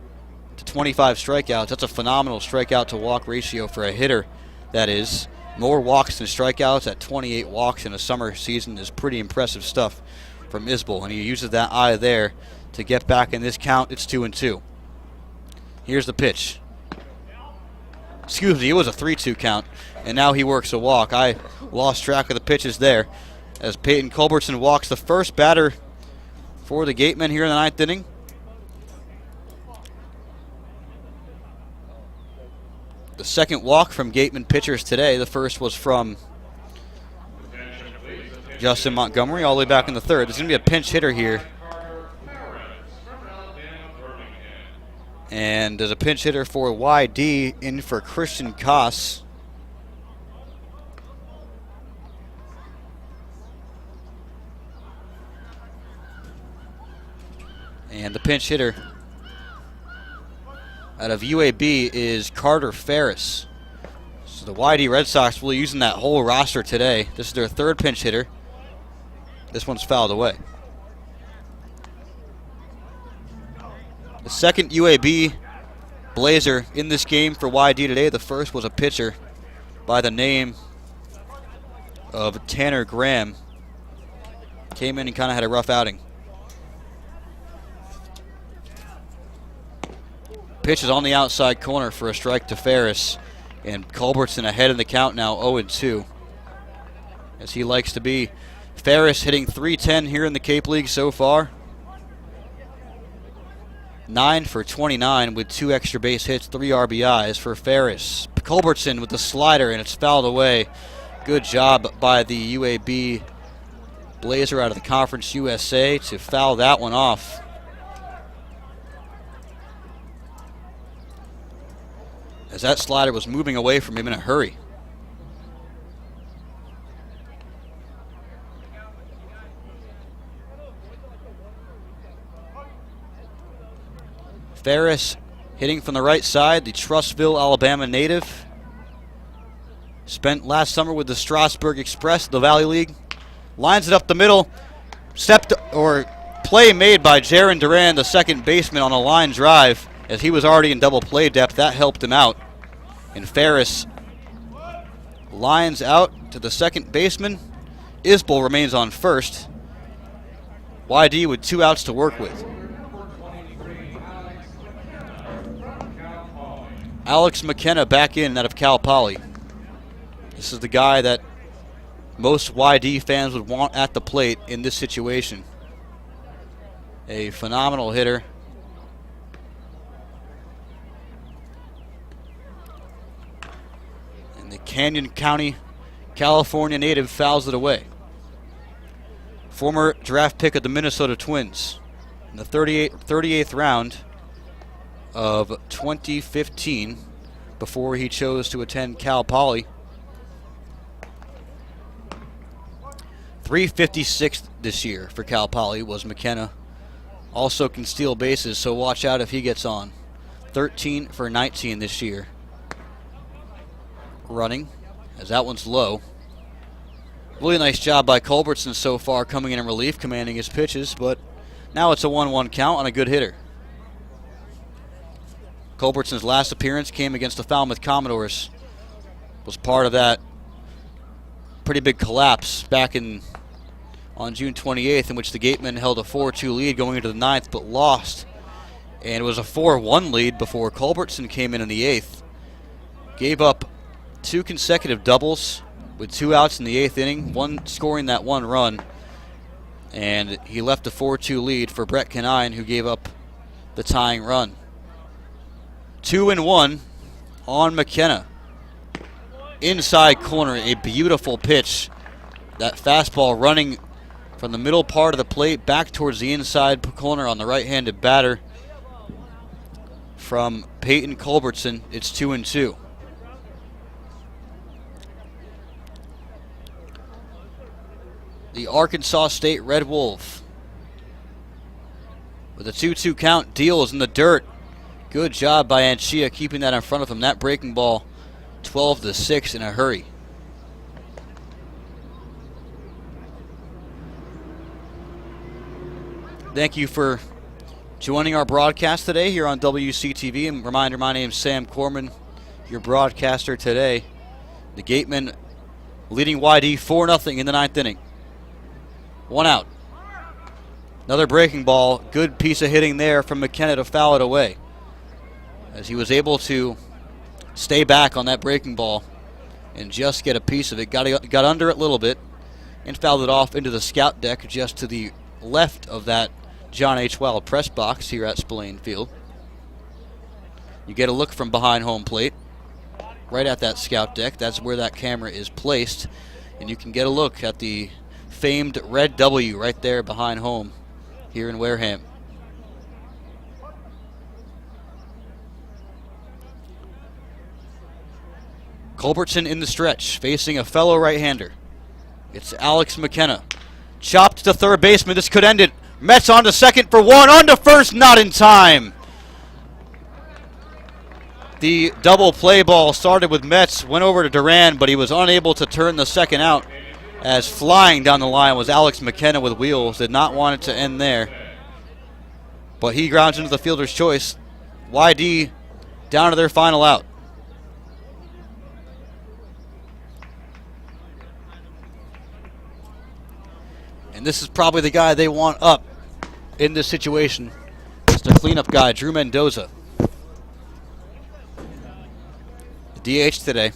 to 25 strikeouts. That's a phenomenal strikeout to walk ratio for a hitter. That is, more walks than strikeouts at 28 walks in a summer season is pretty impressive stuff from Isbell, and he uses that eye there to get back in this count. It's 2-2. Here's the pitch. Excuse me, it was a 3-2 count, and now he works a walk. I lost track of the pitches there as Peyton Culbertson walks the first batter for the Gatemen here in the 9th inning. The second walk from Gatemen pitchers today. The first was from Justin Montgomery all the way back in the 3rd. There's going to be a pinch hitter here. And there's a pinch hitter for YD in for Christian Koss. And the pinch hitter out of UAB is Carter Ferris. So the YD Red Sox will be using that whole roster today. This is their 3rd pinch hitter. This one's fouled away. The second UAB Blazer in this game for YD today. The first was a pitcher by the name of Tanner Graham. Came in and kind of had a rough outing. Pitch is on the outside corner for a strike to Ferris. And Culbertson ahead in the count now, 0-2. As he likes to be. Ferris hitting .310 here in the Cape League so far. 9 for 29 with 2 extra base hits, 3 RBIs for Ferris. Culbertson with the slider, and it's fouled away. Good job by the UAB Blazer out of the Conference USA to foul that one off. As that slider was moving away from him in a hurry. Ferris hitting from the right side, the Trussville, Alabama native. Spent last summer with the Strasburg Express, the Valley League. Lines it up the middle. Play made by Jaron Duran, the second baseman, on a line drive. As he was already in double play depth, that helped him out. And Ferris lines out to the second baseman. Isbell remains on first. YD with 2 outs to work with. Alex McKenna back in out of Cal Poly. This is the guy that most YD fans would want at the plate in this situation. A phenomenal hitter. And the Canyon County, California native fouls it away. Former draft pick of the Minnesota Twins in the 38th round of 2015 before he chose to attend Cal Poly. 356th this year for Cal Poly was McKenna. Also can steal bases, so watch out if he gets on. 13 for 19 this year. Running, as that one's low. Really nice job by Culbertson so far, coming in relief, commanding his pitches, but now it's a 1-1 count on a good hitter. Culbertson's last appearance came against the Falmouth Commodores. Was part of that pretty big collapse back on June 28th, in which the Gatemen held a 4-2 lead going into the 9th, but lost. And it was a 4-1 lead before Culbertson came in the 8th. Gave up 2 consecutive doubles with 2 outs in the 8th inning, scoring that 1 run. And he left a 4-2 lead for Brett Canine, who gave up the tying run. 2-1 on McKenna. Inside corner, a beautiful pitch. That fastball running from the middle part of the plate back towards the inside corner on the right-handed batter from Peyton Culbertson. It's 2-2. The Arkansas State Red Wolf with a 2-2 count. Deals in the dirt. Good job by Anchia keeping that in front of him. That breaking ball 12-6 in a hurry. Thank you for joining our broadcast today here on WCTV. And reminder, my name is Sam Corman, your broadcaster today. The Gatemen leading YD 4-0 in the 9th inning. 1 out. Another breaking ball. Good piece of hitting there from McKenna to foul it away, as he was able to stay back on that breaking ball and just get a piece of it. Got under it a little bit and fouled it off into the scout deck just to the left of that John H. Wild press box here at Spillane Field. You get a look from behind home plate, right at that scout deck. That's where that camera is placed, and you can get a look at the famed red W right there behind home here in Wareham. Culbertson in the stretch, facing a fellow right-hander. It's Alex McKenna. Chopped to third baseman. This could end it. Mets on to second for 1. On to first, not in time. The double play ball started with Mets, went over to Duran, but he was unable to turn the second out, as flying down the line was Alex McKenna with wheels. Did not want it to end there, but he grounds into the fielder's choice. YD down to their final out. And this is probably the guy they want up in this situation. It's the cleanup guy, Drew Mendoza. The DH today.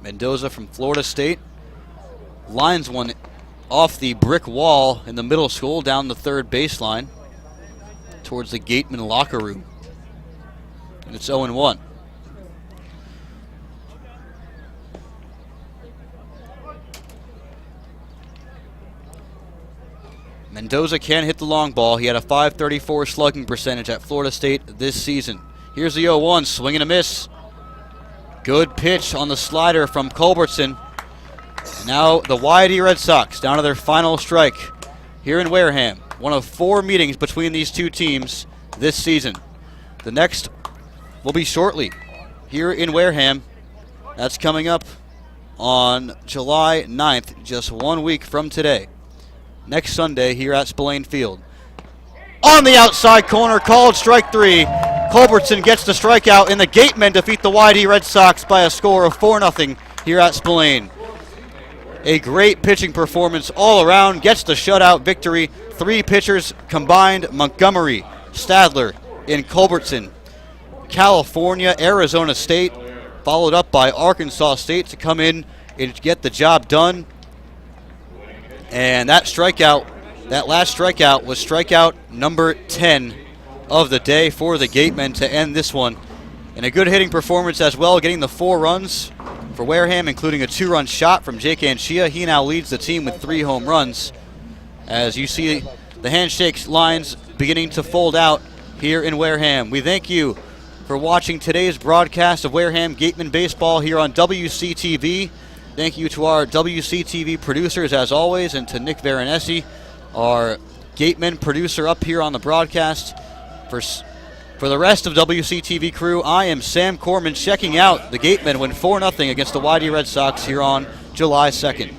Mendoza from Florida State lines one off the brick wall in the middle school down the third baseline towards the Gatemen locker room. And it's 0-1. Mendoza can hit the long ball. He had a .534 slugging percentage at Florida State this season. Here's the 0-1, swing and a miss. Good pitch on the slider from Culbertson. And now the YD Red Sox down to their final strike here in Wareham. One of 4 meetings between these two teams this season. The next will be shortly here in Wareham. That's coming up on July 9th, just 1 week from today. Next Sunday here at Spillane Field. On the outside corner, called strike 3. Culbertson gets the strikeout, and the Gatemen defeat the YD Red Sox by a score of 4-0 here at Spillane. A great pitching performance all around, gets the shutout victory. 3 pitchers combined, Montgomery, Stadler, and Culbertson. California, Arizona State, followed up by Arkansas State to come in and get the job done. And that strikeout, that last strikeout was strikeout number 10 of the day for the Gatemen to end this one. And a good hitting performance as well, getting the 4 runs for Wareham, including a 2-run shot from Jake Anchia. He now leads the team with 3 home runs. As you see the handshake lines beginning to fold out here in Wareham. We thank you for watching today's broadcast of Wareham Gatemen Baseball here on WCTV. Thank you to our WCTV producers as always, and to Nick Veronesi, our Gatemen producer up here on the broadcast. For the rest of WCTV crew, I am Sam Corman checking out. The Gatemen win 4-0 against the YD Red Sox here on July 2nd.